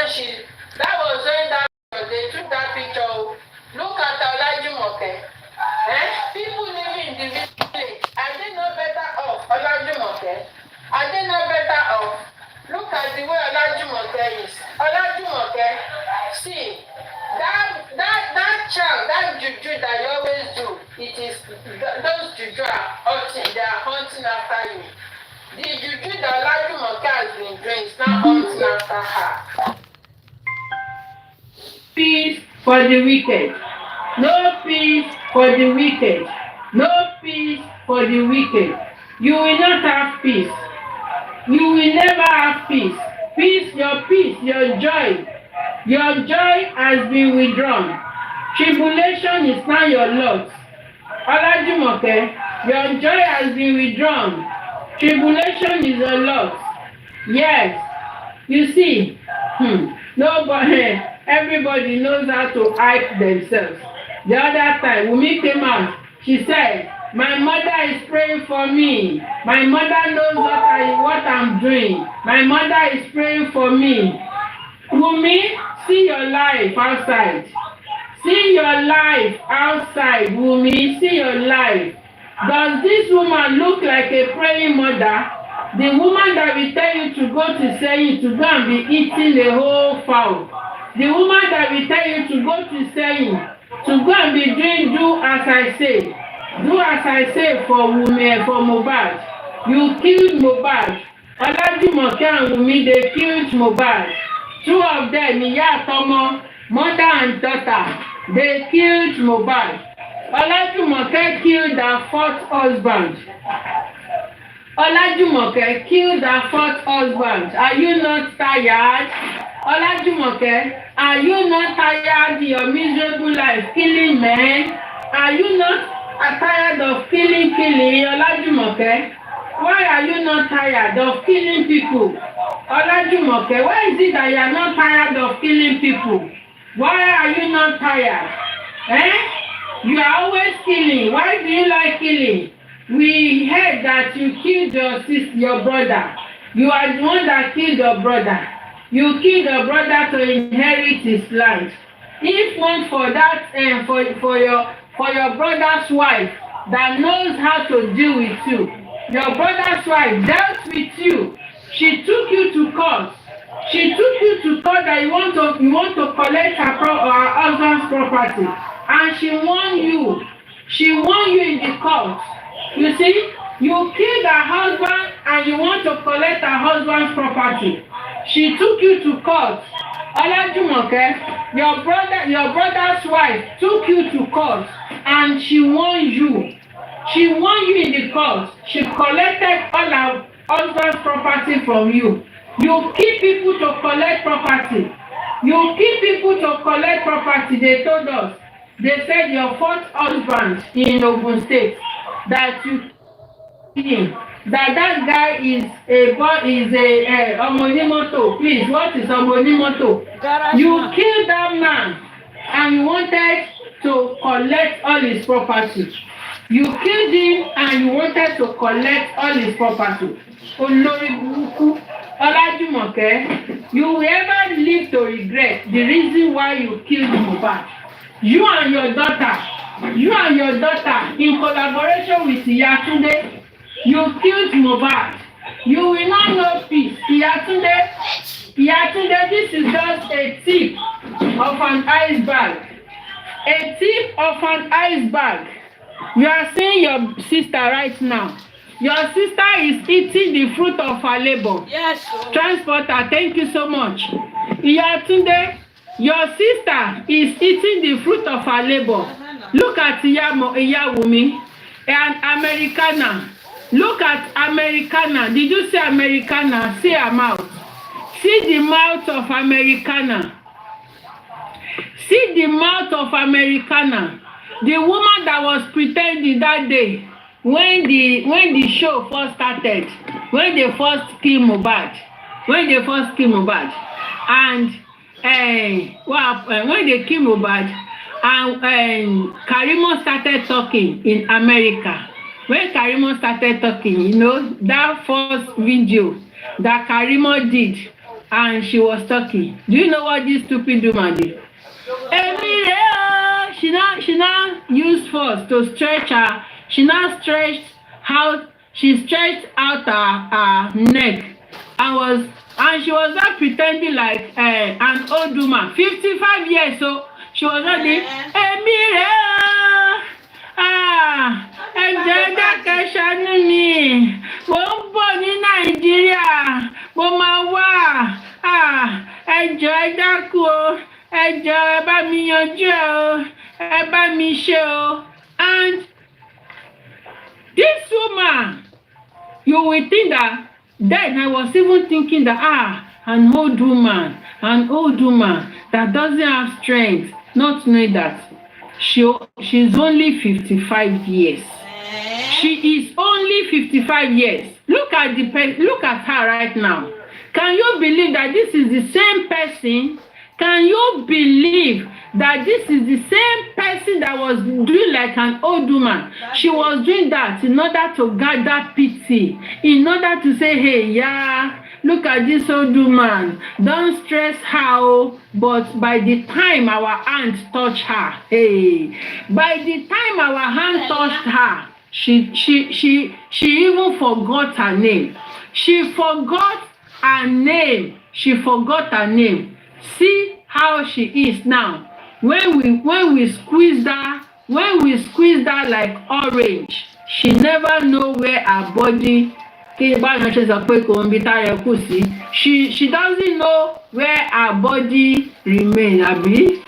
that was when they took that picture. Look at Olajumoke. People living in the village, are they not better off? Olajumoke, are they not better off? Look at the way Olajumoke is. Olajumoke, see, that charm, that juju that you always do, it is those juju are hunting, they are hunting after you. The juju that Olajumoke has been doing is not hunting after her. Peace for the wicked. No peace for the wicked. No peace for the wicked. You will not have peace. You will never have peace. Peace, your joy. Your joy has been withdrawn. Tribulation is now your lot. Olajumoke, your joy has been withdrawn. Tribulation is your lot. Yes. You see, nobody, everybody knows how to hype themselves. The other time, Wummi came out, she said, my mother is praying for me. My mother knows what I'm doing. My mother is praying for me. Wummi, see your life outside. See your life outside, Wummi. See your life. Does this woman look like a praying mother? The woman that will tell you to go to Seyin to go and be eating the whole fowl. The woman that will tell you to go to Seyin to go and be doing do as I say. Do as I say for Wummi, for Mohbad. You killed Mohbad. Olajumoke and Wummi, they killed Mohbad. Two of them, Iya Tomo, mother and daughter, they killed Mohbad. Olajumoke killed her fourth husband. Olajumoke killed her fourth husband. Are you not tired? Olajumoke, are you not tired of your miserable life killing men? Are you not tired of killing? Olajumoke, why are you not tired of killing people? Olajumoke, why is it that you are not tired of killing people? Why are you not tired? You are always killing. Why do you like killing? We heard that you killed your sister, your brother. You are the one that killed your brother. You killed your brother to inherit his land. If not for that, for your brother's wife that knows how to deal with you, your brother's wife dealt with you. She took you to court. She took you to court that you want to collect her husband's property, and she won you. She won you in the court. You see, you killed her husband and you want to collect her husband's property. She took you to court. Olajumoke, your brother's wife took you to court and she won you. She won you in the court. She collected all her husband's property from you. You kill people to collect property. You kill people to collect property. They told us. They said your fourth husband in Ogun State that you him. That guy is a Omonimoto. Please, what is Omonimoto? You killed that man and you wanted to collect all his property. You killed him and you wanted to collect all his property. Olori buruku, Olajumoke, you will ever live to regret the reason why you killed Mohbad. You and your daughter, in collaboration with Iyatunde, you killed Mohbad. You will not know peace. Iyatunde, this is just a tip of an iceberg. A tip of an iceberg. You are seeing your sister right now. Your sister is eating the fruit of her labor. Yes. Transporter, thank you so much. Iyatunde, your sister is eating the fruit of her labor. Look at Wummi, and Americana. Look at Americana. Did you say Americana? See her mouth. See the mouth of Americana. See the mouth of Americana. The woman that was pretending that day when the show first started, when they first killed Mohbad, and when they killed Mohbad, and Karimo started talking in America. When Karimo started talking, that first video that Karimo did and she was talking. Do you know what this stupid woman did? She now used force to stretch her. She now stretched out. She stretched out her neck and she was not pretending like an old woman, 55 years. So she was not the mo ń bọ̀ ní Nàìjíríà mo máa wá ẹjọ́ ẹ dákun o ẹjọ́ ẹ bá mi yanjú ẹ o ẹ bá mi ṣe o. And this woman, you will think that then I was even thinking that an old woman that doesn't have strength, not knowing that she's only 55 years. She is only 55 years. Look at her right now. Can you believe that this is the same person? Can you believe that this is the same person that was doing like an old woman? She was doing that in order to gather pity, in order to say, hey, yeah, look at this old woman. Don't stress her. But by the time our hand touched her, by the time our hand touched her, she even forgot her name. She forgot her name. See how she is now. When we squeezed her like orange, she never know where her body. She doesn't know where her body remain. Abi.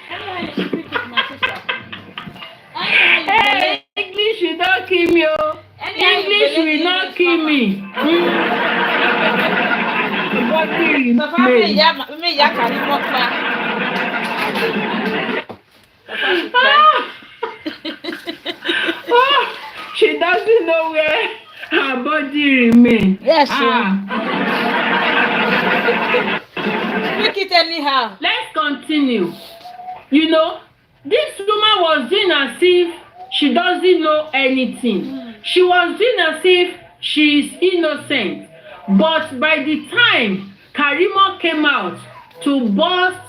Hey, English will not kill me. English will not kill me. She doesn't know where her body remains. Yes, make it anyhow. Let's continue. You know, this woman was doing as if she doesn't know anything. She was doing as if she is innocent. But by the time Karimo came out to burst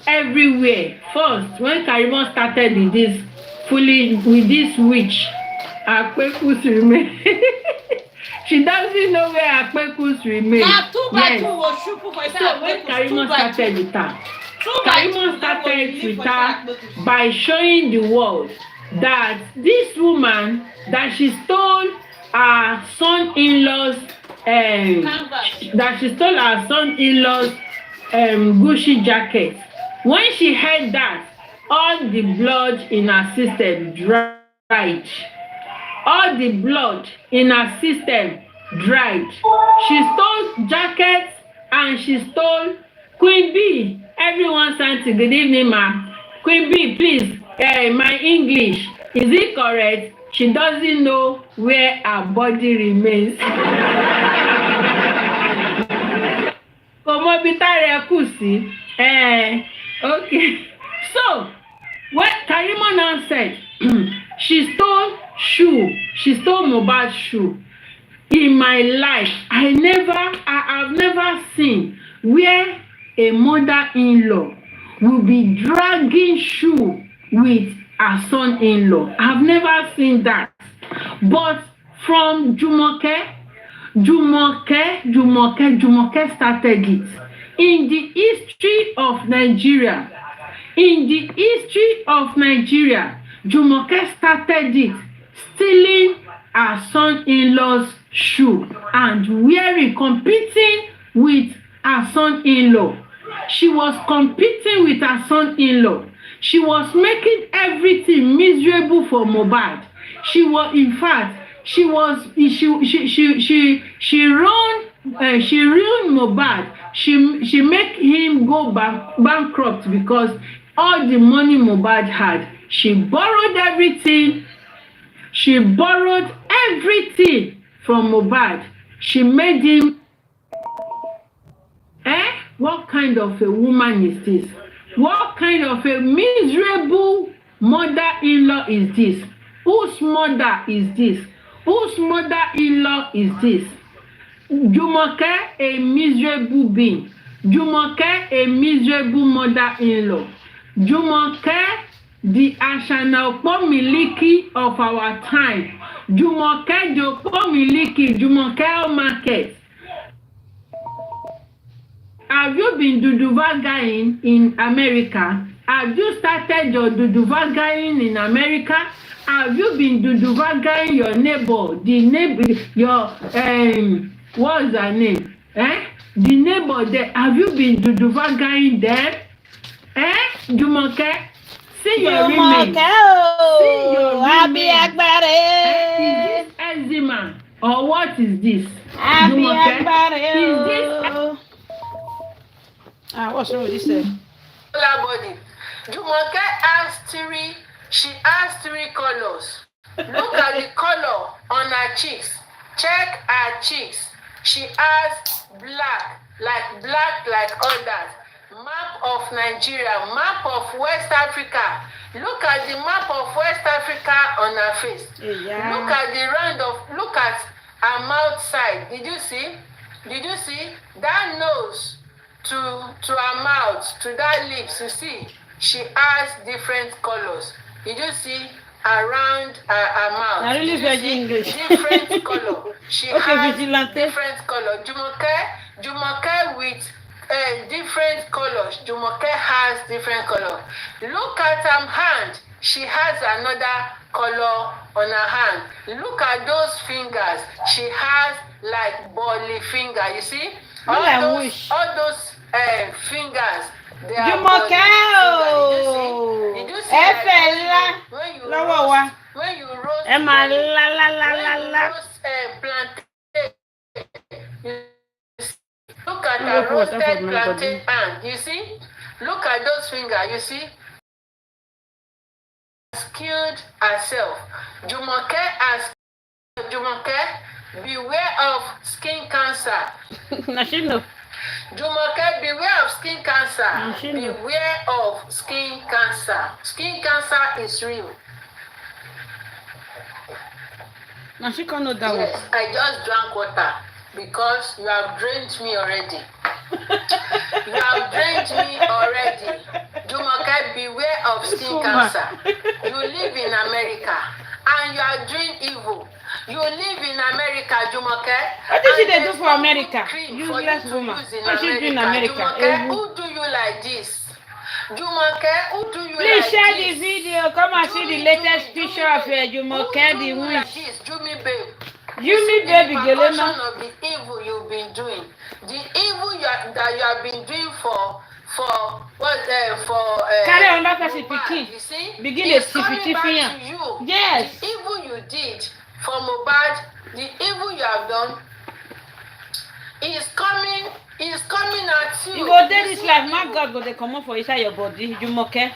everywhere, first when Karimo started with this witch, Akpekus remain. She doesn't know where Akpekus remain. Yes. So when Karimo started with her, Karimo started with her by showing the world that this woman, that she stole her son-in-law's Gucci jacket. When she heard that, all the blood in her system dried. All the blood in her system dried. She stole jackets and she stole Queen B. Everyone sang to good evening, ma'am. Queen B, please, my English, is it correct? She doesn't know where her body remains. Okay. So, what Karimo now said, she stole Mohbad's shoe. In my life, I have never seen where a mother-in-law will be dragging shoe with her son-in-law. I've never seen that. But from Jumoke started it. In the history of Nigeria, Jumoke started it, stealing her son-in-law's shoe and competing with her son-in-law. She was competing with her son-in-law. She was making everything miserable for Mohbad. She ruined Mohbad. She make him go bankrupt because all the money Mohbad had, she borrowed everything. She borrowed everything from Mohbad. She made him. What kind of a woman is this? What kind of a miserable mother-in-law is this? Whose mother is this? Whose mother-in-law is this? Jumoke, a miserable being. Jumoke, a miserable mother-in-law. Jumoke, the Ashanaopo Miliki of our time. Jumoke, Jopo Miliki, Jumoke market. Have you been duduvagaing in America? Have you started your duduvagaing in America? Have you been duduvagaing your neighbor? The neighbor, your what's her name? The neighbor there. Have you been duduvagaing them? Jumoke, see your remains. See your remains. Is this eczema or what is this? Jumoke, is this? What's wrong with this? Body. Jumoke has she has three colors. Look at the color on her cheeks. Check her cheeks. She has black like others. Map of Nigeria, map of West Africa. Look at the map of West Africa on her face. Yeah. Look at her mouth side. Did you see? That nose to her mouth, to that lips, you see, she has different colors. Did you see around her mouth? I really very English. Different color. She has different color. Jumoke with different colors. Jumoke has different color. Look at her hand. She has another color on her hand. Look at those fingers. She has like bally finger. You see? All those fingers. They are Jumoke. Did you see like when you roast plantain? Look at the roasted plantain pan. You see? Look at those fingers. You see? Skilled herself. Jumoke, beware of skin cancer. Jumoke, beware of skin cancer. Beware of skin cancer. Skin cancer is real. Now she can't know that one. Yes, I just drank water because you have drained me already. You have drained me already. Jumoke, beware of skin cancer. You live in America and you are doing evil. You live in America, Jumoke. What did she do for America? Useless woman. What she do in America? Jumoke, who do you like this? Jumoke, who do you Please like share this? the video. Come and see the latest picture of Jumoke, the witch. Jumi babe. Jumi baby, Gelena. Of the evil you've been doing. The evil that you have been doing for carry on that person pikin. You see? Begin the tiffy. Yes. The evil you did for Mohbad, the evil you have done is coming at you. You go there this life, my God, go they come up for inside your body, Jumoke.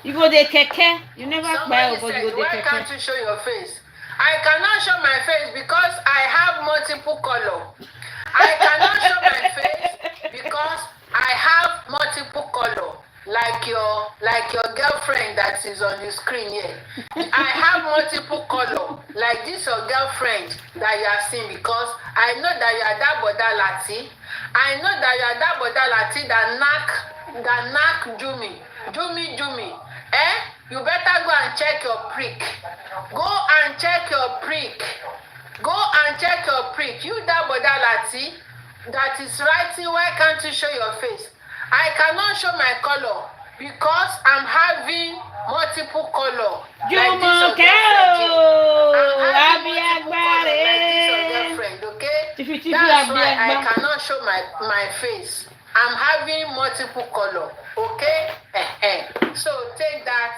You go there keke. You never cry about you go there keke. Why can't you show your face? I cannot show my face because I have multiple color. I cannot show my face because I have multiple color. Like your girlfriend that is on the screen here. I have multiple color. Like this your girlfriend that you are seeing because I know that you are that boda lati. I know that you are that boda lati that knock Jumi. You better go and check your prick. Go and check your prick. Go and check your prick. You that boda lati that is writing, why can't you show your face? I cannot show my color because I'm having multiple color. Jumoke, okay? That's why I cannot show my face. I'm having multiple color. Okay? So take that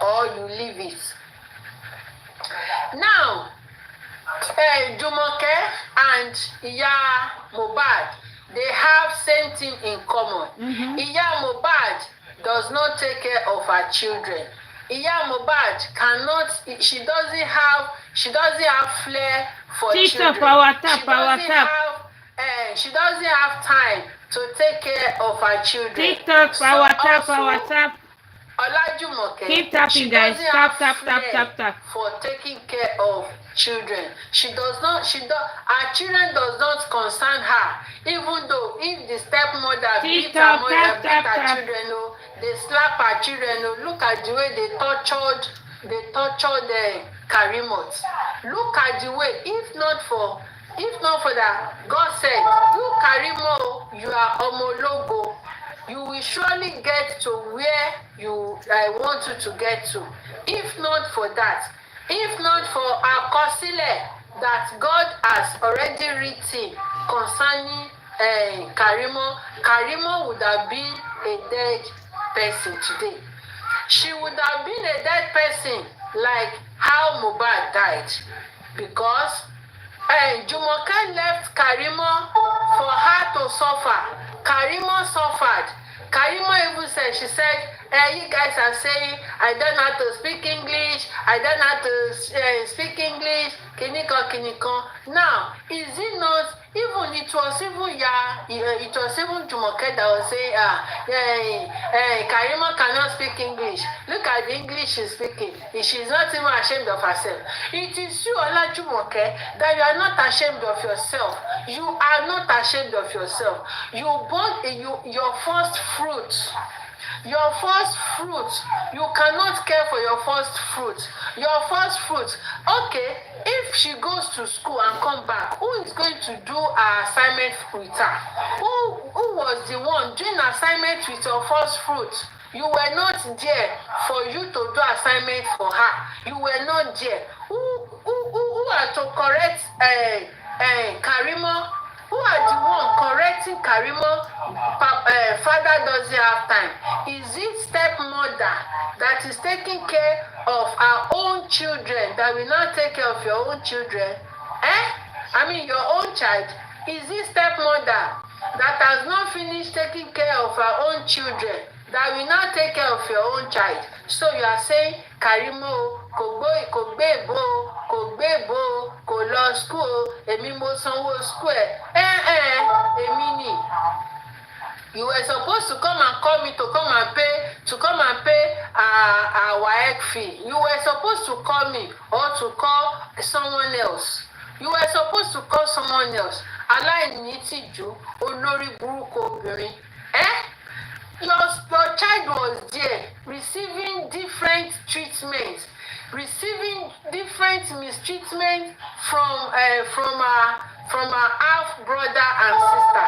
or you leave it. Now, Jumoke and Iya Mohbad, they have same thing in common. Iya Mohbad does not take care of her children. Iya Mohbad she doesn't have flair for children. She doesn't have time to take care of her children. TikTok, power tap. Olajumoke, keep tapping, guys. Tap. for taking care of children. Her children does not concern her. Even though if the stepmother beat her mother, beat her children, oh, they slap her children. Oh, look at the way they tortured Karimot. Look at the way, if not for that, God said, you Karimo, you are homologo. You will surely get to where I want you to get to. If not for that, if not for Akosile that God has already written concerning Karimo would have been a dead person today. She would have been a dead person like how Mohbad died, because Jumoke left Karimo for her to suffer. Karimo suffered. Karimo even said, she said, you guys are saying, I don't know how to speak English, I don't know how to speak English, kiniko. Now, is it not, even it was even Jumoke that was saying, Karimo cannot speak English. Look at the English she's speaking. She's not even ashamed of herself. It is you, Ola Jumoke, that you are not ashamed of yourself. You are not ashamed of yourself. You bought your first fruit. Your first fruit. You cannot care for your first fruit. Your first fruit. Okay, if she goes to school and come back, who is going to do her assignment with her? Who was the one doing assignment with your first fruit? You were not there for you to do assignment for her. You were not there. Who are to correct Karimo? Who are the one correcting Karimo? Father doesn't have time. Is it stepmother that is taking care of our own children that will not take care of your own children? I mean your own child. Is it stepmother that has not finished taking care of her own children that will not take care of your own child? So you are saying Karimo kò lọ school, èmi mo sanwó school èmi ni. You were supposed to come and call me to come and pay our WAEC fee. You were supposed to call me or to call someone else. You were supposed to call someone else. Aláìní tìjú, olórí burúkú obìnrin. Your child was there receiving different treatment, receiving different mistreatment from her half brother and sister.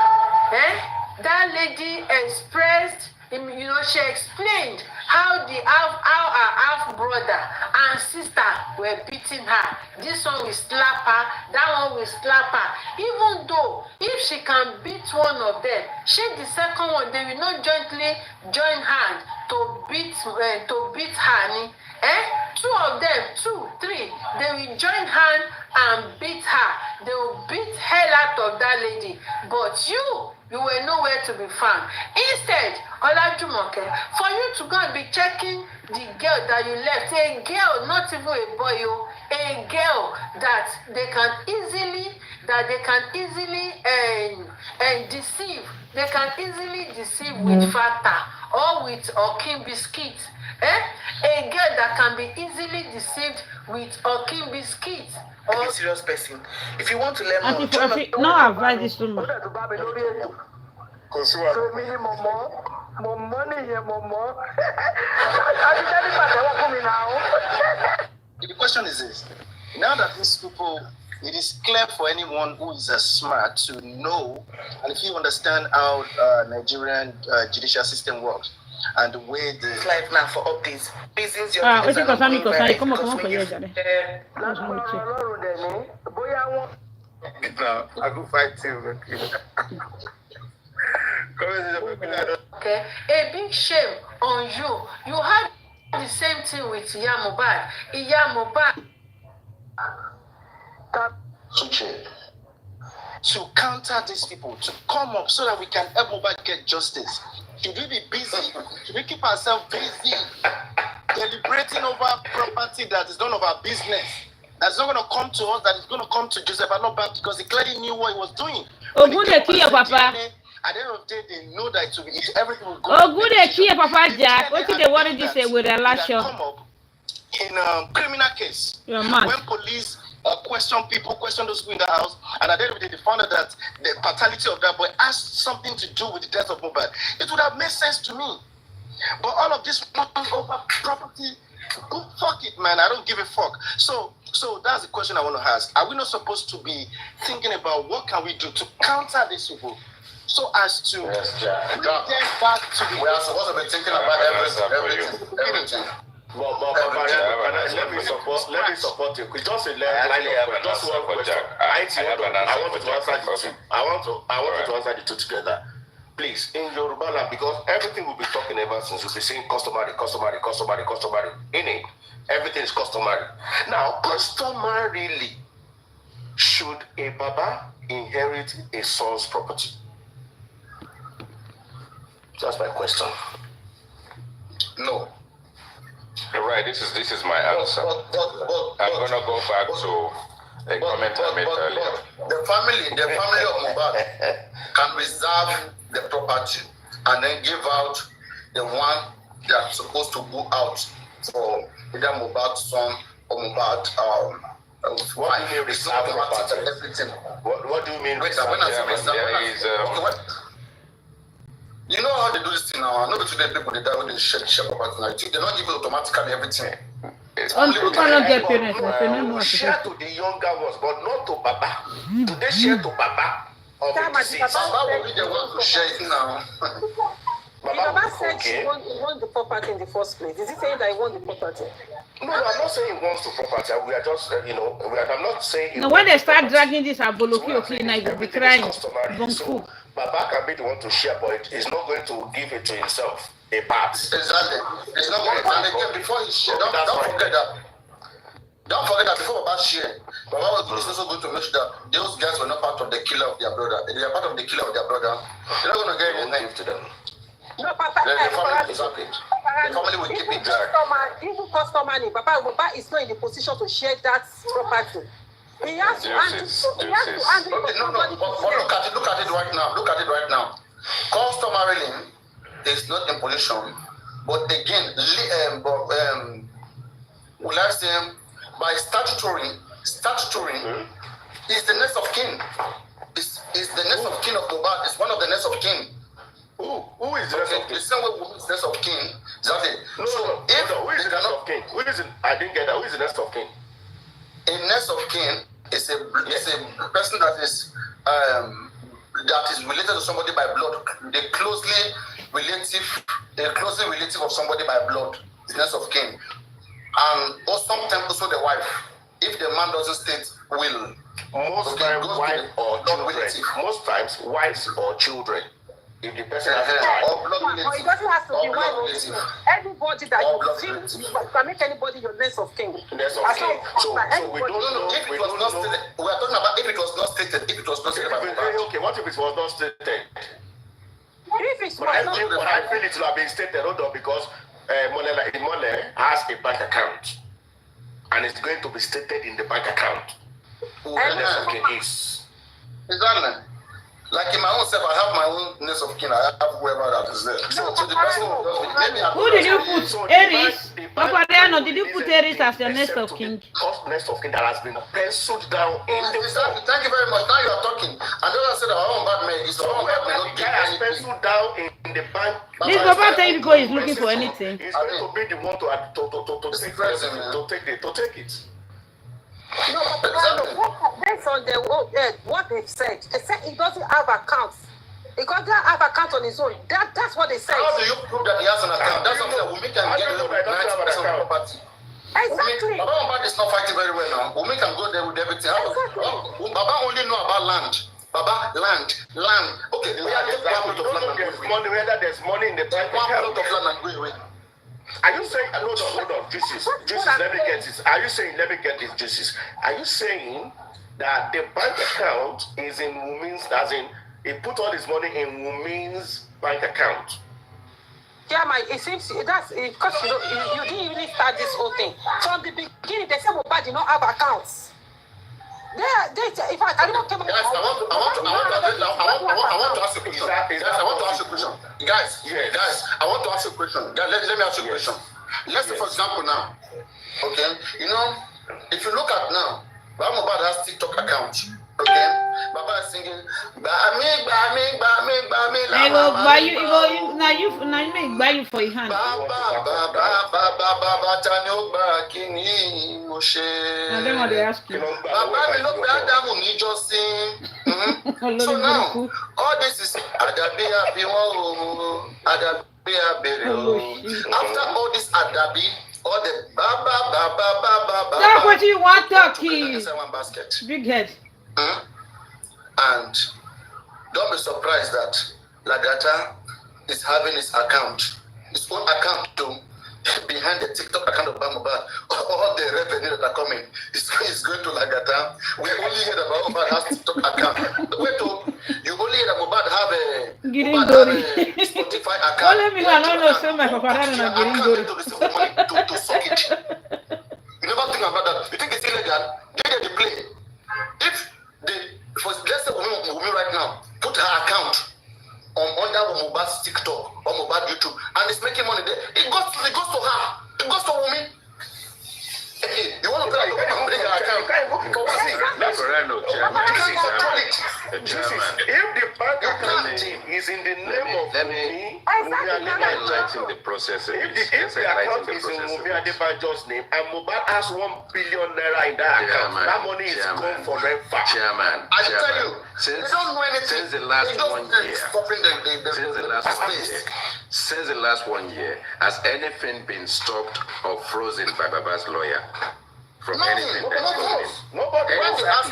That lady expressed, she explained how her half brother and sister were beating her. This one will slap her, that one will slap her. Even though if she can beat one of them, the second one, they will not jointly join hands to beat her. Two of them, 2, 3, they will join hands and beat her. They will beat hell out of that lady. But you were nowhere to be found. Instead, Olajumoke, for you to go and be checking the girl that you left, a girl, not even a boy, a girl that they can easily deceive. They can easily deceive with Fanta or with Okim biscuit. A girl that can be easily deceived with Okim biscuit. A serious person. If you want to learn more, no advise this woman. The question is this: now that these people, it is clear for anyone who is smart to know, and if you understand how Nigerian judicial system works and the way the life now for updates, business your come I go fight you. Okay, a big shame on you. You had the same thing with Iyamobad. To counter these people, to come up so that we can help Mohbad get justice. Should we be busy? Should we keep ourselves busy deliberating over property that is none of our business? That's not going to come to us, that is going to come to Joseph Aloba because he clearly knew what he was doing. Oh, good here, Papa. At the end of the day, they know that everything will go. Oh, good here, Papa Jack. What did they want to say with a lash come up in a criminal case? You're mad. When police question people, question those people in the house, and at the end of the day, they found out that the fatality of that boy has something to do with the death of Mohbad. It would have made sense to me. But all of this over property, fuck it, man. I don't give a fuck. So that's the question I want to ask. Are we not supposed to be thinking about what can we do to counter this people, so as to bring them back to the? We are supposed to be thinking about everything. But let me support you. Just one question. I want to answer the two together. Please, in Yoruba land, because everything we'll be talking ever since, we'll be saying customary. In it, everything is customary. Now, customarily, should a Baba inherit a son's property? That's my question. No. Right, this is my answer. I'm gonna go back to a comment I made earlier. The family of Mohbad can reserve the property and then give out the one that's supposed to go out for either Mohbad's son or Mohbad. What do you mean reserve property? Everything. What do you mean reserve? You know how they do this thing now? I know between the people they die when they share property now. They don't give it automatically everything. Share to the younger ones, but not to Baba. Do they share to Baba? Baba will be the one to share it now. Baba said he wants the property in the first place. Is he saying that he wants the property? No, I'm not saying he wants the property. We are just, I'm not saying. No, when they start dragging this Aboloki, now you'll be crying. So, Baba can be the one to share, but he's not going to give it to himself. A part. Exactly. It's not going to. And again, before he share, don't forget that. Don't forget that before Baba share, Baba was also going to make sure that those guys were not part of the killer of their brother. If they are part of the killer of their brother, they're not going to get anything to them. No, Papa. The family is okay. The family will keep it. Even customer, Baba is not in the position to share that property. He has to handle it. No, but look at it right now. Look at it right now. Customarily is not in position, but again, will I say by statutory is the next of kin. Is the next of kin of Mohbad. Is one of the next of kin. Who is the next of kin? The same way Wummi is the next of kin. Exactly. Who is the next of kin? I didn't get that. Who is the next of kin? A next of kin is a person that is related to somebody by blood. The closely relative of somebody by blood is next of kin. And sometimes also the wife. If the man doesn't state will, most times wife or children. Most times wives or children. If the person has or blood relative. It doesn't have to be one. Anybody that you feel you can make anybody your next of kin. Next of kin. So we don't know. If it was not stated, we are talking about if it was not stated. If it was not stated. Okay, what if it was not stated? If it's but I feel it will have been stated, because Mole has a bank account, and it's going to be stated in the bank account. Who the next of kin is? Exactly. Like in my own self, I have my own next of kin. I have whoever that is there. So the person who did you put? Aries? Papa Diano, did you put Aries as your next of kin? Next of kin that has been penciled down in the form. Thank you very much. Now you are talking. And then I said our own bad man is our own bad man. The guy has penciled down in the bank. This Papa tell you because he's looking for anything. He's going to be the one to take it. No, based on what they've said, they said he doesn't have accounts. He doesn't have account on his own. That's what they said. How do you prove that he has an account? That's something that Wummi can get rid of 90% of the property. Exactly. Baba Mohbad is not fighting very well now. Wummi can go there with everything. Exactly. Baba only know about land. Baba, land. Okay, we are getting money, whether there's money in the bank account. One plot of land and go away. Are you saying, hold on, Jesus, let me get this. Are you saying, let me get this, Jesus. Are you saying that the bank account is in Wummi's, as in, he put all his money in Wummi's bank account? Yeah, it seems that's because you didn't really start this whole thing. From the beginning, they said Mohbad did not have accounts. In fact, I don't come. Guys, I want to ask a question. Guys, I want to ask a question. Let me ask you a question. Let's say, for example, now, okay, if you look at now, Baba Mohbad has TikTok account. Okay, Baba is singing. Bami. I go buy you. Now you buy you for your hand. Baba, Kini Moshe. And then what they ask you. Baba, me look at Adamu ni just sing. So now, all this is Adabi Abiwo, Adabi Abere. After all this Adabi, all the Baba. That's what you want, Turkey. One basket. Big head. And don't be surprised that Lagata is having his own account too, behind the TikTok account of Baba Mohbad. All the revenue that are coming is going to Lagata. We only heard about Mohbad has TikTok account. Wait, you only heard that Mohbad have a Spotify account. Only me I don't know so my papa and to suck it. You never think about that. You think it's illegal? They play. If let's say Wummi right now put her account under Mohbad's TikTok or Mohbad YouTube and it's making money there, it goes to her. It goes to Wummi. Hey, you want to bring her account? If the bank account is in the name of Wummi, we are enlightening the process. If the account is in Wummi Adebajo's name and Mohbad has 1 billion naira in that account, that money is gone forever. Chairman, I tell you, they don't know anything. Since the last 1 year, since the last 1 year, has anything been stopped or frozen by Baba's lawyer? From anything that's going on? Nobody. When they asked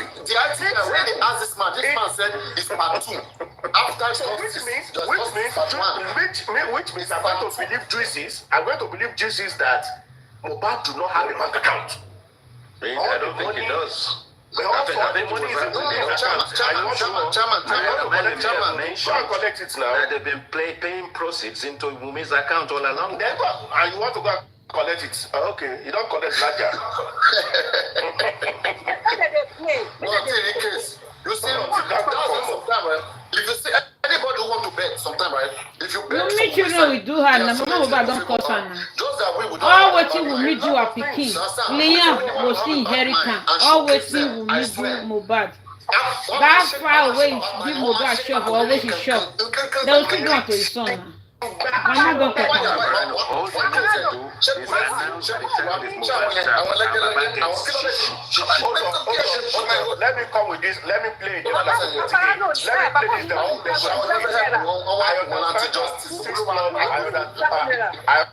this man said it's part 2. After which means I'm going to believe juices that Mohbad do not have a bank account. I don't think he does. Chairman, collect it now. They've been paying proceeds into Wummi's account all along. And you want to go collect it? Okay, you don't collect larger. You see, if you see anybody who want to bet sometime, right? If you bet, Wummi children we do her now. Mama Mohbad don't cause her now. All wetin Wummi do her pikin. Liam go see inheritance. All wetin Wummi do Mohbad. That far away give Mohbad shop or always he shop. They will still go to his son now. Mama don't talk about Let me come with this. Let me play it. I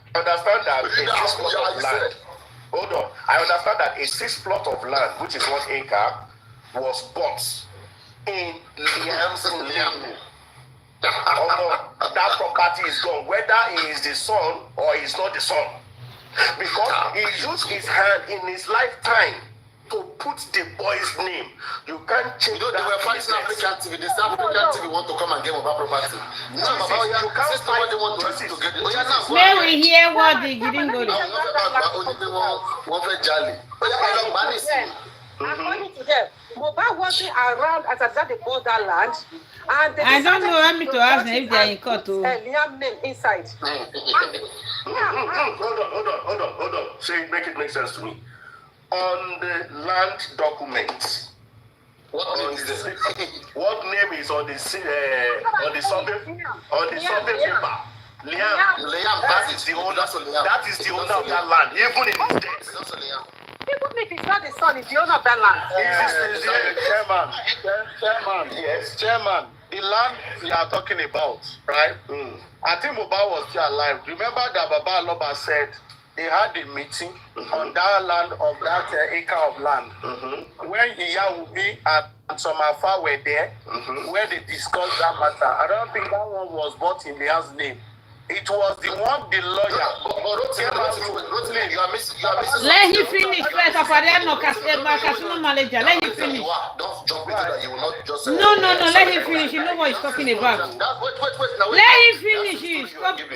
understand that a 6 plot of land. Hold on. I understand that a 6 plot of land, which is 1 acre, was bought in Liam's name. That property is gone, whether he is the son or he is not the son, because he used his hand in his lifetime to put the boy's name. You can't change. They were fighting African TV. The African TV want to come and get Mohbad property. You can't fight. They want to get it. may we hear what the Giringoli. According to them, Mohbad wasn't around as they bought that land. And I don't know. I mean to ask them if they are in court too. Liam name inside. Hold on. Say, make it make sense to me. On the land documents, what name is on the survey paper? Liam, that is the owner. That is the owner of that land, even in his death. Even if it's not the son, it's the owner of that land. Chairman, the land we are talking about, right? I think Mohbad was still alive. Remember that Baba Aloba said they had a meeting on that land of that acre of land. When Wummi and some Afa were there, where they discussed that matter. I don't think that one was bought in Liam's name. It was the one the lawyer. Let him finish first. No casino manager. Let him finish. Don't jump into that. You will not just say. No. Let him finish. You know what he's talking about. Wait. Let him finish.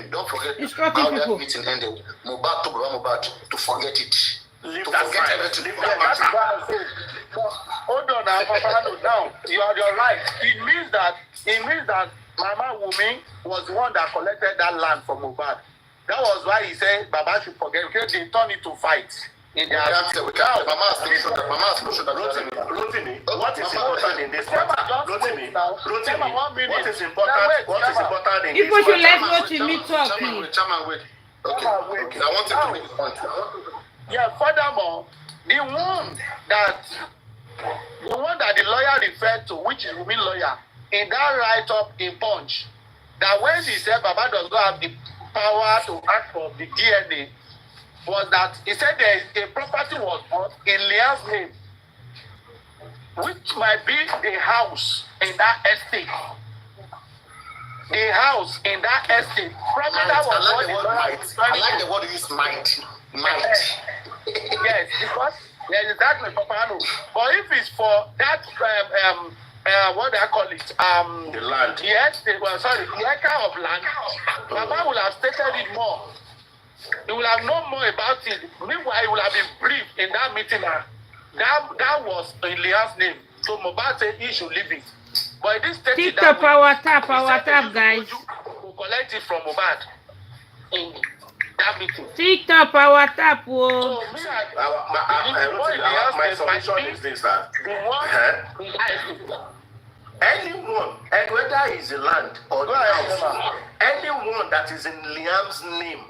Don't forget instructing how people. that meeting ended. Mohbad told Mohbad to forget it. Leave To that forget side. everything. Leave that matter. Hold on now, Papa. Now you're right. It means that Mama Wummi was the one that collected that land from Mohbad. That was why he said Baba should forget. Because they turned it to fight. in their Mama has no shoulder. Rotimi, what is important in this matter? Rotimi, what is important in this People should let matter? Rotimi talk, please. Chairman, wait. Okay. I want him to make a point. Yeah, furthermore, the one that the lawyer referred to, which is Wummi lawyer, in that write-up in Punch, that when he said Baba does not have the power to act for the DNA, was that he said a property was bought in Leah's name, which might be the house in that estate. The house in that estate. Probably that was what I like the word you use, might. Yes, because exactly, Papa. But if it's for that, what do I call it? The land. Yes, the acre of land. Papa will have stated it more. He will have known more about it. Meanwhile, he will have been briefed in that meeting. That was in Leah's name. So Mohbad said he should leave it. But this stated TikTok, power tap, guys. We'll collect it from Mohbad in that meeting. TikTok, power tap, So, my solution is this: that anyone, and whether it's the land or the house, anyone that is in Liam's name,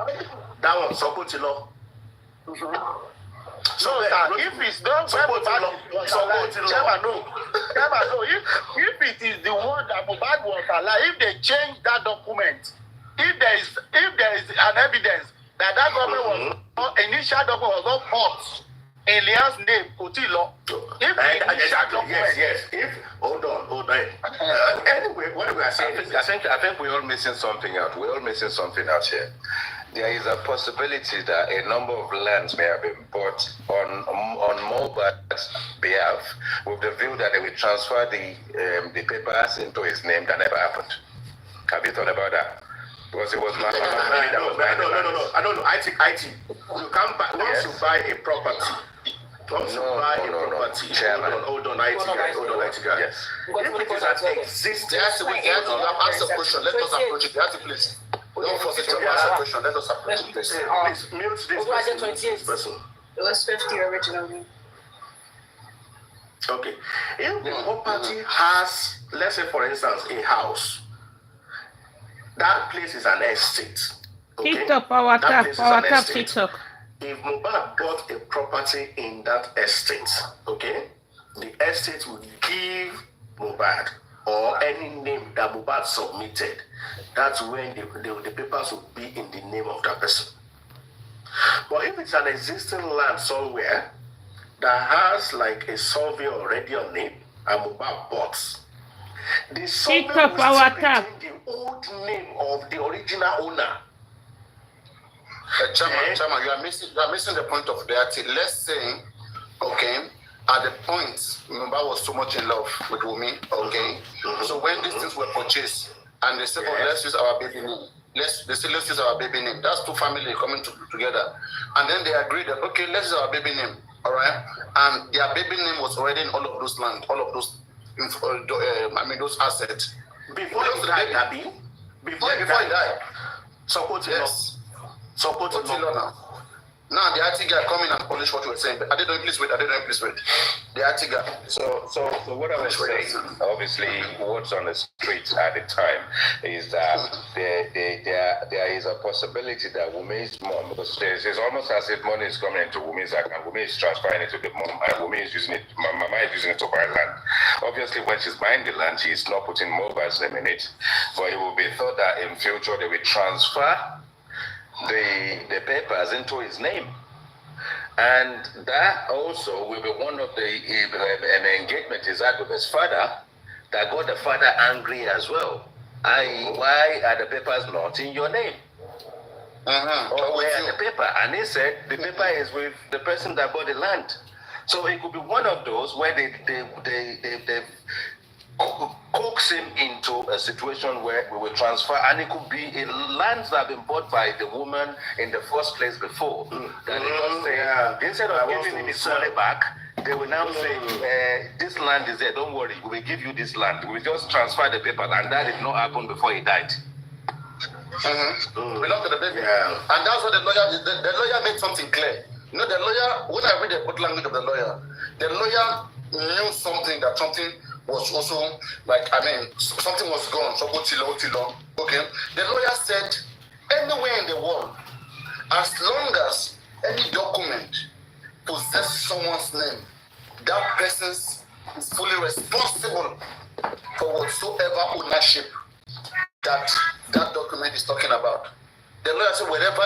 that one support the law. So if it's done, Chairman, no. If it is the one that Mohbad was alive, if they change that document, if there is an evidence that government was not, initial document was not bought in Liam's name, Kotilo. Yes. If hold on. Anyway, what we are saying is, I think we're all missing something out. We're all missing something out here. There is a possibility that a number of lands may have been bought on Mohbad's behalf with the view that they will transfer the papers into his name. That never happened. Have you thought about that? Because it was my family that was buying the land. I don't know. IT. You can't buy once you buy a property. Chairman. Hold on, IT guy. Yes. If it is an existing, Ask a question. Let us approach it. You have to please. Don't force it to ask a question. Let us approach it, please. Please mute this person. It was 50 originally. Okay. If the property has, let's say for instance, a house, that place is an estate. Okay? TikTok, power tap, TikTok. If Mohbad bought a property in that estate, okay, the estate will give Mohbad or any name that Mohbad submitted. That's when the papers will be in the name of that person. But if it's an existing land somewhere that has like a survey already on it, and Mohbad bought, the survey will still retain the old name of the original owner. Chairman, you are missing the point of that. Let's say, okay, at the point Mohbad was so much in love with Wummi, okay. So when these things were purchased, and they said, "Oh, let's use our baby name." Let's use our baby name. That's two families coming together, and then they agreed that okay, let's use our baby name. All right, and their baby name was already in all of those land, all of those, those assets. Before he died, Before he died. Support yes. Support now. Now the IT guy come in and polish what you were saying. I didn't please wait. The IT guy. So what I was saying, obviously, what's on the streets at the time is that there is a possibility that Wummi's mom, because it's almost as if money is coming into Wummi's account, Wummi is transferring it to the mom, and Wummi is using it, Mama is using it to buy land. Obviously, when she's buying the land, she's not putting Mohbad's name in it, but it will be thought that in future they will transfer the papers into his name, and that also will be one of the engagement he's had with his father that got the father angry as well. Why are the papers not in your name? Or where are the paper? And he said the paper is with the person that bought the land. So it could be one of those where they coax him into a situation where we will transfer, and it could be a land that have been bought by the woman in the first place before. That they don't say, instead of giving him his money back, they will now say, this land is there, don't worry, we will give you this land. We will just transfer the paper, and that did not happen before he died. Belong to the baby. And that's what the lawyer made something clear. You know, the lawyer, when I read the body language of the lawyer knew something, that something was also, like, I mean, something was gone. So, okay. The lawyer said, anywhere in the world, as long as any document possesses someone's name, that person is fully responsible for whatsoever ownership that document is talking about. The lawyer said, whatever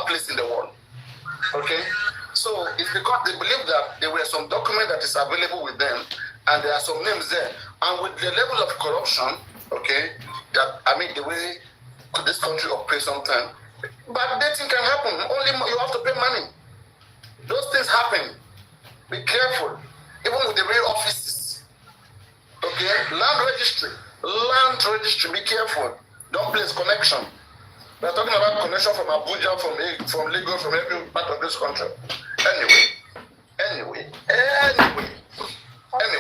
place in the world. Okay? So it's because they believe that there were some document that is available with them, and there are some names there. And with the level of corruption, okay, that, I mean, the way this country operates sometimes, but dating can happen. Only you have to pay money. Those things happen. Be careful. Even with the real offices. Okay? Land registry, be careful. Don't place connection. We're talking about connection from Abuja, from Lagos, from every part of this country. Anyway.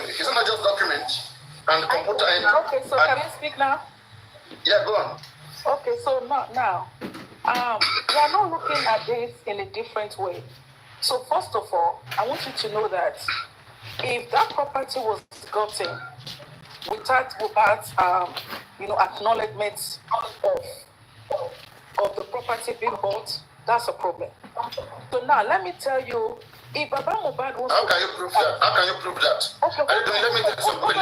It's not just documents and the computer. Okay, so can I speak now? Yeah, go on. Okay, so now, we are not looking at this in a different way. So first of all, I want you to know that if that property was gotten without acknowledgement of the property being bought, that's a problem. So now let me tell you, if Baba Mohbad wants How can you prove that? Okay, Let me tell you something. Wait,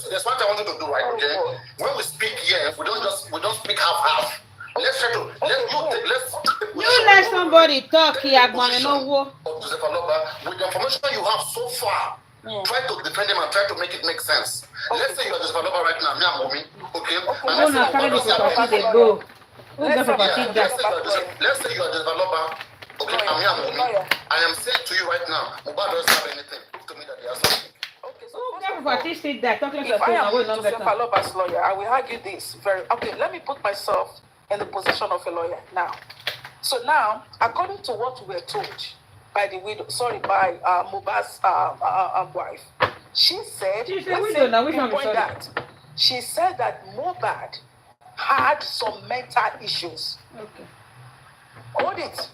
there's what I want you to do, right? Okay? When we speak here, we don't speak half. Let's try to let somebody talk here, Agbon, no war. With the information you have so far, try to defend him and try to make it make sense. Let's say you are the developer right now, me and Wummi, okay? Let's say you are the developer, okay, and me and Wummi. I am saying to you right now, Mohbad doesn't have anything. Prove to me that he has something. Okay, so if I am Joseph Aloba's lawyer, I will argue this okay, let me put myself in the position of a lawyer now. So now, according to what we were told by Mohbad's wife, she said, she said that Mohbad had some mental issues. Okay. Hold it.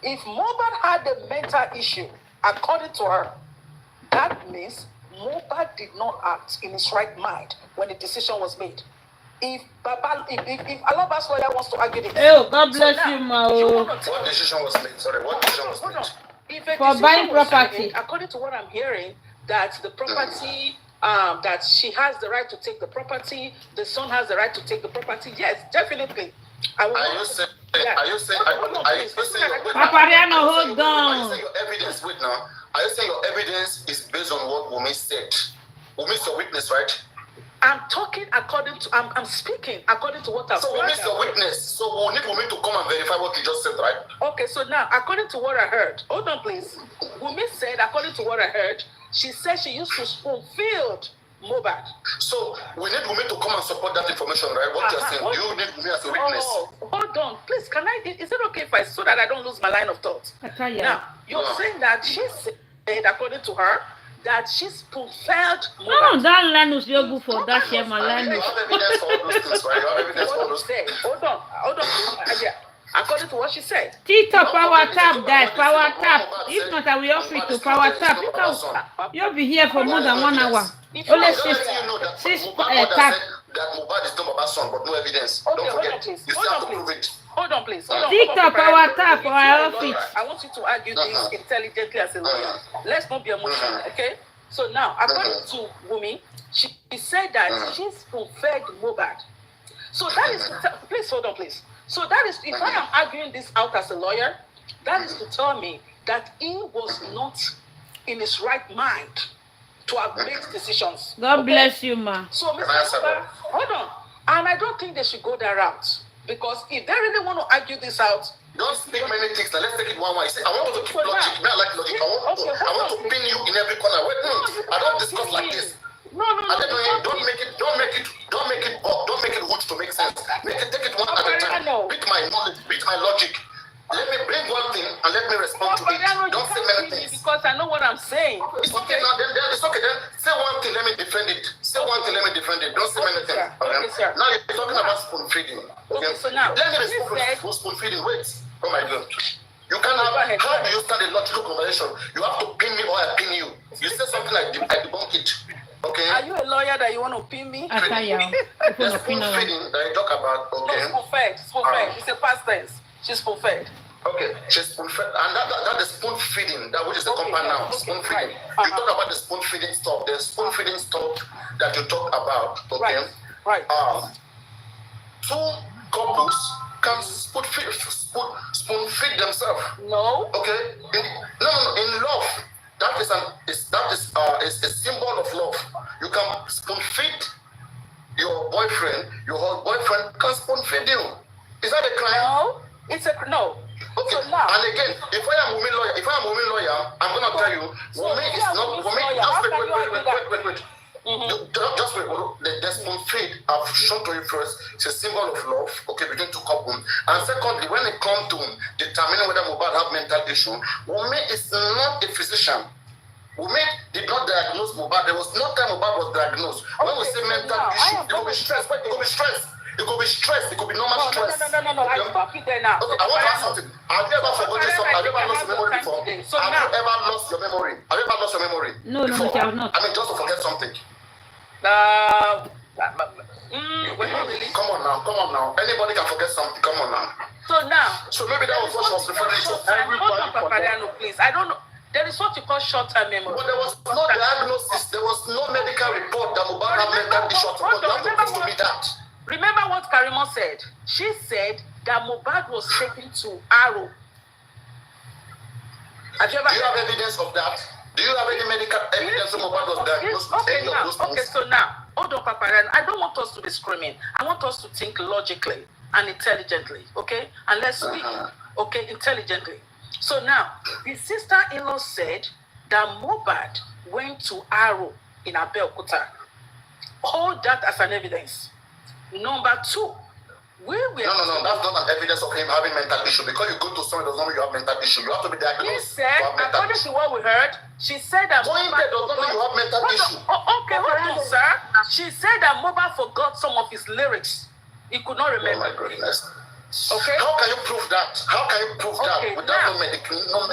If Mohbad had a mental issue, according to her, that means Mohbad did not act in his right mind when the decision was made. If Aloba's lawyer wants to argue this, God bless you, Ma. What decision was made? Sorry, what decision was made? For buying property. According to what I'm hearing, that the property, that she has the right to take the property, the son has the right to take the property. Yes, definitely. Are you saying hold on. Your evidence, wait now. Are you saying your evidence is based on what Wummi said? Wummi's your witness, right? I'm talking I'm speaking according to what I've heard. So Wummi's your witness. So we'll need Wummi to come and verify what you just said, right? Okay, so now, according to what I heard, hold on, please. Wummi said, according to what I heard, she said she used to fulfill Mohbad. So we need Wummi to come and support that information, right? What you're saying, you need Wummi as a witness. Hold on, please. Is it okay if so that I don't lose my line of thought? Now, you're saying that she said, according to her, that she's fulfilled Mohbad. Oh, that line was your good for that share my line. You have evidence for all those things, right? You have evidence for all those things. Hold on. According to what she said. TikTok power tap, guys, power tap. If not, I will offer it to power tap. You'll be here for more than 1 hour. Only 6 tap. That Mohbad is not Baba's son, but no evidence. Don't forget. You still have to prove it. Hold on, please. TikTok power tap, or I offer it. I want you to argue this intelligently as a lawyer. Let's not be emotional, okay? So now, according to Wummi, she said that she's fulfilled Mohbad. So that is, please hold on, please. So that is, if I am arguing this out as a lawyer, that is to tell me that he was not in his right mind to have made decisions. God bless you, ma. So, Mr. Mohbad, hold on. And I don't think they should go that route. Because if they really want to argue this out, don't speak many things. Now let's take it one way. I want to keep logic. I like logic. I want to pin you in every corner. Wait, no, I don't discuss like this. No. Don't make it roots to make sense. Take it one at a time. Beat my knowledge, beat my logic. Let me bring one thing and let me respond to it. Don't say many things. Because I know what I'm saying. It's okay now. Then it's okay. Then say one thing. Let me defend it. Say one thing. Let me defend it. Don't say many things. Okay, sir. Now you're talking about spoon feeding. Okay, so now let me be spoon feeding. Wait, oh my God. You can't have. How do you start a logical conversation? You have to pin me or I pin you. You say something like I debunk it. Okay. Are you a lawyer that you want to pin me? The spoon feeding that you talk about. Okay. No, spoon-fed. Spoon-fed. It's a past tense. She's spoon-fed. Okay, she's spoon-fed, and that is spoon feeding. That which is the compound now. Spoon feeding. Right. You talk about the spoon feeding stuff. The spoon feeding stuff that you talk about. Okay. Right. Two couples can spoon feed themselves. No. Okay. In love, that is a symbol of love. You can spoon feed your boyfriend. Your boyfriend can spoon feed you. Is that a crime? No. It's a no. Okay. So now, and again, if I am a woman lawyer, I'm gonna tell you, Wummi is not Wummi. Wait. Just wait. The spoon feed I've shown to you first. It's a symbol of love, okay, between two couples. And secondly, when it comes to determining whether Mohbad have mental issue, Wummi is not a physician. Wummi did not diagnose Mohbad. There was no time Mohbad was diagnosed. When we say mental issue, it could be stress. It could be stress. It could be stress. It could be normal stress. No. I stop you there now. Okay, I want to ask something. Have you ever forgotten something? Have you ever lost your memory before? Have you ever lost your memory? Have you ever lost your memory? No, I have not. I mean, just to forget something. We're not really. Come on now. Anybody can forget something. Come on now. So maybe that was what she was referring to. Please. I don't know. There is what you call short-term memory. But there was no diagnosis. There was no medical report that Mohbad had mental issue. You have to prove to me that. Remember what Karimo said? She said that Mohbad was taken to Arrow. Do you have evidence of that? Do you have any medical evidence that Mohbad was diagnosed with any of those things? Okay, so now, hold on, Papa. I don't want us to be screaming. I want us to think logically and intelligently, okay? And let's speak, okay, intelligently. So now, the sister-in-law said that Mohbad went to Arrow in Abeokuta. Hold that as an evidence. Number two, No, that's not an evidence of him having mental issue. Because you go to someone does not mean you have mental issue. You have to be diagnosed. He said, according to what we heard, she said that going there does not mean you have mental issue. Okay, hold on, sir. She said that Mohbad forgot some of his lyrics. He could not remember. Oh my goodness. Okay. How can you prove that? How can you prove that without no medical? What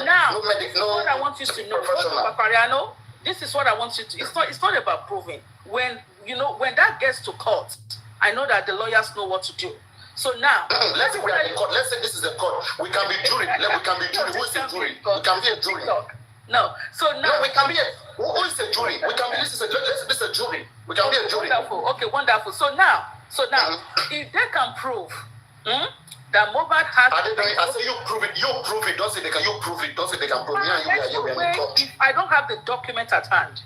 I want you to know, Papariano, this is what I want you to. It's not about proving. When that gets to court, I know that the lawyers know what to do. So now, let's say we are in court. Let's say this is a court. We can be jury. We can be jury. Who is a jury? We can be a jury. No. So now, we can be a. Who is a jury? We can be. This is a jury. We can be a jury. Wonderful. Okay, wonderful. So now, if they can prove that Mohbad has. I say you prove it. You prove it. Don't say they can. You prove it. Don't say they can prove. Me and you are in court. If I don't have the document at hand.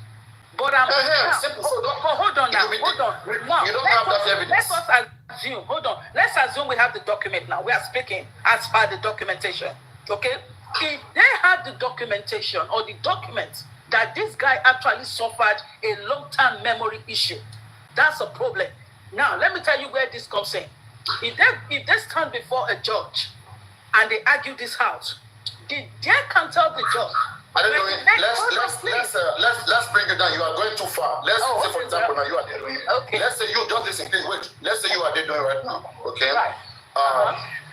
But I'm simple. So hold on now. Hold on. Now, you don't have that evidence. Let us assume. Hold on. Let's assume we have the document now. We are speaking as per the documentation. Okay? If they have the documentation or the document that this guy actually suffered a long-term memory issue, that's a problem. Now, let me tell you where this comes in. If they stand before a judge and they argue this out, they can tell the judge. Let's bring it down. You are going too far. Let's say, for example, now you are there doing. Okay. Let's say you just listen. Please wait. Let's say you are there doing right now. Okay. Right.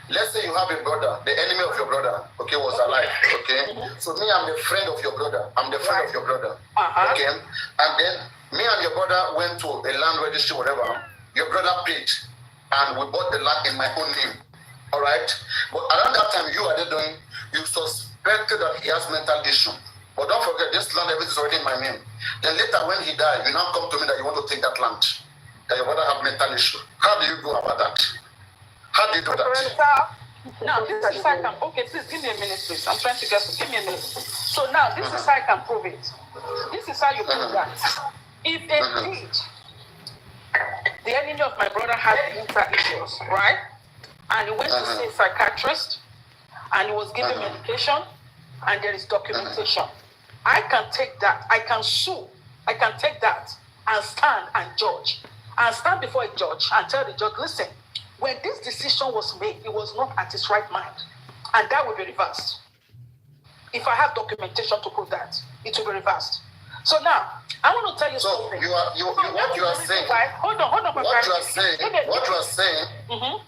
Let's say you have a brother. The enemy of your brother, okay, was alive. Okay. So me, I'm the friend of your brother. I'm the friend of your brother. Okay. And then me and your brother went to a land registry, whatever. Your brother paid, and we bought the land in my own name. All right. But around that time, you are there doing. You suspected that he has mental issue. But don't forget, this land, everything is already in my name. Then later when he died, you now come to me that you want to take that land. That your brother have mental issue. How do you go about that? How do you do that? Now, this is how I can... Okay, please, give me a minute, please. I'm trying to give me a minute. So now, this is how I can prove it. This is how you prove that. If indeed the enemy of my brother had mental issues, right? And he went to see a psychiatrist, and he was given medication, and there is documentation. I can take that. I can sue. I can take that and stand and judge. And stand before a judge and tell the judge, listen, when this decision was made, it was not at his right mind. And that will be reversed. If I have documentation to prove that, it will be reversed. So now, I want to tell you So something. what you are saying. Hold on, What you are saying. What you are saying. Mm-hmm.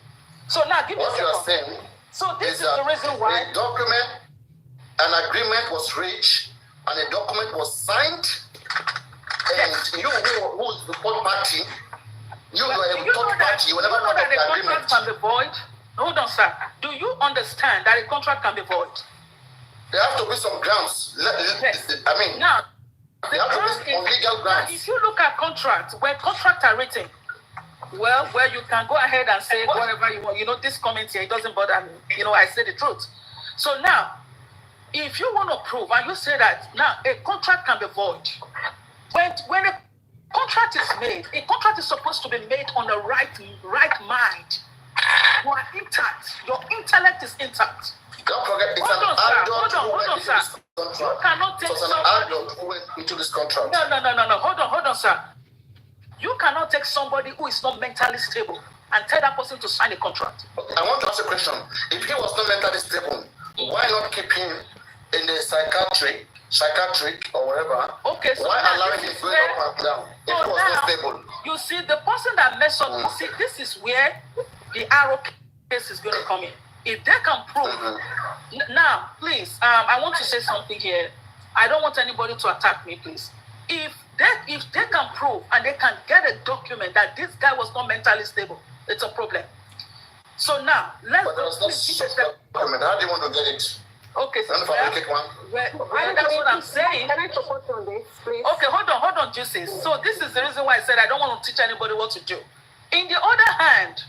So now, give me a What second. you are saying. So this is that the reason why. a document, an agreement was reached, and a document was signed, and you who is the third party, you are a third party, you were never part of the agreement. Contract can be void. Hold on, sir. Do you understand that a contract can be void? There have to be some grounds. Yes. I mean, now, there have to be on legal grounds. If you look at contracts, when contracts are written, well, where you can go ahead and say whatever you want. You know, this comment here, it doesn't bother me. You know, I say the truth. So now, if you want to prove, and you say that now a contract can be void, when a contract is made, a contract is supposed to be made on the right mind. You are intact. Your intellect is intact. Don't forget, it's Hold an on, sir. adult who Hold went on, into sir. this contract. You cannot take So it's an somebody. adult who went into this contract. No. Hold on, sir. You cannot take somebody who is not mentally stable and tell that person to sign a contract. I want to ask a question. If he was not mentally stable, why not keep him in the psychiatric or whatever? Okay, so why now allowing him going up and down if he was not stable? You see, the person that messed up, you see, this is where the arrow case is going to come in. If they can prove, now, please, I want to say something here. I don't want anybody to attack me, please. If they can prove and they can get a document that this guy was not mentally stable, it's a problem. So now, let's. But there's no such document. How do you want to get it? Okay, so Well, that's what I'm saying. Can I support you on this, please? Okay, hold on, Juices. So this is the reason why I said I don't want to teach anybody what to do. On the other hand,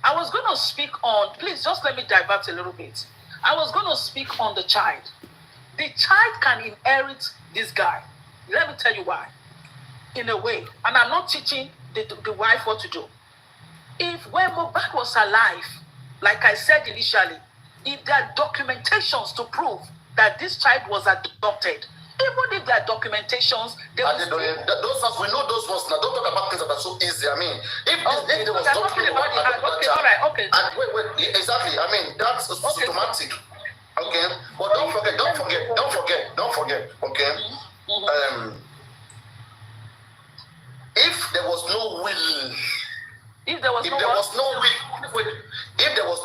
I was going to speak on, please just let me divert a little bit. I was going to speak on the child. The child can inherit this guy. Let me tell you why. In a way, and I'm not teaching the wife what to do. When Mohbad was alive, like I said initially, if there are documentations to prove that this child was adopted, even if there are documentations, they will still... we know those ones now. Don't talk about things that are so easy. I mean, if there was talking about the hand. Okay, all right, okay. And wait, exactly. I mean, that's automatic. Okay, but don't forget. Okay, if there was no will. If there was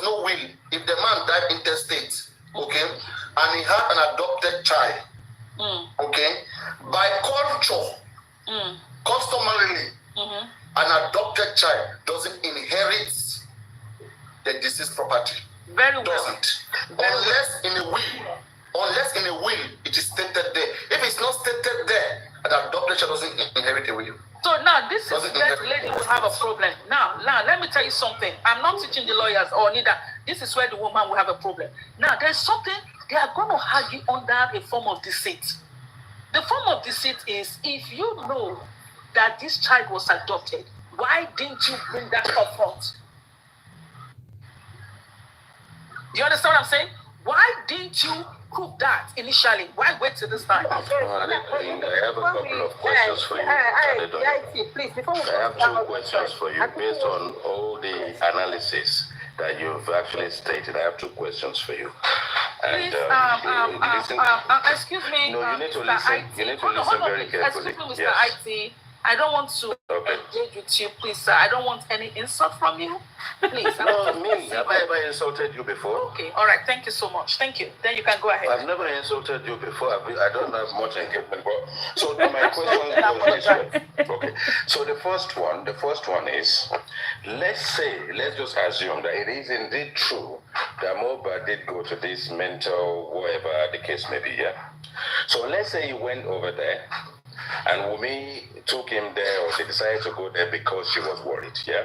no will, if the man died intestate, okay, and he had an adopted child, okay, by culture, customarily, an adopted child doesn't inherit the deceased property. Very well. Doesn't. Unless in a will it is stated there. If it's not stated there, an adopted child doesn't inherit a will. So now this is where the lady will have a problem. Now, let me tell you something. I'm not teaching the lawyers or neither. This is where the woman will have a problem. Now, there's something they are going to argue under a form of deceit. The form of deceit is if you know that this child was adopted, why didn't you bring that up front? Do you understand what I'm saying? Why didn't you prove that initially? Why wait till this time? I have a couple of questions for you. Please, before we I have two questions for you based on all the analysis that you've actually stated. I have two questions for you. And please, excuse me. No, you need to listen. You need to listen very carefully. Excuse me, Mr. IT. I don't want to engage with you, please, sir. I don't want any insult from you. Please. No, me. Have I ever insulted you before? Okay, all right. Thank you so much. Thank you. Then you can go ahead. I've never insulted you before. I don't have much engagement. So my question goes this way. Okay. So the first one is, let's just assume that it is indeed true that Mohbad did go to this mental, whatever the case may be, yeah? So let's say he went over there, and Wummi took him there, or they decided to go there because she was worried, yeah?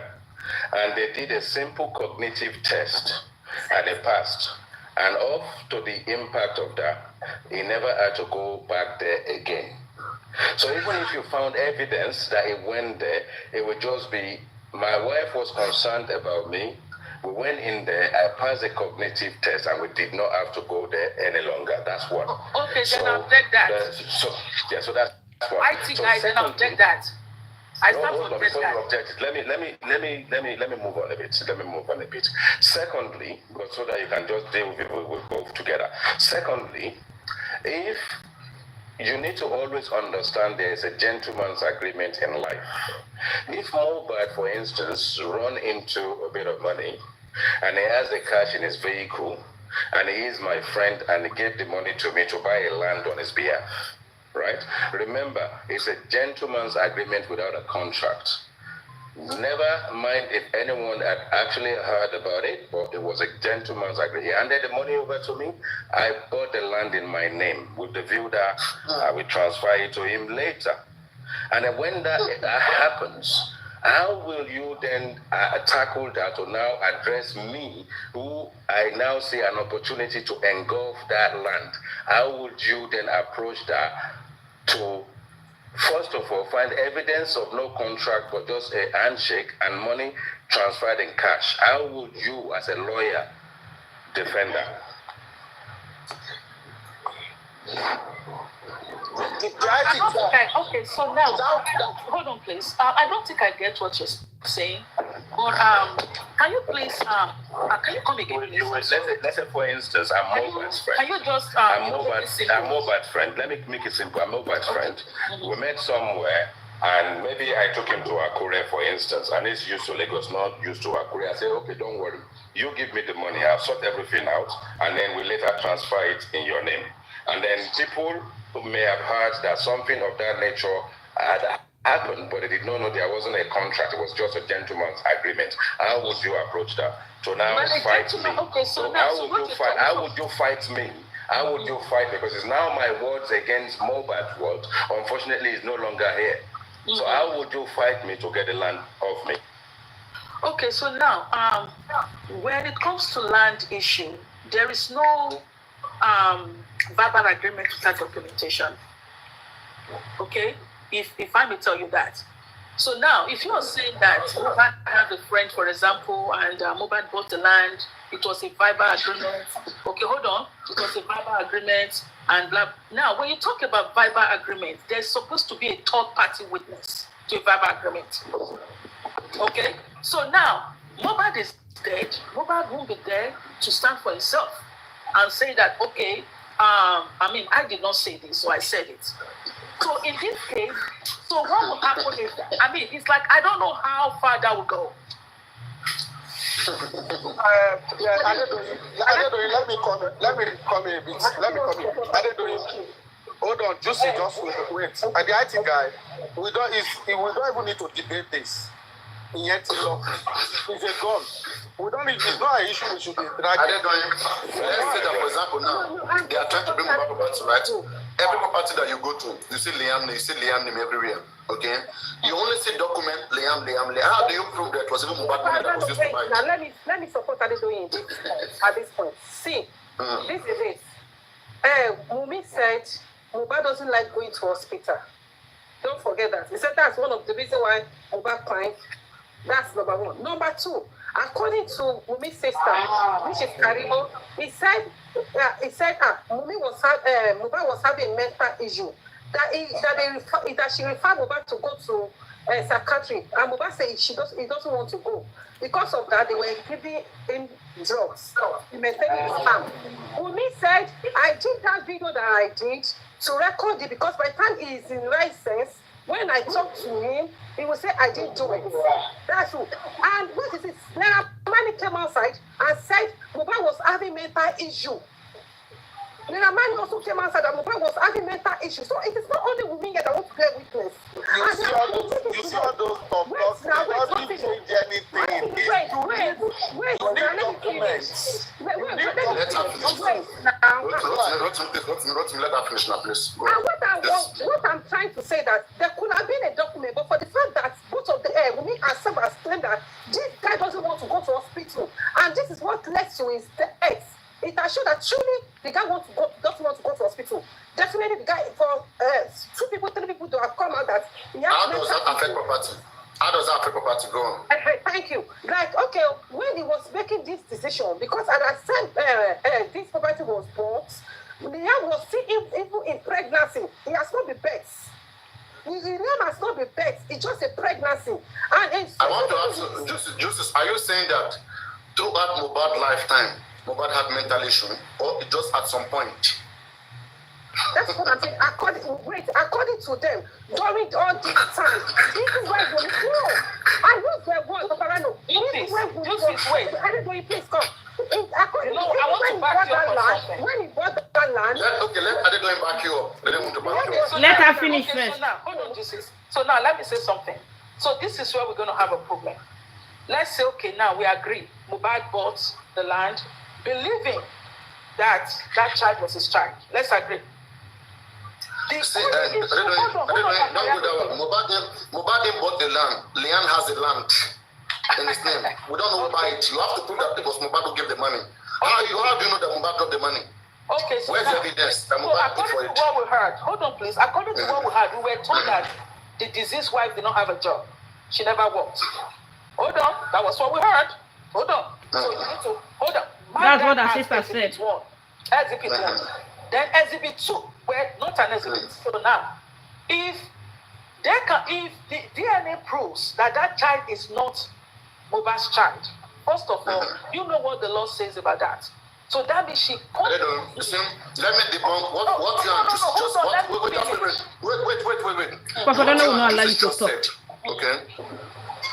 And they did a simple cognitive test, and they passed. And off to the impact of that, he never had to go back there again. So even if you found evidence that he went there, it would just be, my wife was concerned about me, we went in there, I passed a cognitive test, and we did not have to go there any longer. That's one. Okay, then I'll take that. So that's one. I think I then object that. I start to object that. Let me move on a bit. Secondly, so that you can just deal with both together. Secondly, if you need to always understand there is a gentleman's agreement in life. If Mohbad, for instance, run into a bit of money and he has the cash in his vehicle and he is my friend and he gave the money to me to buy a land on his behalf, right? Remember, it's a gentleman's agreement without a contract. Never mind if anyone had actually heard about it, but it was a gentleman's agreement. He handed the money over to me. I bought the land in my name with the view that I will transfer it to him later. And then when that happens, how will you then tackle that or now address me, who I now see an opportunity to engulf that land? How would you then approach that to, first of all, find evidence of no contract but just a handshake and money transferred in cash? How would you, as a lawyer, defend that? Okay, so now, hold on, please. I don't think I get what you're saying. But can you please, can you come again, please? Let's say, for instance, I'm Mohbad's friend. Can you just, I'm Mohbad's friend. Let me make it simple. I'm Mohbad's friend. We met somewhere, and maybe I took him to Akure, for instance, and he's used to Lagos, not used to Akure. I said, okay, don't worry. You give me the money. I'll sort everything out, and then we later transfer it in your name. And then people who may have heard that something of that nature had happened, but they did not know there wasn't a contract. It was just a gentleman's agreement. How would you approach that? So now fight me. Okay, how would you fight me? How would you fight? Because it's now my words against Mohbad's words. Unfortunately, it's no longer here. So how would you fight me to get the land off me? Okay, so now, when it comes to land issue, there is no verbal agreement without documentation. Okay, if I may tell you that. So now, if you are saying that Mohbad had a friend, for example, and Mohbad bought the land, it was a verbal agreement. Okay, hold on. It was a verbal agreement and blah. Now, when you talk about verbal agreement, there's supposed to be a third-party witness to a verbal agreement. Okay, so now Mohbad is dead. Mohbad won't be there to stand for himself and say that, okay, I did not say this, so I said it. So in this case, so what will happen is, it's like, I don't know how far that will go. I don't know. Let me come in a bit. I don't know. Hold on, just wait. And the IT guy, we don't even need to debate this. Yet, it's a gun. It's not an issue we should be dragging. Let's say that, for example, now, they are trying to bring Mohbad property, right? Every property that you go to, you see Liam name everywhere, okay? You only see document Liam. How do you prove that it was even Mohbad money that was used to buy it? Now, let me support Adedoyin at this point. See, this is it. Wummi said Mohbad doesn't like going to hospital. Don't forget that. He said that's one of the reasons why Mohbad climbed. That's number one. Number two, according to Wummi's sister, which is Karibo, he said Mohbad was having mental issue. That she referred Mohbad to go to psychiatry, and Mohbad said he doesn't want to go. Because of that, they were giving him drugs, maintaining his harm. Wummi said, I did that video that I did to record it because by the time he is in right sense, when I talk to him, he will say, I didn't do it. That's true. And what is it? Naira Marley came outside and said Mohbad was having mental issue. Naira Marley also came outside and Mohbad was having mental issue. So it is not only women that want to get witness. You see all those talks, they don't change anything. Wait. Let her finish now, please. What I'm trying to say that there could have been a document, but for the fact that both of the Wummi herself has claimed that this guy doesn't want to go to hospital, and this is what led to his death. It has shown that truly the guy doesn't want to go to hospital. Definitely the guy, for 3 people to have come out that he has. How does that affect property? How does that affect property? Go on. Thank you. Like, okay, when he was making this decision, because at that time this property was bought, Liam was still even in pregnancy. He has not been birth. Liam has not been birth. It's just a pregnancy. And I want to ask you, Justice, are you saying that throughout Mohbad's lifetime, Mohbad had mental issue, or it just at some point? That's what I'm saying. According to them, during all this time, this is where we go. I use the word Paparano. This is where we go. I don't know, please come. According to I want to back you up on something. When he bought that land, Let Adedoyin back you up. Let him to back you up. Let her finish first. So now, hold on, Jesus. So now, let me say something. So this is where we're going to have a problem. Let's say, okay, now we agree. Mohbad bought the land, believing that that child was his child. Let's agree. Mohbad bought the land. Leanne has the land in his name. We don't know who buy it. You have to prove that it was Mohbad who gave the money. How do you know that Mohbad got the money? Okay, so where's the evidence that Mohbad paid for it? According to what we heard, hold on, please. According to what we heard, we were told that the deceased wife did not have a job. She never worked. Hold on, that was what we heard. Hold on. So you need to hold on. That's what our sister said. Exhibit 1. Then exhibit 2, well, not an exhibit. So now, if the DNA proves that that child is not Mohbad's child, first of all, you know what the law says about that. So that means she. Listen, let me debunk what you are just. Wait. Because I don't know allow you to talk. Okay.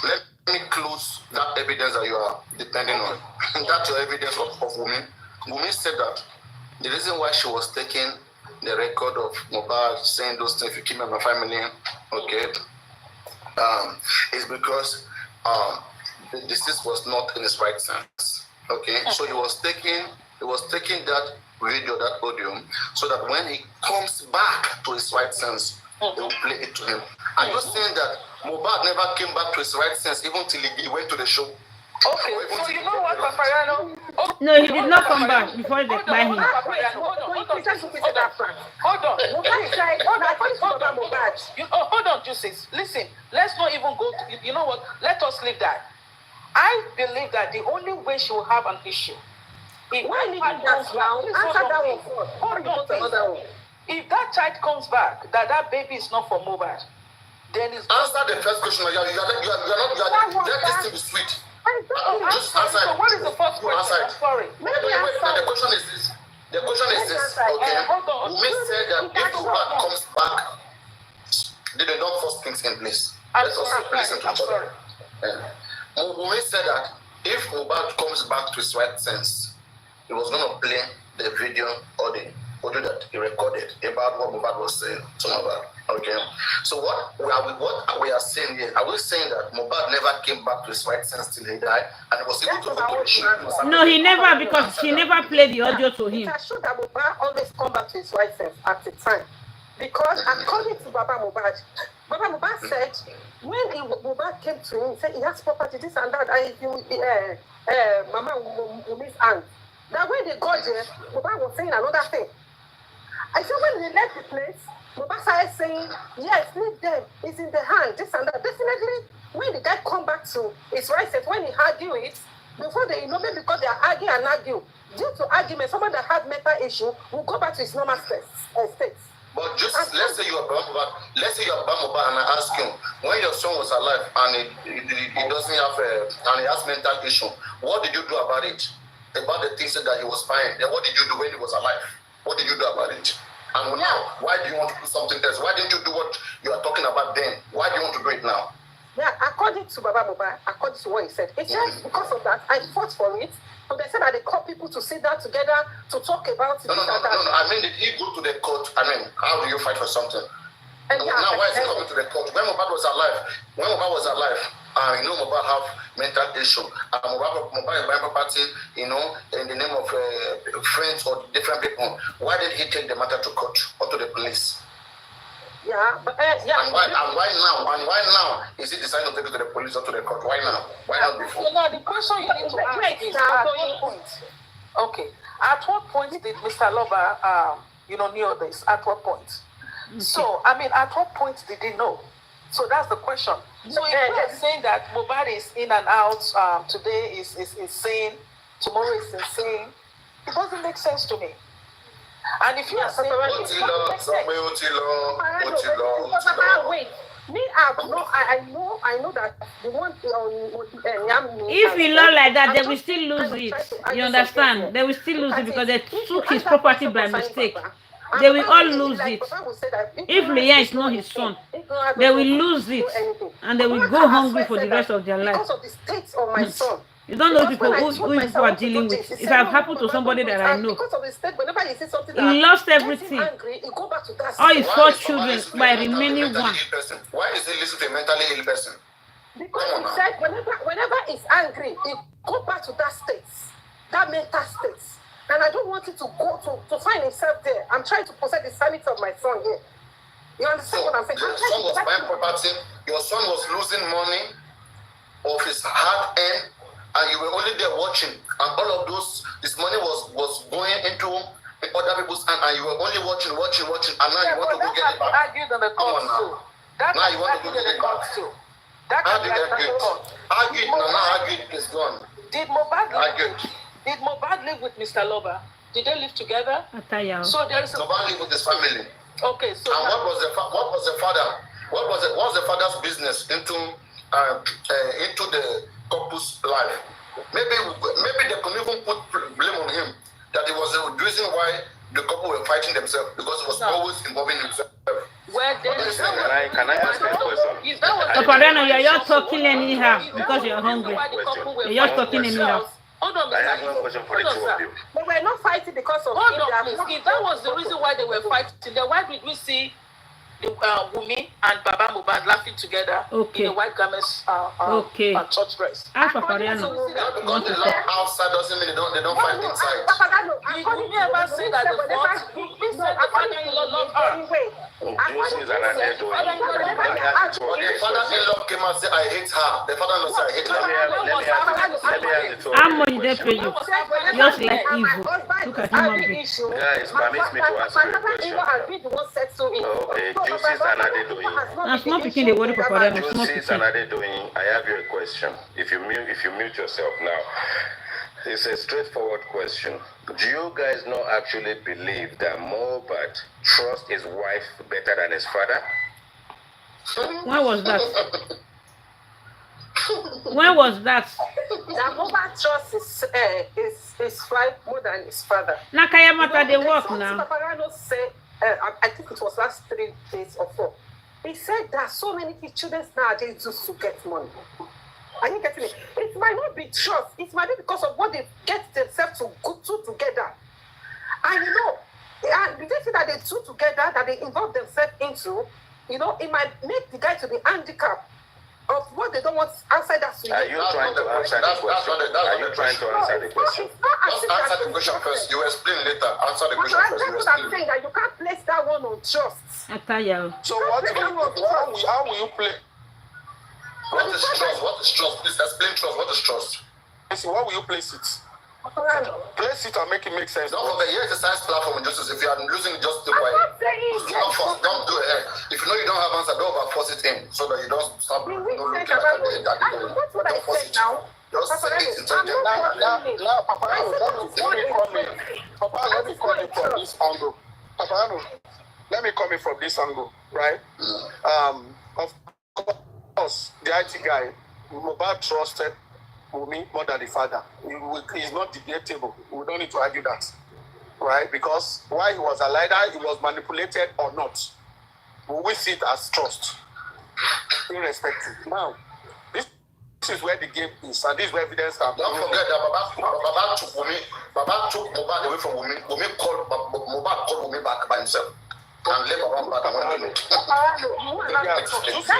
Let me close that evidence that you are depending on. That's your evidence of Wummi. Wummi said that the reason why she was taking the record of Mohbad saying those things, if you keep me and my family, okay, is because the deceased was not in his right sense. Okay, so he was taking that video, that audio, so that when he comes back to his right sense, they will play it to him. Are you saying that Mohbad never came back to his right sense even till he went to the show? Okay, so you know what, Paparano? No, he did not come back before they buy him. Hold on, Juices. Listen, let's not even go to, you know what? Let us leave that. I believe that the only way she will have an issue. If that child comes back, that baby is not for Mohbad, then it's answer the first question. You are not. Let this thing be sweet. Just answer. So what is the first question? Sorry. The question is this. Okay. Wummi said that if Mohbad comes back, they don't force things in place. Let us listen to each other. Wummi said that if Mohbad comes back to his right sense, he was going to play the video or the audio that he recorded about what Mohbad was saying to Mohbad. Okay. So what we are saying here, are we saying that Mohbad never came back to his right sense till he died and he was able to go to the show? No, he never, because she never played the audio to him. It showed that Mohbad always come back to his right sense at the time. Because according to Baba Mohbad said, when Mohbad came to him, he said he has property, this and that, Mama Wummi's aunt. That when they got there, Mohbad was saying another thing. I said when they left the place, Mohbad started saying, yes, leave them, it's in the hand, this and that. Definitely, when the guy come back to his right sense, when he argue it, before they maybe because they are argue, due to argument, someone that had mental issue will go back to his normal state. But just let's say you are Mohbad and I ask him, when your son was alive and he doesn't have and he has mental issue, what did you do about it? About the things that he was fine. Then what did you do when he was alive? What did you do about it? And now, why do you want to do something else? Why didn't you do what you are talking about then? Why do you want to do it now? Yeah, according to Baba Mohbad, according to what he said, it's just because of that, I fought for it. So they said that they call people to sit down together to talk about it. No. I mean, did he go to the court? I mean, how do you fight for something? Now, why is he coming to the court? When Mohbad was alive, Mohbad have mental issue. Mohbad is buying property, in the name of friends or different people. Why did he take the matter to court or to the police? Yeah. And why now is he deciding to take it to the police or to the court? Why now? Why not before? The question you need to ask is at what point? Okay. At what point did Mr. Lover, knew this? At what point? Okay. So, at what point did he know? So that's the question. So if you are saying that Mohbad is in and out, today is insane, tomorrow is insane, it doesn't make sense to me. And if you are saying wait, me I know that the one if he not like that, they will still lose it. You understand? They will still lose it because they took his property by mistake. They will all lose it. If Leah is not his son, they will lose it, and they will go hungry for the rest of their life. Because of the state of my son. You don't know people who people are dealing with. It has happened to somebody that I know. Because of the state, whenever you see something He lost everything. angry, he go back to that All his state. four children by remaining one. Why is he listening to a mentally ill person? Because he said whenever he's angry, he go back to that state, that mental state. And I don't want him to go to find himself there. I'm trying to protect the sanity of my son here. You understand what I'm saying? Your son was buying property, your son was losing money of his hard earned, and you were only there watching, and all of this money was going into other people's hand, and you were only watching, and now you want to go get it back. Argued on the court too. Now you want to go get it back. How did that get argued? Now argued is gone. Did Mohbad live with Mr. Lover? Did they live together? So there is Mohbad lived with his family. Okay, so and what was the father? What's the father's business into the couple's life? Maybe they could even put blame on him that it was the reason why the couple were fighting themselves, because it was always involving himself. Can I ask a question? You're talking anyhow because you're hungry. You're talking anyhow. Hold on, I have one question for the two of you. But we're not fighting because of hold on, please. If that was the reason why they were fighting, then why did we see Wummi and Baba Mohbad laughing together in the white garments church dress? Because they laugh outside doesn't mean they don't fight inside. Did Wummi ever say that the father-in-law loved her? This is another doing. The father-in-law came and said, I hate her. The father-in-law said, I hate her. Let me ask the two. How much they pay you? Just like evil. Look at human beings. Guys, permit me to ask you a question. Okay, this is another doing. Now, small picking the word for them. This is another doing. I have you a question. If you mute yourself now. It's a straightforward question. Do you guys not actually believe that Mohbad trusts his wife better than his father? When was that? When was that? That Mohbad trusts his wife more than his father. Nakayamata, they work now. Paparano said, I think it was last 3 days or 4. He said that so many children nowadays used to get money. Are you getting it? It might not be trust. It might be because of what they get themselves to go to together. And they say that they two together, that they involve themselves into, it might make the guy to be handicapped of what they don't want outside that situation. Are you trying to answer the question? Are you trying to answer the question? Just answer the question first. You explain later. Answer the question first. That's what I'm saying, that you can't place that one on trust. So how will you play? What is trust? What is trust? Please explain trust. What is trust? So where will you place it? Place it and make it make sense. Don't forget, here is a science platform in justice. If you are losing it, just stay quiet. Don't do it. If you know you don't have answer, don't force it in so that you don't stop looking at the don't force it. Just say it intelligently. Now, Papa, let me come in from this angle. Papa, let me come in from this angle, right? Of course, the IT guy, Mohbad trusted Wummi more than the father. He's not debatable. We don't need to argue that, right? Because while he was alive, he was manipulated or not. We see it as trust, irrespective. Now, this is where the game is, and this is where evidence comes. Don't forget that Baba took Mohbad away from Wummi. Mohbad called Wummi back by himself. And let Baba back.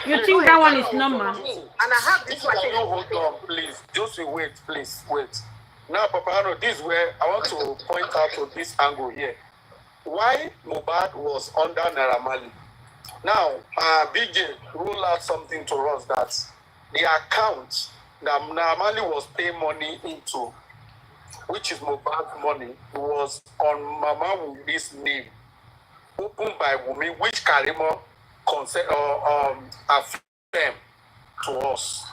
You think that one is normal? And I have this one. Hold on, please. Just wait, please, wait. Now, Papa, this is where I want to point out to this angle here. Why Mohbad was under Naira Marley. Now, BJ ruled out something to us that the account that Naira Marley was paying money into, which is Mohbad's money, was on Mama Wummi's name, opened by Wummi, which Karimo affirmed to us.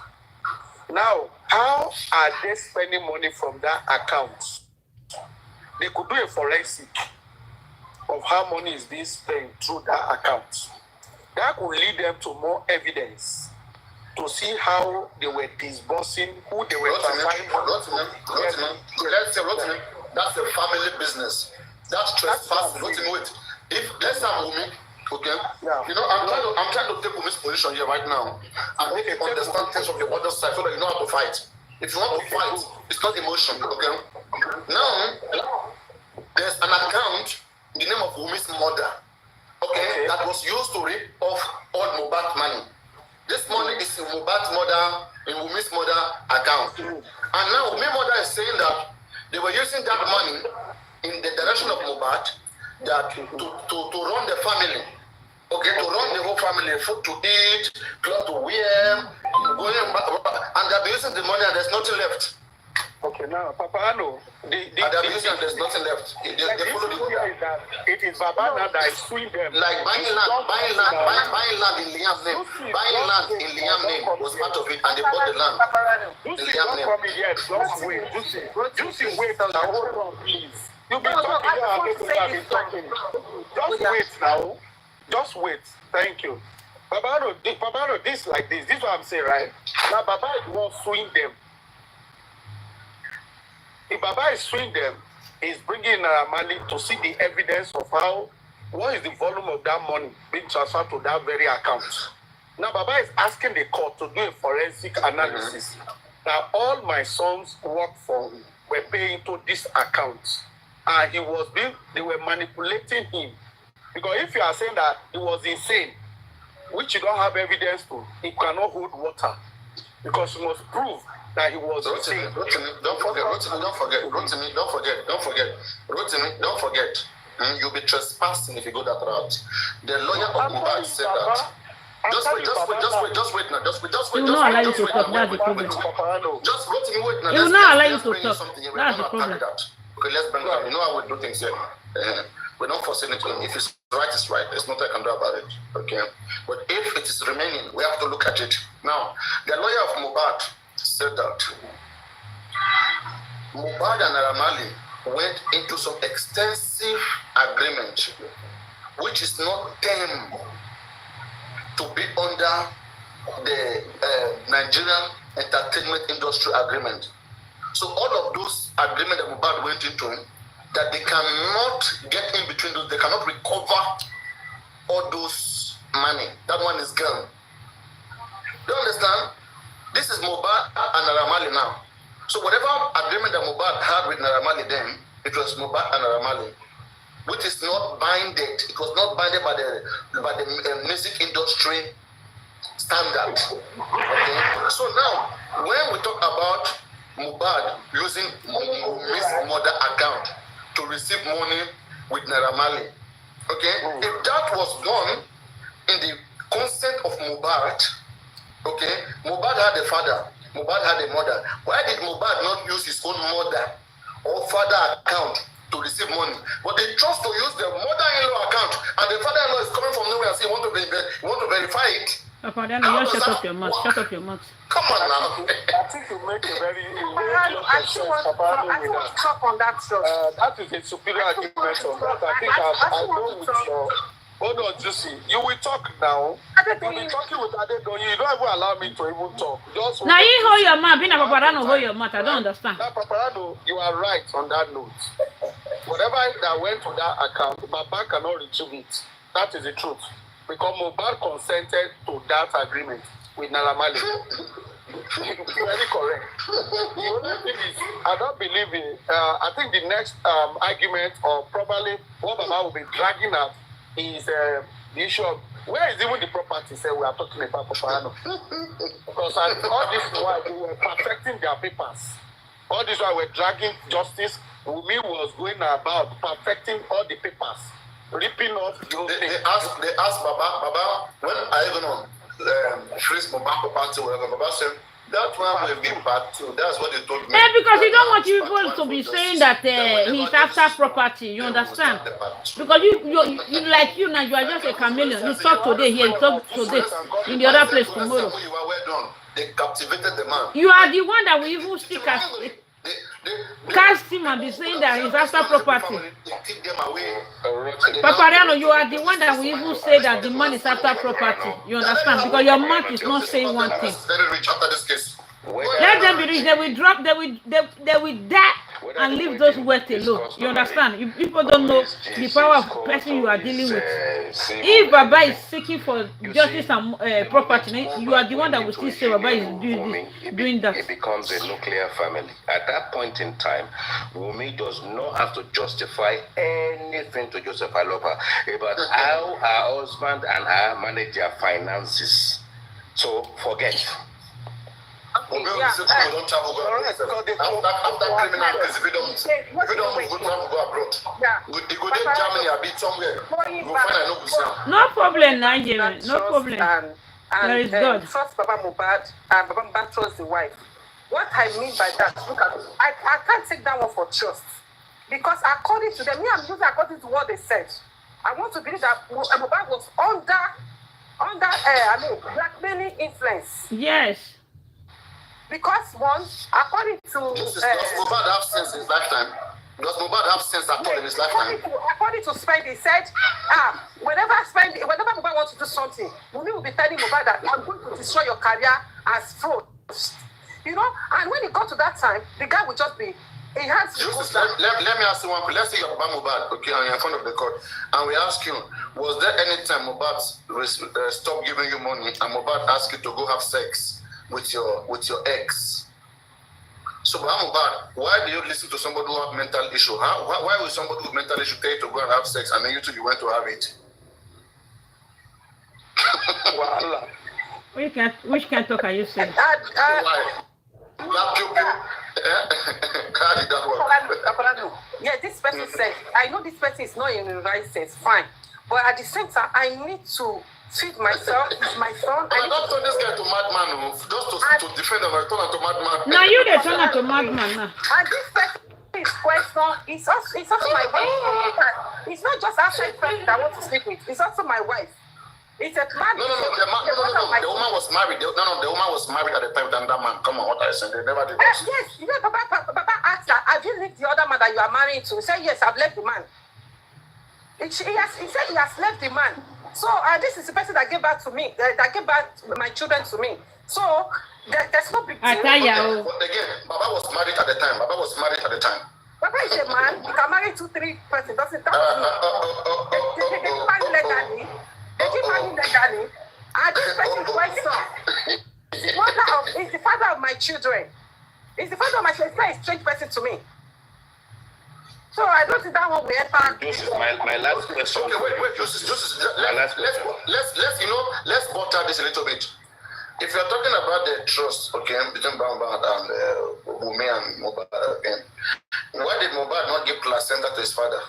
Now, how are they spending money from that account? They could do a forensic of how money is being spent through that account. That could lead them to more evidence to see how they were disbursing, who they were transferring money. Let's say, that's a family business. That's trespassing. Wait. if let's say Wummi, okay, Yeah. you know, I'm trying to take Wummi's position here right now and make you understand things from the other side so that you know how to fight. If you want to fight, it's not emotion, okay? Now, there's an account in the name of Wummi's mother, okay, that was used to rip off all Mohbad money. This money is in Mohbad's mother, in Wummi's mother account. And now Wummi's mother is saying that they were using that money in the direction of Mohbad, that to run the family. Okay, to run the whole family, food to eat, clothes to wear, and they're using the money and there's nothing left. Okay, now, Papa, no. And they're using and there's nothing left. They follow the order. It is Babana that is suing them. Like buying land in Liam's name. Buying land in Liam's name was part of it, and they bought the land in Liam's name. Don't come in yet. Just wait. Juicy, wait now. Hold on, please. You've been talking here and people have been talking. Just wait now. Just wait. Thank you. Babano, this like this. This is what I'm saying, right? Now, Baba is one suing them. If Baba is suing them, he's bringing money to see the evidence of what is the volume of that money being transferred to that very account. Now, Baba is asking the court to do a forensic analysis. Now, all my sons work for were paying to this account. And they were manipulating him. Because if you are saying that he was insane, which you don't have evidence to, he cannot hold water. Because you must prove that he was insane. Don't forget. You'll be trespassing if you go that route. The lawyer of Mohbad said that. Just wait now. He will not allow you to talk. That's the problem. Just wait now. He will not allow you to talk. That's the problem. Okay, let's bring it up. You know how we do things here. We're not forcing it. If it's right, it's right. There's nothing I can do about it. Okay? But if it is remaining, we have to look at it. Now, the lawyer of Mohbad said that Mohbad and Aramali went into some extensive agreement, which is not them to be under the Nigerian entertainment industry agreement. So all of those agreements that Mohbad went into, that they cannot get in between those, they cannot recover all those money. That one is gone. Do you understand? This is Mohbad and Aramali now. So whatever agreement that Mohbad had with Aramali then, it was Mohbad and Aramali, which is not binded. It was not binded by the music industry standard. Okay. So now, when we talk about Mohbad using Wummi's mother account to receive money with Naira Marley, okay, if that was done in the consent of Mohbad, okay, Mohbad had a father, Mohbad had a mother. Why did Mohbad not use his own mother or father account to receive money? But they chose to use the mother-in-law account, and the father-in-law is coming from nowhere and saying, you want to verify it? Papa, then you shut up your mouth. Shut up your mouth. Come on now. I think you make a very I want to talk on that. That is a superior argument on that. I think I go with your. Hold on, Juicy. You will talk now. You'll be talking with Adedoyin. You don't even allow me to even talk. Just now you hold your mouth. Being a Paparano, hold your mouth. I don't understand. Now, Paparano, you are right on that note. Whatever that went to that account, Baba cannot retrieve it. That is the truth. Because Mohbad consented to that agreement with Naira Marley. Very correct. The only thing is, I don't believe in. I think the next argument, or probably what Baba will be dragging at, is the issue of where is even the property we are talking about, Paparano. Because all this while they were perfecting their papers. All this while we're dragging justice. Wummi was going about perfecting all the papers, ripping off the whole thing. They asked Baba, when are you going to freeze Mohbad property, whatever? Baba said, that one will be bad too. That's what they told me. Yeah, because you don't want people to be saying that he's after property. You understand? Because you like you now, you are just a chameleon. You talk today here, you talk today in the other place tomorrow. You are well done. They captivated the man. You are the one that will even stick as cast him and be saying that he's after property. Paparano, you are the one that will even say that the man is after property. You understand? Because your mouth is not saying one thing. Very rich after this case. Let them be rich. They will drop. They will die. and leave those wealth alone. You understand? If people don't know the power of the person you are dealing with. If Baba is seeking for justice and property, you are the one that will still say Baba is doing that. It becomes a nuclear family. At that point in time, Wummi does not have to justify anything to Joseph Aloba about how her husband and her manage their finances. So forget. Don't travel, go abroad. After criminal case, if you don't move, go travel, go abroad. You go to Germany, a bit somewhere. You find no problem, Nigeria. No problem. There is God. Trust Baba Mohbad, and Baba Mohbad trusts the wife. What I mean by that, look at I can't take that one for trust. Because according to them, I'm using according to what they said. I want to believe that Mohbad was under blackmailing influence. Yes. Because according to does Mohbad have sense in his lifetime? Does Mohbad have sense at all in his lifetime? According to Spend, he said, whenever Mohbad wants to do something, Wummi will be telling Mohbad that I'm going to destroy your career as fraud. You know, and when it got to that time, the guy would just be. He has to let me ask you one question. Let's say you're about Mohbad, okay, and you're in front of the court, and we ask you, was there any time Mohbad stopped giving you money and Mohbad asked you to go have sex with your ex? So Mohbad, why do you listen to somebody who have mental issue? Why will somebody with mental issue tell you to go and have sex and then you went to have it? Which kind of talk are you saying? Yeah, this person said, I know this person is not in the right sense, fine. But at the same time, I need to feed myself, my son. I don't turn this guy to madman, just to defend him, I turn him to madman. Now you they turn him to madman now. And this person's question, it's also my wife. It's not just outside friends that I want to sleep with, it's also my wife. It's a man. No. The woman was married. The woman was married at the time than that man. Come on, what I said. They never did that. Yes, Papa asked her, have you left the other man that you are married to? He said, yes, I've left the man. He said he has left the man. So this is the person that gave back to me, that gave back my children to me. So there's no big deal. But again, Baba was married at the time. Baba is a man. You can marry 2-3 persons. Doesn't that mean? They keep marrying legally, and this person's question is the father of my children. It's the father of my children. It's not a strange person to me. So I don't think that one will enter. This is my last question. Okay, wait. Let's butter this a little bit. If you're talking about the trust, okay, between Mohbad and Wummi and Mohbad again, why did Mohbad not give placenta to his father?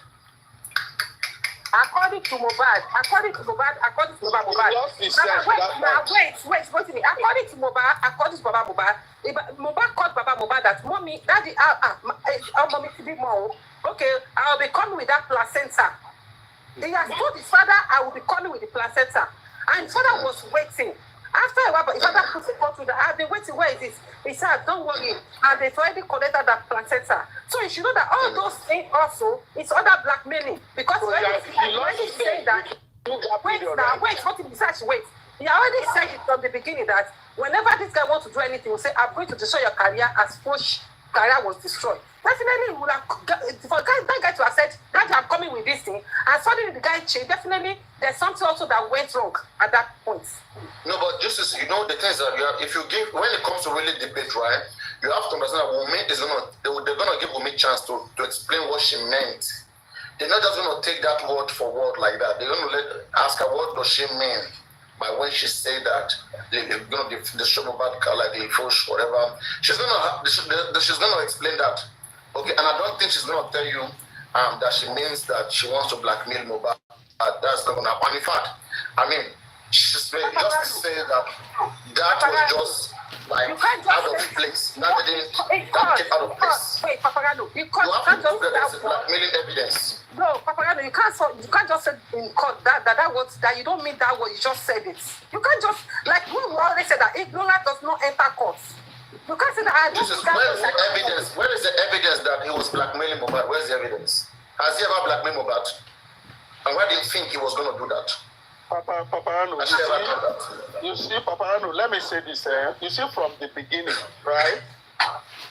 According to Mohbad. Wait. According to Baba Mohbad, Mohbad called Baba Mohbad that mommy, daddy, mommy to be more. Okay, I'll be coming with that placenta. He has told his father, I will be coming with the placenta. And his father was waiting. After a while, but his father put it to the, I've been waiting, where is this? He said, don't worry. And they've already collected that placenta. So you should know that all those things also, it's other blackmailing. Because when he's saying that, wait, he already said it from the beginning that whenever this guy wants to do anything, he'll say, I'm going to destroy your career as Fosh's career was destroyed. Definitely, for that guy to have said, Daddy, I'm coming with this thing, and suddenly the guy changed. Definitely, there's something also that went wrong at that point. No, but just as you know, the things that if you give, when it comes to really debate, right, you have to understand that Wummi is they're gonna give Wummi chance to explain what she meant. They're not just gonna take that word for word like that. They're gonna ask her what does she mean by when she said that they're gonna destroy about like the Fosh, whatever. She's gonna explain that. Okay, and I don't think she's gonna tell you that she means that she wants to blackmail Mohbad. That's not gonna happen. In fact, I mean, just to say that was just like out of place. That came out of place. Wait, Papagano, you have to prove that there's blackmailing evidence. No, Papagano, you can't just say in court that you don't mean that word. You just said it. You can't just we already said that ignorance does not enter court. You can't say that. Where is the evidence that he was blackmailing Mohbad? Where's the evidence? Has he ever blackmailed Mohbad? And why did he think he was going to do that? Papagano, you see, Papagano, let me say this. You see, from the beginning, right?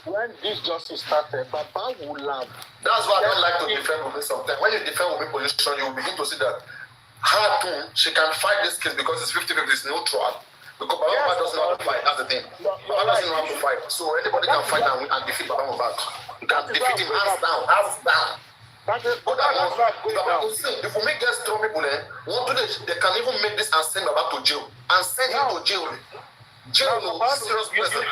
when this justice started, Baba will have. That's why I don't like to defend Wummi sometimes. When you defend Wummi position, you will begin to see that her too, she can fight this case because it's 50-50, it's neutral. Because Baba doesn't know how to fight, that's the thing. Baba doesn't know how to fight. So anybody can fight and defeat Baba Mohbad. You can defeat him hands down, hands down. If we get strong people, they can even make this and send Baba to jail. And send him to jail. Jail no serious person.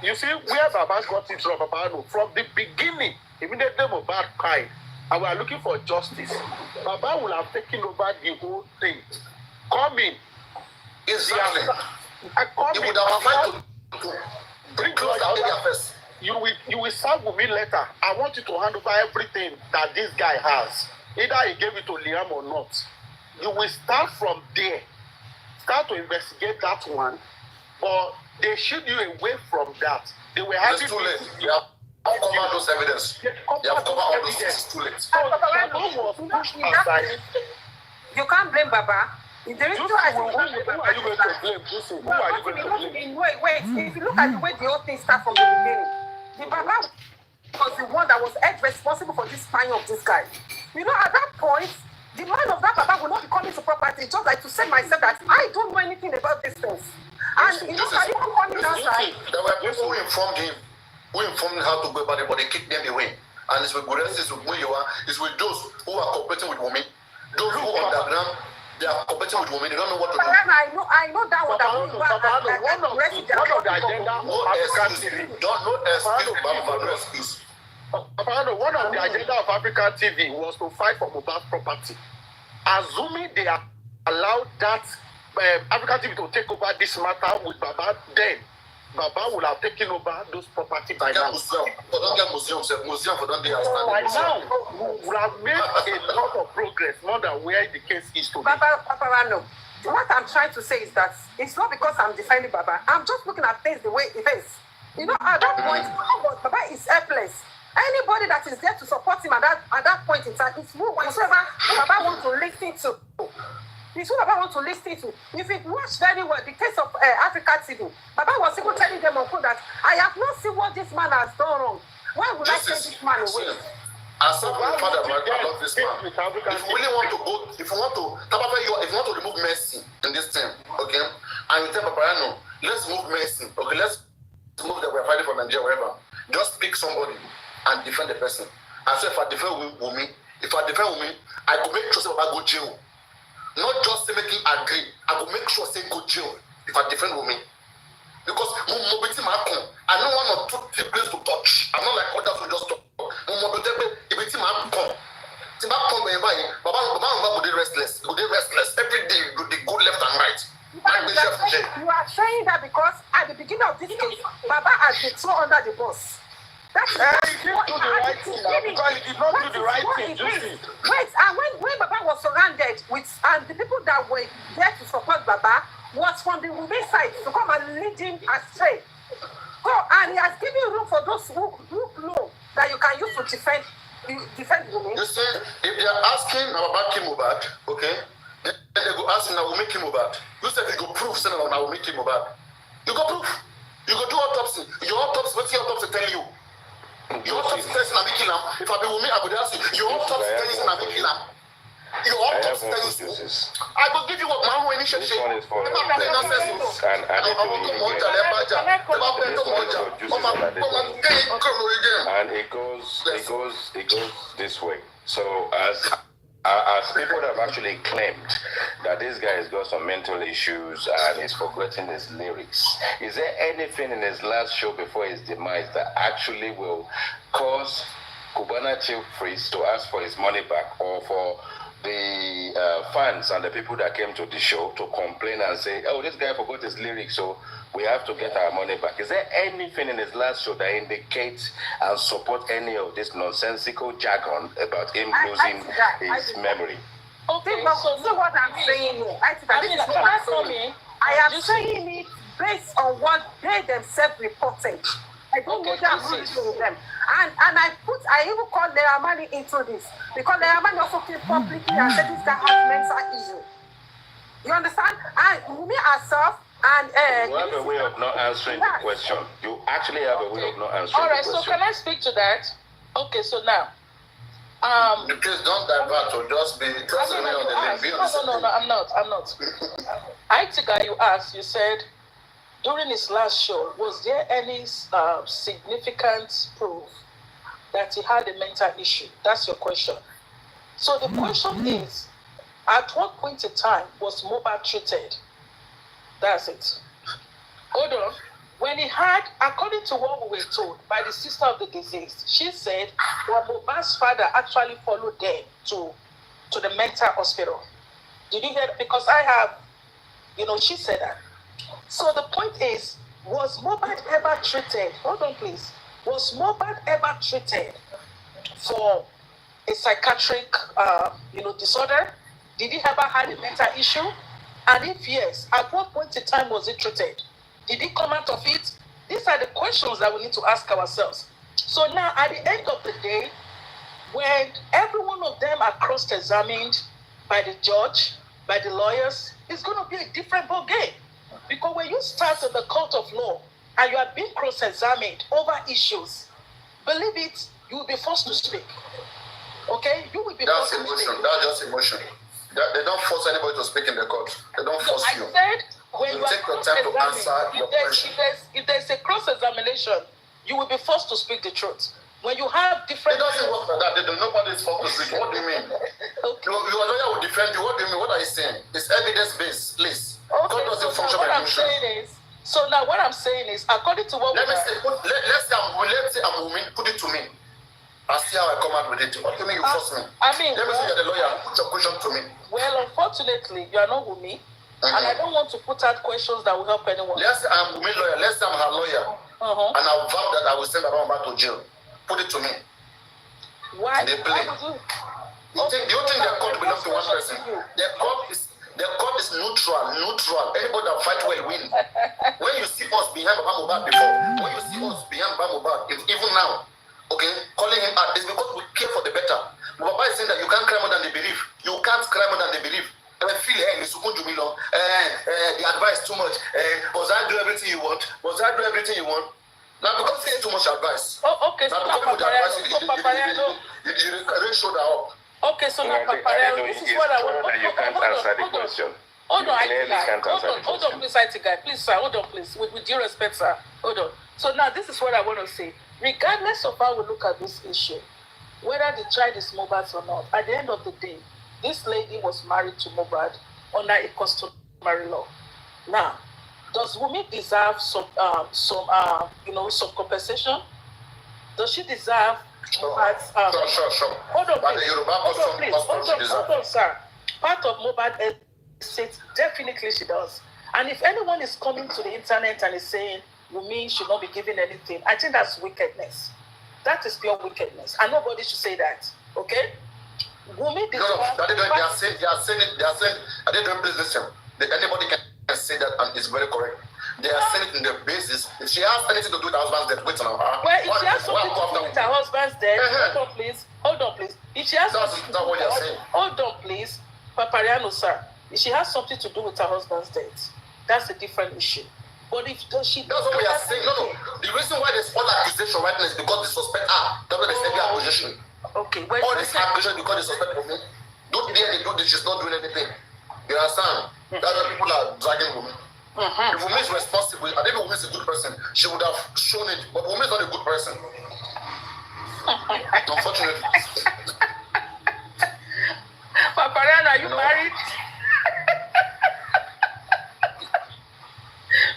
You see where Baba got it from, Baba, from the beginning, immediately Mohbad cried, and we are looking for justice. Baba will have taken over the whole thing. Come in. Exactly. He would have tried to bring close the area first. You will serve Wummi letter. I want you to hand over everything that this guy has. Either he gave it to Liam or not. You will start from there. Start to investigate that one. But they shield you away from that. They were having. It's too late. You have covered those evidence. You have covered all those things. It's too late. So Baba was pushed aside. You can't blame Baba. There is who are you going to blame? Who are you going to blame? Wait. If you look at the way the whole thing started from the beginning, the Baba was the one that was responsible for this spying of this guy. You know, at that point, the man of that Baba will not be coming to property, just like to say myself that I don't know anything about these things. And you know, I even coming outside. There were people who informed him, how to go about it, but they kicked them away. And it's with Guresi, it's with Muyiwa, it's with those who are cooperating with Wummi. Those who are underground, they are cooperating with Wummi. They don't know what to do. I know that one. One of the agenda of African TV. No excuse. One of the agenda of African TV was to fight for Mohbad's property. Assuming they are allowed that African TV to take over this matter with Baba, then Baba will have taken over those property by now. Museum for don't by now, we will have made a lot of progress, more than where the case is today. Papa, no. What I'm trying to say is that it's not because I'm defending Baba. I'm just looking at things the way it is. You know, at that point, Baba is helpless. Anybody that is there to support him at that point in time, it's whoever Baba wants to listen to. It's who Baba wants to listen to. If you watch very well the case of Africa TV, Baba was even telling them on that I have not seen what this man has done wrong. Why would I take this man away? As a father, I love this man. If you really want to go, if you want to remove mercy in this thing, okay, and you tell Papa, no, let's move mercy, okay, let's move that we're fighting for Nigeria, wherever. Just pick somebody and defend the person. And so if I defend Wummi, I could make sure that I go jail. Not just making agree, I will make sure say go jail if I defend Wummi. Because mobility I don't want to put the place to touch. I'm not like others who just talk. Baba will be restless. He will be restless every day. They go left and right. You are saying that because at the beginning of this case, Baba has been thrown under the bus. He didn't do the right thing now because he did not do the right thing. Wait, and when Baba was surrounded with, and the people that were there to support Baba was from the Wummi side to come and lead him astray. So, and he has given room for those who know that you can use to defend Wummi. You see, if they are asking about Mohbad, okay, then they go ask now Wummi Mohbad. You said you go prove saying now Wummi Mohbad. You go prove. You go do autopsy. Your autopsy, what's your autopsy tell you? Your autopsy tells you na me kill him. If I be Wummi, I would ask you. Your autopsy tells you na me kill him. Your autopsy tells you. I will give you what my own initiative. And it goes this way. So as people have actually claimed that this guy has got some mental issues and is forgetting his lyrics, is there anything in his last show before his demise that actually will cause Cubana Chief Priest to ask for his money back, or for the fans and the people that came to the show to complain and say, oh, this guy forgot his lyrics, so we have to get our money back? Is there anything in his last show that indicates and support any of this nonsensical jargon about him losing his memory? Okay, so what I'm saying here, I am saying it based on what they themselves reported. I don't know that I'm listening with them. And I even called Leamani into this, because Leamani also came publicly and said this guy has mental issue. You understand? And Wummi herself And you have a way of not answering the question. You actually have a way of not answering all right, the question. so can I speak to that? Okay, so now, Please don't divert or just be trusting me on the link. No, I'm not. Tiga, you asked, you said, during his last show, was there any significant proof that he had a mental issue? That's your question. So the question is, at what point in time was Mohbad treated? That's it. Hold on. When he had, according to what we were told by the sister of the deceased, she said that Mohbad's father actually followed them to the mental hospital. Did you hear? Because I have, she said that. So the point is, was Mohbad ever treated? Hold on, please. Was Mohbad ever treated for a psychiatric, disorder? Did he ever have a mental issue? And if yes, at what point in time was he treated? Did he come out of it? These are the questions that we need to ask ourselves. So now, at the end of the day, when every one of them are cross-examined by the judge, by the lawyers, it's going to be a different ball game. Because when you start in the court of law and you are being cross-examined over issues, believe it, you will be forced to speak. Okay? You will be forced to speak. That's just emotion. They don't force anybody to speak in the court. They don't force you. I said, when you take your time to answer your question. If there's a cross-examination, you will be forced to speak the truth. When you have different... It doesn't work like that. Nobody is forced to speak. What do you mean? Okay. Your lawyer will defend you. What do you mean? What are you saying? It's evidence-based, please. Okay, God doesn't so function what by I'm emotion. saying is, what I'm saying is, according to what let's say I'm a woman, put it to me. I'll see how I come out with it. What do you mean you force me? Let me say you're the lawyer. Put your question to me. Well, unfortunately, you are not Wummi. And I don't want to put out questions that will help anyone. Let's say I'm Wummi lawyer. Let's say I'm her lawyer. And I'll vow that I will send her back to jail. Put it to me. Why? And they play. Do you think the court belongs to one person? The court is neutral. Anybody that fight will win. When you see us behind Mohbad before, when you see us behind Mohbad, even now, okay, calling him out, it's because we care for the better. Mohbad is saying that you can't cry more than they believe. You can't cry more than they believe. And I feel, the advice too much. Was I do everything you want? Now, because it's too much advice. Okay, now, because you showed up. Okay, so now, Paparello, this is what I want. You can't answer the question. Hold on, please, IT guy. Please, sir, hold on, please. With due respect, sir. Hold on. So now, this is what I want to say. Regardless of how we look at this issue, whether the child is Mohbad's or not, at the end of the day, this lady was married to Mohbad under a customary law. Now, does Wummi deserve some compensation? Does she deserve Mohbad's... Sure. Hold on, sir. Part of Mohbad's estate, definitely she does. And if anyone is coming to the internet and is saying Wummi should not be given anything, I think that's wickedness. That is pure wickedness. And nobody should say that. Okay? Wummi deserves... they are saying it. I didn't please listen. Anybody can say that and it's very correct. They are saying it in the basis. If she has anything to do with her husband's death, wait on her. Well, if she has something to do with her husband's death, hold on, please. If she has something to do with her husband's death, hold on, please. Papariano, sir. If she has something to do with her husband's death, that's a different issue. But if she... That's what we are saying. No. The reason why there's all accusation right now is because they suspect her. That's why they say the accusation. Okay. All this accusation because they suspect Wummi. Don't dare they do this, she's not doing anything. You understand? That's why people are dragging Wummi. If Wummi is responsible, and if Wummi is a good person, she would have shown it. But Wummi is not a good person. Unfortunately. Papariano, are you married?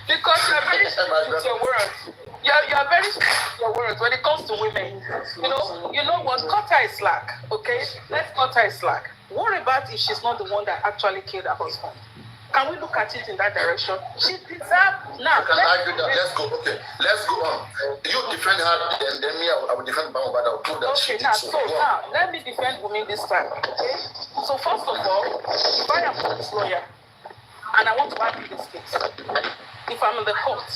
Because you're very strict with your words. You're very strict with your words when it comes to women. You know what? Cut her a slack, okay? Let's cut her a slack. What about if she's not the one that actually killed her husband? Can we look at it in that direction? She deserves... Now, can argue that. Let's go. Okay, let's go on. You defend her, then me, I will defend Mohbad, but I will prove that she did so. Now, let me defend Wummi this time, okay? So, first of all, if I am a police lawyer, and I want to argue this case, if I'm in the court,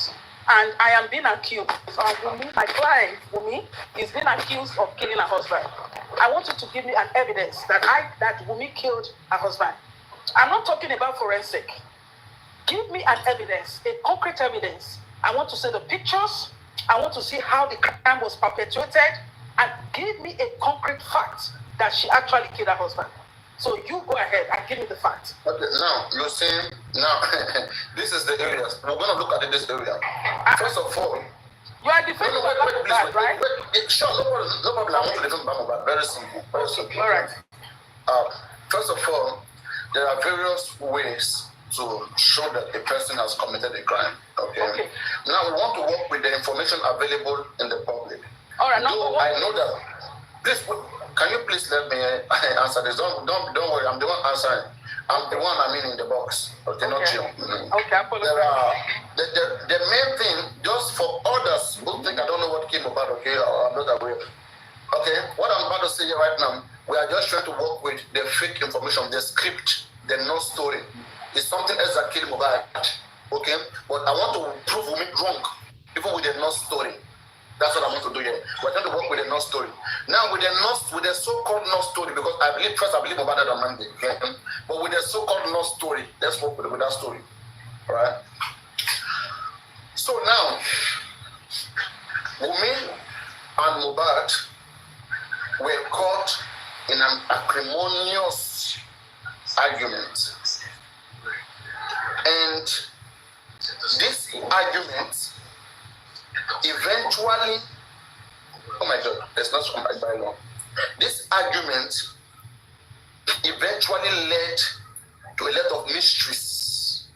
and I am being accused, Wummi, my client, Wummi, is being accused of killing her husband, I want you to give me an evidence that Wummi killed her husband. I'm not talking about forensic. Give me an evidence, a concrete evidence. I want to see the pictures. I want to see how the crime was perpetuated, and give me a concrete fact that she actually killed her husband. So you go ahead and give me the fact. Okay, now you're saying this is the area. We're gonna look at this area. First of all, you are defending Mohbad, right? Sure, no problem. I want to defend Mohbad. Very simple. Very simple. All right. First of all, there are various ways to show that a person has committed a crime. Okay. Now we want to work with the information available in the public. All right. I know that. Please, can you please let me answer this? Don't worry. I'm the one answering. I'm the one. In the box. Okay, not you. Okay. The main thing, just for others who think I don't know what came about. Okay, or I'm not aware. Okay, what I'm about to say here right now, we are just trying to work with the fake information, the script, the no story. It's something else that killed Mohbad. Okay, but I want to prove Wummi wrong, even with the no story. That's what I want to do here. We're trying to work with the no story. Now with the so-called no story, because I believe Mohbad died on Monday. Okay? But with the so-called no story, let's work with that story. Alright? So now, Wummi and Mohbad were caught in an acrimonious argument. And this argument eventually, oh my God, let's not come back by long. This argument eventually led to a lot of mysteries,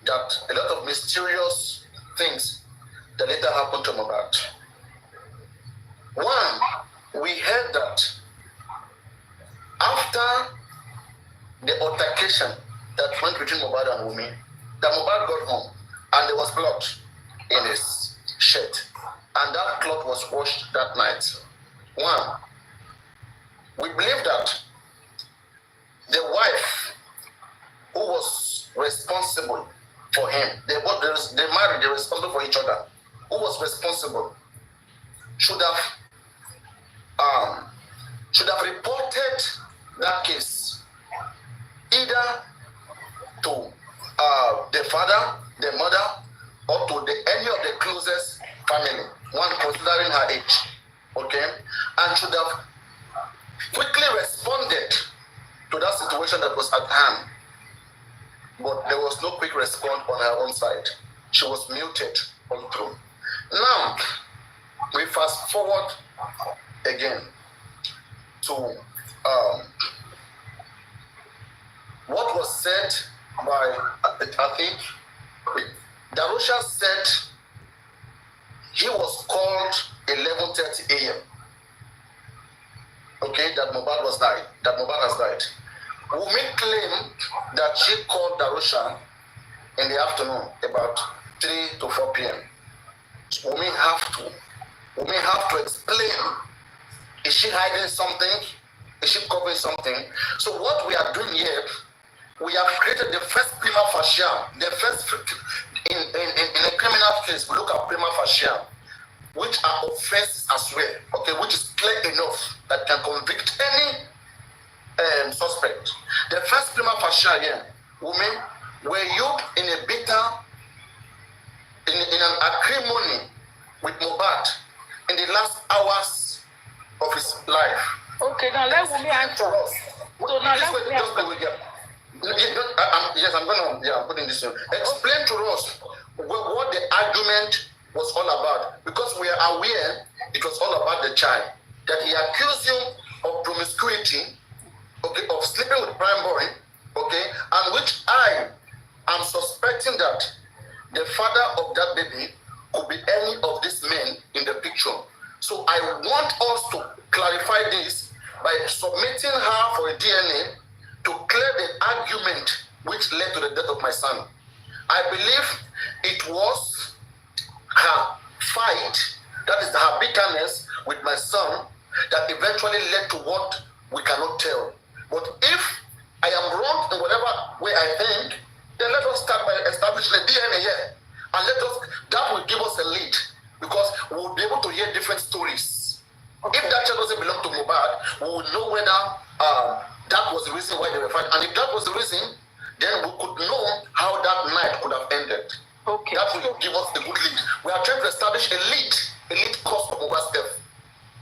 a lot of mysterious things that later happened to Mohbad. One, we heard that after the altercation that went between Mohbad and Wummi, that Mohbad got home and there was blood in his shirt, and that cloth was washed that night. One, we believe that the wife who was responsible for him, they married, they're responsible for each other, who was responsible, should have reported that case either to the father, the mother, or to any of the closest family, one considering her age, okay, and should have quickly responded to that situation that was at hand. But there was no quick response on her own side. She was muted all through. Now, we fast forward again to what was said by, I think, Darusha said he was called 11:30 a.m. Okay, that Mohbad has died. Wummi claimed that she called Darusha in the afternoon, about 3 to 4 p.m. Wummi have to explain. Is she hiding something? Is she covering something? So what we are doing here, we have created the first prima facie, the first in a criminal case. We look at prima facie, which are offenses as well. Okay, which is clear enough that can convict any suspect. The first prima facie here, Wummi, were you in a bitter, in an acrimony with Mohbad in the last hours of his life? Okay, now let Wummi answer. So now let Wummi answer. Yes, I'm putting this in. Explain to us what the argument was all about, because we are aware it was all about the child, that he accused you of promiscuity, okay, of sleeping with prime boy, okay, and which I am suspecting that the father of that baby could be any of these men in the picture. So I want us to clarify this by submitting her for a DNA to clear the argument which led to the death of my son. I believe it was her fight, that is her bitterness with my son, that eventually led to what we cannot tell. But if I am wrong in whatever way I think, then let us start by establishing the DNA here. And that will give us a lead, because we will be able to hear different stories. Okay. If that child doesn't belong to Mohbad, we will know whether that was the reason why they were fighting. And if that was the reason, then we could know how that night could have ended. Okay. That will give us a good lead. We are trying to establish a lead cause of Mohbad's death.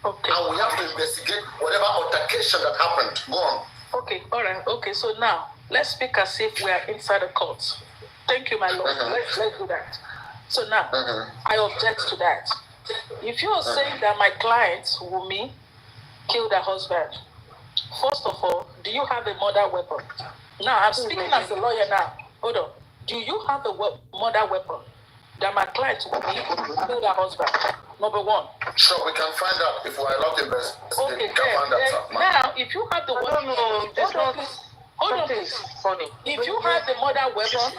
Okay. And we have to investigate whatever altercation that happened. Go on. Okay, all right. Okay, so now let's speak as if we are inside the court. Thank you, my lord. Let's do that. So now I object to that. If you are saying that my client, Wummi, killed her husband, first of all, do you have a murder weapon? Now, I'm speaking as a lawyer now. Hold on. Do you have a murder weapon that my client, Wummi, killed her husband? Number one. Sure, we can find out if we are allowed to investigate. Okay, we can find out. Now, if you have the weapon, hold on, please. Funny. If you have the murder weapon,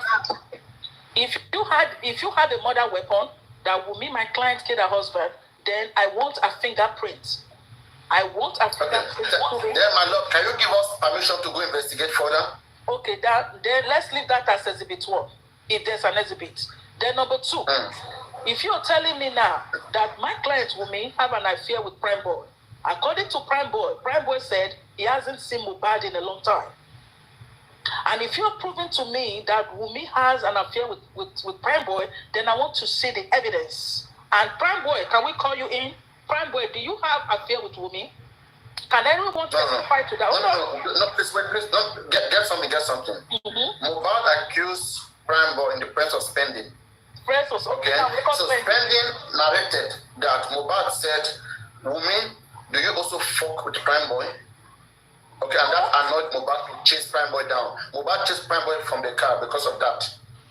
if you have a murder weapon that will mean my client killed her husband, then I want a fingerprint. I want a fingerprint. Then, my lord, can you give us permission to go investigate further? Okay, then let's leave that as exhibit 1, if there's an exhibit. Then number 2, if you're telling me now that my client Wummi have an affair with Prime Boy, according to Prime Boy said he hasn't seen Mohbad in a long time. And if you're proving to me that Wummi has an affair with Prime Boy, then I want to see the evidence. And Prime Boy, can we call you in? Prime Boy, do you have an affair with Wummi? Can anyone testify to that? No, please, wait, please, don't get something. Mohbad accused Prime Boy in the presence of spending. Okay, so spending narrated that Mohbad said, Wummi, do you also fuck with Prime Boy? Okay, and that annoyed Mohbad to chase Prime Boy down. Mohbad chased Prime Boy from the car because of that.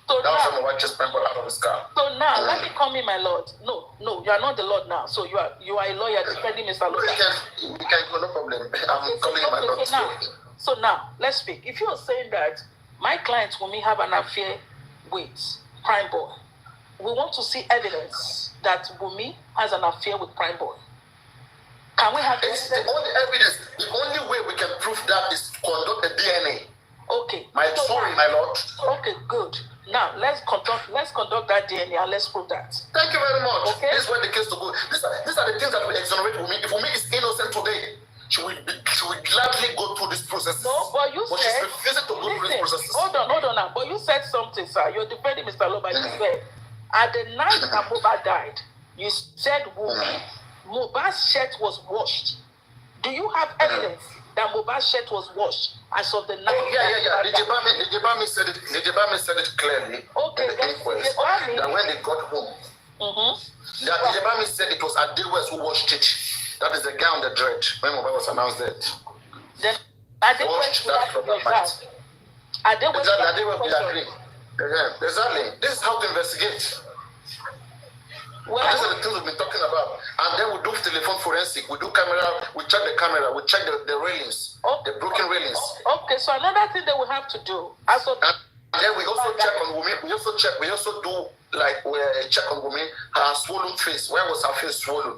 So that was when Mohbad chased Prime Boy out of his car. So now, let me call me my lord. No, you are not the lord now. So you are a lawyer defending Mr. Lord. We can go, no problem. I'm calling you my lord. So now, let's speak. If you are saying that my client Wummi have an affair with Prime Boy, we want to see evidence that Wummi has an affair with Prime Boy. Can we have evidence? The only evidence, the only way we can prove that is to conduct a DNA. Okay. Sorry, my lord. Okay, good. Now let's conduct that DNA and let's prove that. Thank you very much. Okay. This is where the case to go. These are the things that will exonerate Wummi. If Wummi is innocent today, she will gladly go through this process. No, but you said she's refusing to go through this process. Hold on now. But you said something, sir. You're defending Mr. Loba. You said at the night that Mohbad died, you said Wummi, Mohbad's shirt was washed. Do you have evidence that Mohbad's shirt was washed as of the night? Yeah. The Jebami said it clearly. Okay, in the inquest, that when they got home, that the Jebami said it was Adewes who washed it. That is the guy on the dread when Mohbad was announced dead. Then Adewes we agree. Exactly. This is how to investigate. Well, these are the things we've been talking about. And then we do telephone forensic, we do camera, we check the camera, we check the railings, the broken railings. Okay, so another thing that we have to do, and then we also check on Wummi, we also do like we check on Wummi, her swollen face. Where was her face swollen?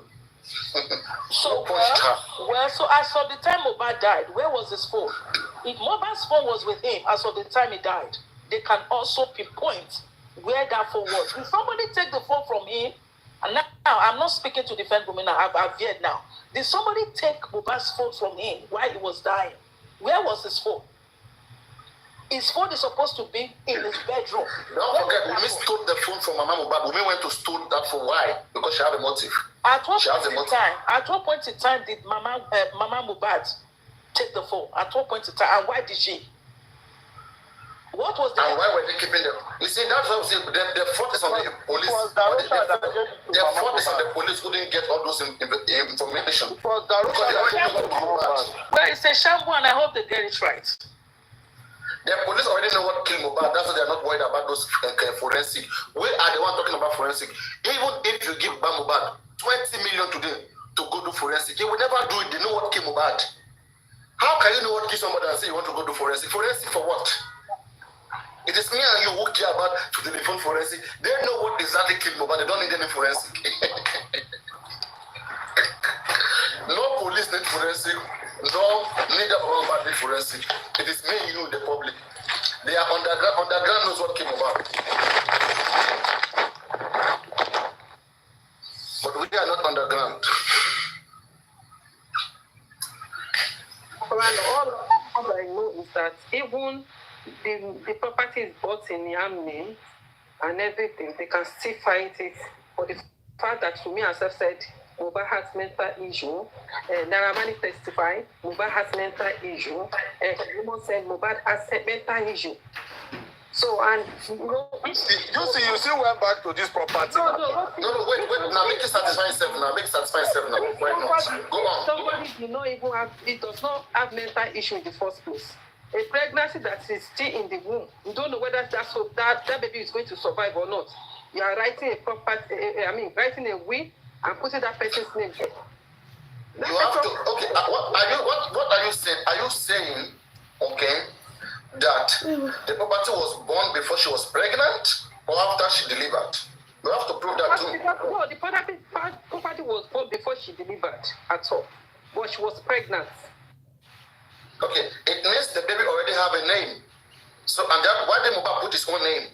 So so as of the time Mohbad died, where was his phone? If Mohbad's phone was with him as of the time he died, they can also pinpoint where that phone was. Did somebody take the phone from him? And now I'm not speaking to defend Wummi now. I've veered now. Did somebody take Mohbad's phone from him while he was dying? Where was his phone? His phone is supposed to be in his bedroom. Don't forget, Wummi stole the phone from Mama Mohbad. Wummi went to steal that phone. Why? Because she had a motive. At what point in time did Mama Mohbad take the phone? At what point in time? And why did she? What was the... And why were they keeping them? You see, that's what I'm saying. The fault is on the police. The fault is on the police who didn't get all those information. Well, it's a shamble, and I hope they get it right. The police already know what killed Mohbad. That's why they're not worried about those forensic. We are the one talking about forensic. Even if you give Mohbad 20 million today to go do forensic, he will never do it. They know what killed Mohbad. How can you know what killed somebody and say you want to go do forensic? Forensic for what? It is me and you who care about to telephone forensic. They know what exactly killed Mohbad. They don't need any forensic. No police need forensic. No, neither Mohbad need forensic. It is me, you, the public. They are underground. Underground knows what came about. But we are not underground. All I know is that even the property is bought in Yam name and everything, they can still fight it. But the fact that Wummi herself said Mohbad has mental issue, Naira Marley testified Mohbad has mental issue, woman said Mohbad has mental issue. So, and you see, went back to this property. No, wait. Now make it satisfy yourself now. Why not? Go on. Somebody it does not have mental issue in the first place. A pregnancy that is still in the womb, you don't know whether that baby is going to survive or not. You are writing writing a will and putting that person's name there. You have to. Okay. What are you saying? Are you saying, okay, that the property was born before she was pregnant or after she delivered? You have to prove that too. No, the property was born before she delivered at all, but she was pregnant. Okay, it means the baby already have a name. So, and that, why did Mohbad put his own name?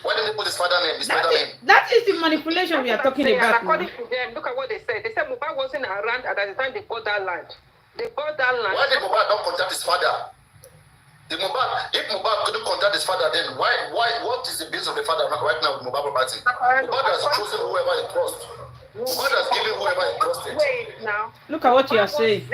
Why didn't he put his father's name, his mother's name? That is the manipulation we are talking about. According to them, look at what they said. They said Mohbad wasn't around at the time they bought that land. Why did Mohbad not contact his father? If Mohbad couldn't contact his father, then what is the business of the father right now with Mohbad property? Mohbad has chosen whoever he trusts. Mohbad has given whoever he trusted. Wait now. Look at what you are saying.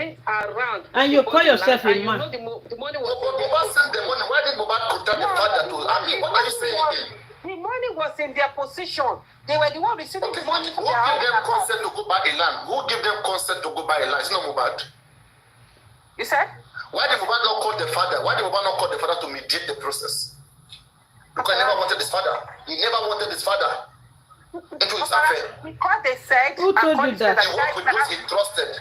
And you call yourself a man. The money was Mohbad sent the money. Why did Mohbad contact the father to? I mean, what are you saying? The money was in their position. They were the one receiving the money. Who gave them consent to go buy a land? Who gave them consent to go buy a land? It's not Mohbad. You said? Why did Mohbad not call the father? Why did Mohbad not call the father to mediate the process? Because he never wanted his father. He never wanted his father into his affair. Because they said, who told you that? He worked with those he trusted.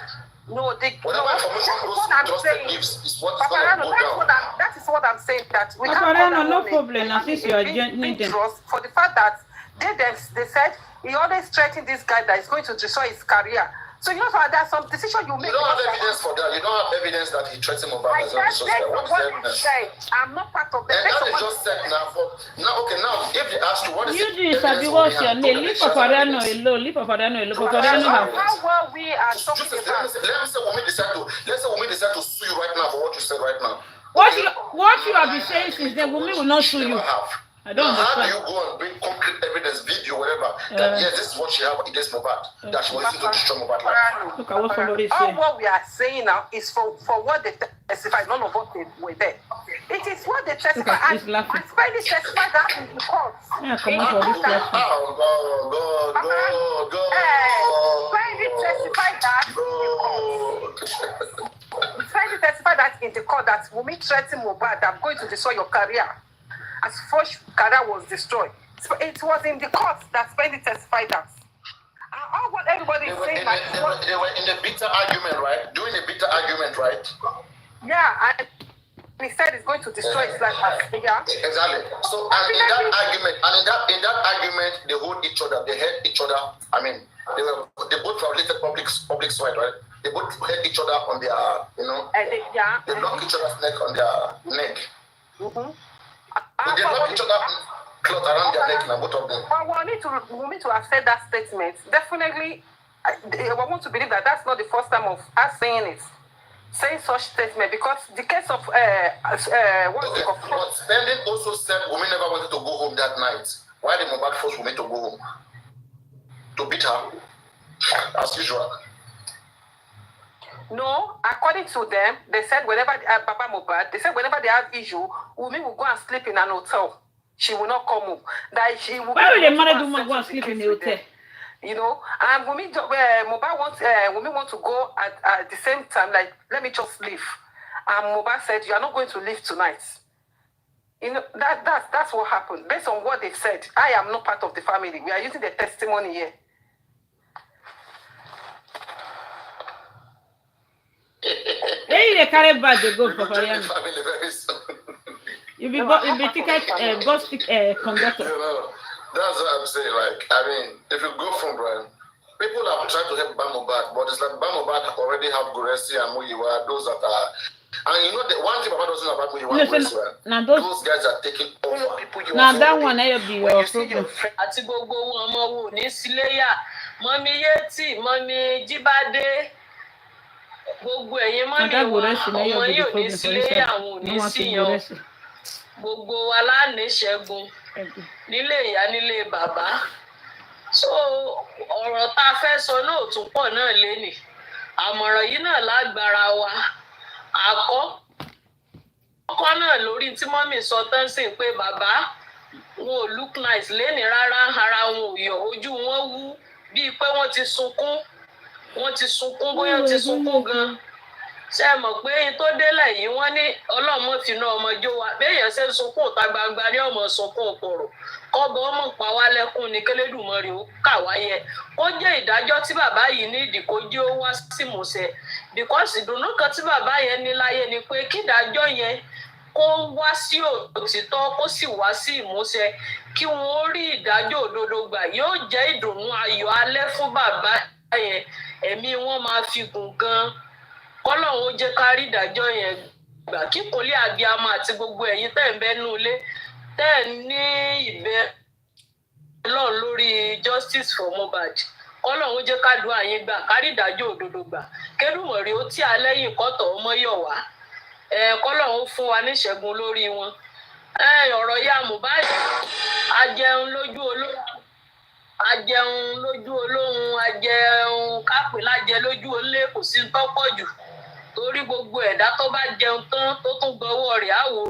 No, whatever information those he trusted gives is what is going to go down. That is what I'm saying. That we can't no problem. At least you are joining them. For the fact that they said he always threatened this guy that is going to destroy his career. So you know there's some decision you make. You don't have evidence for that. You don't have evidence that he threatened Mohbad as well. I'm not part of the. And that is just said now. Okay, now if they ask you what is you do Sabi, what's your name? Leave Paparano alone. How well we are talking about. Let's say Wummi decide to sue you right now for what you said right now. What you have been saying is that Wummi will not sue you. I don't understand. How do you go and bring concrete evidence, video, whatever, that yes, this is what she had against Mohbad, that she was using to destroy Mohbad life? Look at what somebody is all saying. What we are saying now is for what they testified. None of us were there. It is what they testified. And Spidey testified that in the court. Yeah, come on for this question. Oh, God. Spidey testified that Spidey testified that in the court that Wummi threatened Mohbad that I'm going to destroy your career. As first career was destroyed. So it was in the court that Spidey testified that. All what everybody is saying. They were in a bitter argument, right? Doing a bitter argument, right? Yeah, and he said he's going to destroy his life. Yeah. Exactly. So and in that argument, they hold each other, they held each other. I mean, they both violated public right, right? They both held each other on their, they lock each other's neck on their neck. Mm-hmm. But they lock each other cloth around their neck now, both of them. Well, we need to have said that statement. Definitely, I want to believe that that's not the first time of us saying such statement, because the case of but Spending also said Wummi never wanted to go home that night. Why did Mohbad force Wummi to go home? To beat her, as usual. No, according to them, they said whenever Papa Mohbad, they said whenever they have issue, Wummi will go and sleep in an hotel. She will not come home. That she will. Why will the married woman go and sleep in the hotel? You know, and Wummi want to go at the same time. Like, let me just leave. And Mohbad said, "You are not going to leave tonight." You know, that's what happened. Based on what they said, I am not part of the family. We are using the testimony here. Hey, they carry back the gold for Korean. You be ticket conductor. You know, that's what I'm saying. Like, I mean, if you go from Brian, people have tried to help Mohbad, but it's like Mohbad already have Guresi and Muyiwa, those that are. And you know, the one thing about doesn't know about Muyiwa, those guys are taking over. Now that one, I be your problem. Àti gbogbo wọn ọmọ wo ní Síléyà, Mọ́mí Yétì, Mọ́mí Jíbádé. Gbogbo ẹ̀yin mọ́mí wa ọmọ yìí ò ní sílé àwọn ò ní síyan gbogbo wa láàní ṣẹ́gun nílé ìyá nílé bàbá. So ọ̀rọ̀ tá a fẹ́ sọ náà tún pọ̀ náà lénìí. Àmọ̀ràn yìí náà lágbára wa. Àkọ́kọ́ náà lórí tí mọ́mì sọ tán sí pé bàbá wọn ò look nice lénìí rárá, ara wọn ò yọ, ojú wọn wú bíi pé wọ́n ti sunkún bóyá ti sunkún gan. Ṣé ẹ mọ̀ pé tó délẹ̀ yìí wọ́n ní ọlọ́mọ fìnà ọmọ jó wa béèyàn ṣe ń sunkún ìta gbangba ní ọmọ sunkún òkòrò kọ́bọ̀ ọmọ pa wá lẹ́kún ní kélédùmarè ó kà wáyé kó jẹ́ ìdájọ́ tí bàbá yìí ní ìdí kó jẹ́ ó wá sí ìmúṣẹ because ìdùnnú kan tí bàbá yẹn ní láyé ni pé kí ìdájọ́ yẹn kó wá sí òtítọ́ kó sì wá sí ìmúṣẹ kí wọ́n rí ìdájọ́ òdodo gbà yóò jẹ́ ìdùnnú ayọ̀ alẹ́ fún bàbá yẹn ẹ̀mí wọn máa fi gùn gan kọ́lọ́run ó jẹ́ ká rí ìdájọ́ yẹn gbà kí kòlí abiyamọ àti gbogbo ẹ̀yin tẹ́ ń bẹ́nu ilé tẹ́ ẹ̀ ní ìbẹ́ lọ́n lórí justice for Mohbad kọ́lọ́run ó jẹ́ ká dùn àyín gbà ká rí ìdájọ́ òdodo gbà kẹ́dùmọ̀rí ó tí alẹ́yìn kọ́tọ̀ ọmọ yọ̀ wá kọ́lọ́run ó fún wa níṣẹ́gun lórí wọn ọ̀rọ̀ ya Mohbad ajẹun lójú olóhun ajẹun kápẹ́ lájẹ lójú olé kò sí tọ́pọ̀ jù torí gbogbo ẹ̀dá tó bá jẹun tán tó tún gbọ́wọ́ rẹ̀ àwò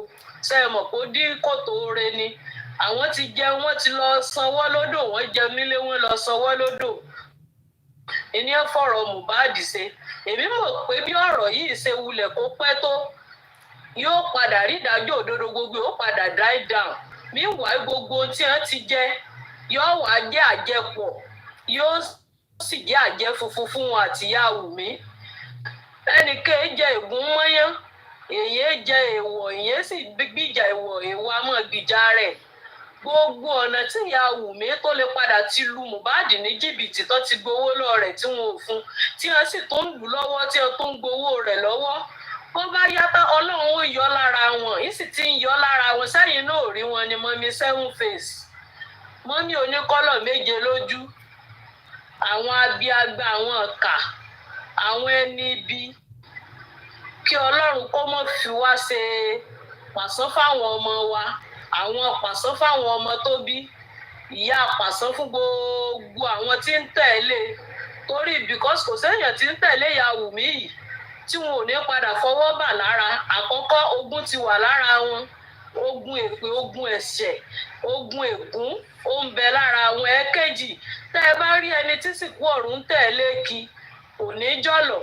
ṣe é mọ̀ kó dín kòtò oore ni àwọn ti jẹun wọ́n ti lọ sanwó lódò wọ́n jẹun nílé wọn lọ sanwó lódò ènìyàn fọ̀rọ̀ Mohbad ṣe èmi mọ̀ pé bí ọ̀rọ̀ yìí ṣe wulẹ̀ kó pẹ́ tó yóò padà rí ìdájọ́ òdodo gbogbo yóò padà die down meanwhile gbogbo tí wọ́n ti jẹ yóò wá jẹ́ àjẹpọ̀ yóò sì jẹ́ àjẹ funfun fún wọn àtìyá Wùmí ẹnìkan jẹ ègún mọ́yán èyí jẹ èèwọ̀ ìyẹn sì gbìjà èèwọ̀ àmọ́ gbìjà rẹ̀ gbogbo ọ̀nà tí ìyá Wùmí tó lè padà ti lu Mohbad ní jìbìtì tó ti gbowó lọ rẹ̀ tí wọn ò fún tí wọ́n sì tó ń lù lọ́wọ́ tí wọ́n tó ń gbowó rẹ̀ lọ́wọ́ bó bá yàtọ̀ Ọlọ́run ó yọ lára wọn yìí sì ti ń yọ lára wọn sẹ́yìn náà rí wọn ni mọ́mí 7 face mọ́mí oníkọ́lọ̀ 7 lójú àwọn abiagba àwọn ọ̀kà àwọn ẹni ibi kí Ọlọ́run kó mọ́ fi wá ṣe pàṣán fáwọn ọmọ wa àwọn pàṣán fáwọn ọmọ tó bí ìyá pàṣán fún gbogbo àwọn tí ń tẹ̀lé torí because kò séèyàn tí ń tẹ̀lé ìyá Wùmí yìí tí wọn ò ní padà fọwọ́ bà lára àkọ́kọ́ ogun ti wà lára wọn ogun èpè ogun ẹ̀ṣẹ̀ ogun ègún ó ń bẹ lára wọn ẹ̀kejì tẹ́ ẹ bá rí ẹni tí sìnkú ọ̀run ń tẹ̀lé kí kò ní jọ̀lọ̀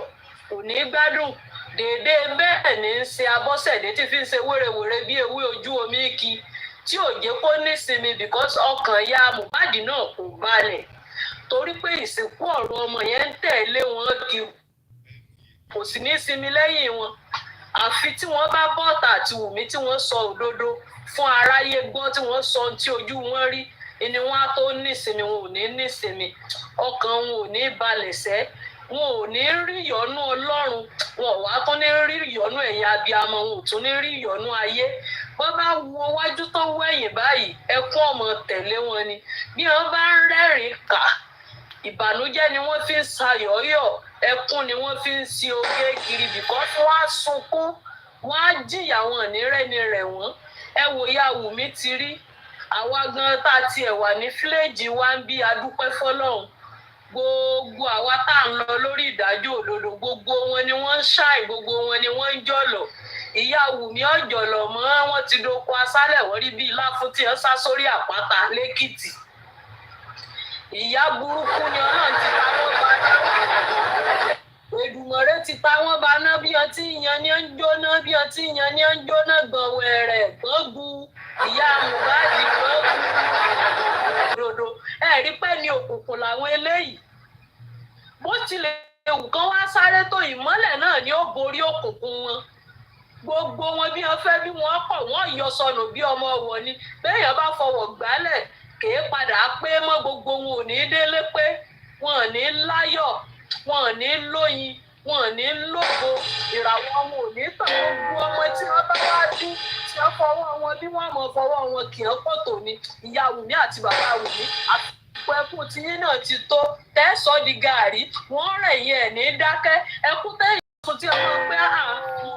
kò ní gbádùn déédéé bẹ́ẹ̀ ní í ṣe Abọ́sẹ̀dé tí fi ń ṣe wérewère bí ewé ojú omi kí tí ò jẹ́ kó nísinmi because ọkàn ya Mohbad náà kò balẹ̀ torí pé ìsìnkú ọ̀run ọmọ yẹn ń tẹ̀lé wọn kí kò sì ní sinmi lẹ́yìn wọn àfi tí wọ́n bá bọ́ọ̀tà àti Wùmí tí wọ́n sọ òdodo fún aráyé gbọ́ tí wọ́n sọ tí ojú wọn rí ni wọ́n á tó nísinmi wọn ò ní nísinmi ọkàn wọn ò ní balẹ̀ sẹ́ wọn ò ní rí ìyọ́nú Ọlọ́run wọn ò wá tún ní rí ìyọ́nú ẹ̀yin abiyamọ wọn ò tún ní rí ìyọ́nú ayé wọ́n bá wo wájú tó wẹ̀yìn báyìí ẹkún ọmọ tẹ̀lé wọn ni bí wọ́n bá ń rẹ́rìn kà ìbànújẹ́ ni wọ́n fi ń sayọ̀ọ́yọ̀ ẹkún ni wọ́n fi ń sin oge kiri because wọ́n á sunkún wọ́n á jìyà wọn nírẹ́ni rẹ̀ wọ́n ẹ wò ya Wùmí ti rí àwa gan tá a tiẹ̀ wà ní fíléèjì wa ń bí adúpẹ́ fọlọ́run gbogbo àwa tá à ń lọ lórí ìdájọ́ òdodo gbogbo wọn ni wọ́n ń ṣàì gbogbo wọn ni wọ́n ń jọ̀lọ̀ ìyá Wùmí ọ̀jọ̀lọ̀ mọ́ wọn ti doko aṣálẹ̀ wọ́n rí bíi láfún tí wọ́n sá sórí àpáta lẹ́kìtì ìyá burúkú ni Ọlọ́run ti ta wọ́n bá Èdùmàrè ti ta wọ́n bá ná bí ọtí yan ní ń jóná bí ọtí yan ní ń jóná gbọ̀wẹ̀rẹ̀ gbọ́gbù ìyá Mohbad gbọ́gbù òdodo rí pé ní òkùnkùn làwọn eléyìí bó tilẹ̀ ewu kan wá sáré tó ìmọ́lẹ̀ náà ni ó borí òkùnkùn wọn gbogbo wọn bí wọ́n fẹ́ bí wọ́n kọ̀ wọ́n yọ sọnù bí ọmọ wọ̀ ni béèyàn bá fọwọ́ gbálẹ̀ kèé padà pé mọ́ gbogbo wọn ò ní délé pé wọn ò ní láyọ̀ wọn ò ní lóyin wọn ò ní lógo ìràwọ̀ wọn ò ní tàn gbogbo ọmọ tí wọ́n bá wá dún tí wọ́n fọwọ́ wọn bí wọ́n mọ̀ fọwọ́ wọn kì í pọ̀tò ni ìyá Wùmí àti bàbá Wùmí àpò ẹkún tiyín náà ti tó tẹ́sọ̀ di gàárì wọ́n rẹ̀ yẹn ní dákẹ́ ẹkún tẹ́yìn sùn tí ọmọ pé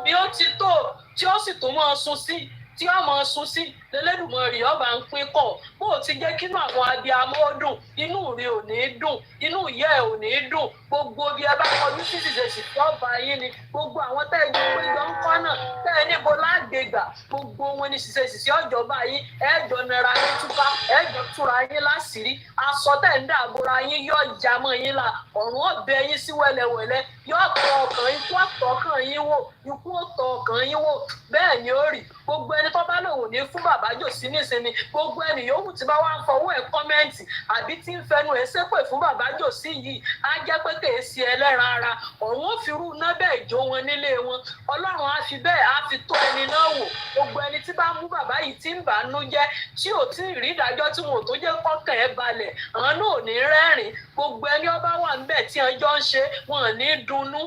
bí ó ti tó tí ó sì tún máa sun sí tí ọmọ sún sí lẹ́lẹ́dùmarè ọba ń pín kọ̀ bó o ti jẹ́ kínú àwọn abiyamọ ó dùn inú rẹ ò ní dùn inú ìyá ẹ ò ní dùn gbogbo bí ẹ bá kọjú sí ṣìṣẹ́ṣì tí ọba yín ni gbogbo àwọn tẹ́ ẹ jọ pé jọ ń kọ́ náà tẹ́ ẹ níbo lágbègbà gbogbo wọn ní ṣìṣẹ́ṣì ọjọba yín ẹ̀ẹ́jọ nara yín túká ẹ̀ẹ́jọ túra yín láṣìírí aṣọ tẹ́ ń dàbòra yín yóò já mọ́ yín là ọ̀run ọ̀bẹ yín sí wẹ́lẹ́wẹ́lẹ́ yóò tọ ọkàn yín kó àtọkàn yín wò ikú ó tọ ọkàn yín wò bẹ́ẹ̀ ni ó rí gbogbo ẹni tó bá lòun ní fún bàbá jòsí nísìnyí gbogbo ẹni yòówù tí bá wá ń fọwọ́ ẹ̀ kọ́mẹ́ǹtì àbí tí ń fẹnu ẹ̀ ṣépè fún bàbá jòsí yìí á jẹ́ pé kèé sí ẹlẹ́ran ara ọ̀run ó fi rú iná bẹ́ẹ̀ jó wọn nílé wọn ọlọ́run á fi bẹ́ẹ̀ á fi tó ẹni náà wò gbogbo ẹni tí bá mú bàbá yìí tí ń bà nú jẹ́ tí ò tí ì rí ìdájọ́ tí wọn ò tó jẹ́ kọ́kàn ẹ̀ balẹ̀ àwọn náà ò ní rẹ́rìn gbogbo ẹni ọba wà ń bẹ̀ tí ọjọ́ ń ṣe wọn ò ní dunnú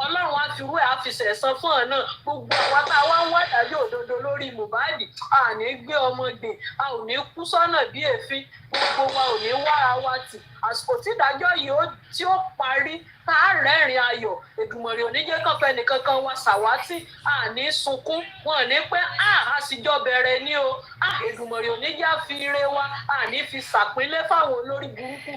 ọlọ́run á fi rú ẹ̀ á fi sẹ̀san fún ọ̀ náà gbogbo àwọn tá a wá ń wá ìdájọ́ òdodo lórí Mohbad a ní gbé ọmọ gbìn a ò ní kú sọ́nà bí èéfín gbogbo wa ò ní wára wa tì àsìkò tí ìdájọ́ yìí tí ó parí tá a rẹ́rìn ayọ̀ Èdùmàrè oníjẹ́ kan fẹ́ nìkankan wa ṣàwátì a ní sunkún wọn ní pé a sì jọ bẹ̀rẹ̀ ní o Èdùmàrè oníjẹ́ àfi ire wa a ní fi ṣàpínlẹ̀ fáwọn olórí burúkú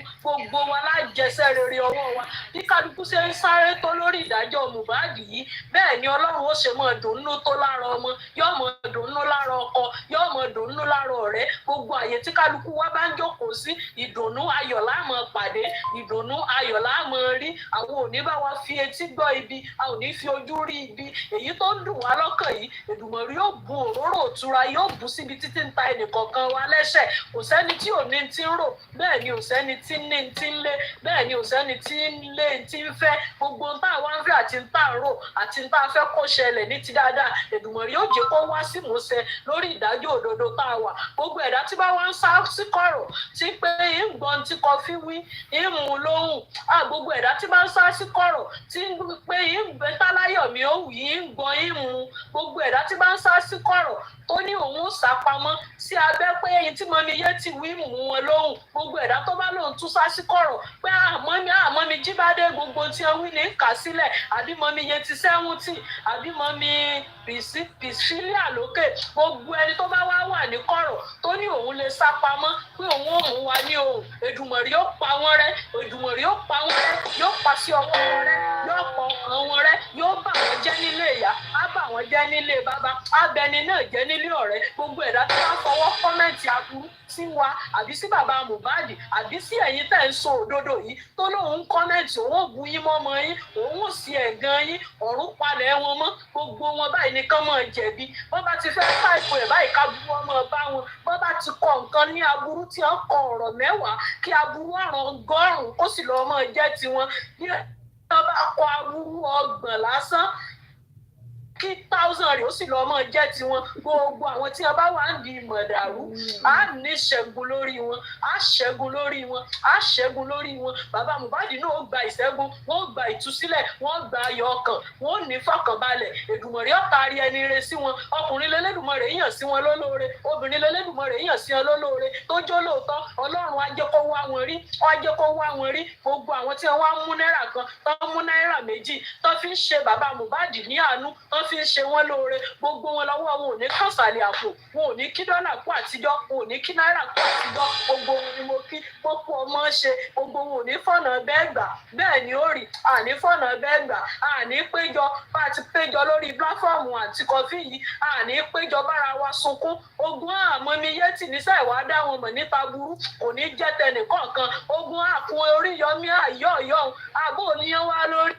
gbogbo wa lájẹsẹ́ rere ọwọ́ wa bí kálukú ṣe ń sáré tó lórí ìdájọ́ Mohbad yìí bẹ́ẹ̀ ni Ọlọ́run ó ṣe mọ́ dùnnú tó lára ọmọ yóò mọ́ dùnnú lára ọkọ yóò mọ́ dùnnú lára ọ̀rẹ́ gbogbo àyè tí kálukú wa bá ń jókòó sí ìdùnnú ayọ̀ la máa pàdé ìdùnnú ayọ̀ la máa rí àwọn ò ní bá wa fi etí gbọ́ ibi a ò ní fi ojú rí ibi èyí tó ń dùn wá lọ́kàn yìí Èdùmàrè yóò bu òróró òtura yóò bù síbi títí ń ta ẹnìkọ̀ọ̀kan wa lẹ́sẹ̀ kò sẹ́ni tí ò ní ti ń rò bẹ́ẹ̀ ni ò sẹ́ni tí ń ní ti ń lé bẹ́ẹ̀ ni ò sẹ́ni tí ń lé ti ń fẹ́ gbogbo ń tá àwa ń fẹ́ àti ń tá ń rò àti ń tá a fẹ́ kó ṣẹlẹ̀ ní ti dáadáa Èdùmàrè yóò jẹ́ kó wá sí ìmúṣẹ lórí ìdájọ́ òdodo tá a wà gbogbo ẹ̀dá tí bá wá ń sá sí kọ̀rọ̀ tí pé ń gbọ́n tí kọfí wí ń mú lóhùn gbogbo ẹ̀dá tí bá ń sá sí kọ̀rọ̀ tí ń pé ń bẹ táláyọ̀mí ó wù ń gbọ́n ń mú gbogbo ẹ̀dá tí bá ń sá sí kọ̀rọ̀ tó ní òun ó sá pamọ́ sí abẹ́ pé ẹyin tí mọ́mi yé ti wí mú wọn lóhùn gbogbo ẹ̀dá tó bá lóun tún sá sí kọ̀rọ̀ pé àmọ́mi jíbádé gbogbo tí wọ́n wí ní kà sílẹ̀ àbí mọ́mi yé ti sẹ́wùntì àbí mọ́mi pìsílíà lókè gbogbo ẹni tó bá wà ní kọ̀rọ̀ tó ní òun lè sá pamọ́ pé òun ò mú wa ní òun Èdùmàrè yóò pa wọ́n rẹ́ Èdùmàrè yóò pa wọ́n rẹ́ yóò pa sí ọwọ́ wọn rẹ́ yóò pa ọkàn wọn rẹ́ yóò bà wọ́n jẹ́ nílé ìyá á bà wọ́n jẹ́ nílé bàbá á bẹni náà jẹ́ nílé ọ̀rẹ́ gbogbo ẹ̀dá tó bá fọwọ́ kọ́mẹ́ǹtì aburú sí wa àbí sí bàbá Mohbad àbí sí ẹ̀yin tẹ́ ń sọ òdodo yìí tó lóun kọ́mẹ́ǹtì òun ò bu yín mọ́mọ́ yín òun ò sí ẹ̀gàn yín ọ̀run palẹ̀ wọn mọ́ gbogbo wọn báyìí nìkan mọ̀ jẹ̀bi wọ́n bá ti fẹ́ pàìpù ẹ̀ báyìí ká burú ọmọ bá wọn wọ́n bá ti kọ nǹkan ní aburú tí wọ́n kọ ọ̀rọ̀ mẹ́wàá kí aburú ọ̀rọ̀ ọgọ́rùn-ún ó sì lọ́ọ́ mọ̀ jẹ́ tiwọn bí wọ́n bá kọ aburú 30 lásán kí 1000 rẹ̀ ó sì lọ́ọ́ mọ̀ jẹ́ tiwọn gbogbo àwọn tí wọ́n bá wà ń di mọ̀dàrú á ní ṣẹ́gun lórí wọn á ṣẹ́gun lórí wọn á ṣẹ́gun lórí wọn bàbá Mohbad náà ó gba ìṣẹ́gun wọ́n ó gba ìtúsílẹ̀ wọ́n ó gba ayọ̀ ọkàn wọ́n ó ní fọkànbalẹ̀ Èdùmàrè ó taari ẹni re sí wọn ọkùnrin lẹ́lẹ́dùmarè yàn sí wọn lólóore obìnrin lẹ́lẹ́dùmarè yàn sí wọn lólóore tó jó lóòótọ́ Ọlọ́run á jẹ́ kó wá wọn rí á jẹ́ kó wá wọn rí gbogbo àwọn tí wọ́n á mú náírà kan tó mú náírà méjì tó fi ń ṣe bàbá Mohbad ní àánú tó fi ń ṣe wọn lóore gbogbo wọn lọ́wọ́ wọn ò ní kànsàlẹ̀ àpò wọn ò ní kí dọ́là kú àtijọ́ wọn ò ní kí náírà kú àtijọ́ gbogbo wọn ni mo kí pọ́pọ́ ọmọ ṣe gbogbo wọn ò ní fọ̀nà bẹ́ẹ̀ gbà bẹ́ẹ̀ ni ó rí àní fọ̀nà bẹ́ẹ̀ gbà àní péjọ bá a ti péjọ lórí pláfọ́ọ̀mù àti kọfí yìí àní péjọ bára wa sunkún ogun àmọ́mi yétì nísà ìwà dá wọn mọ̀ níta burú kò ní jẹ́ tẹnìkọ̀ọ̀kan ogun àkun oríyọmí àyọ̀ọ̀yọ̀ àbò oníyan wá lórí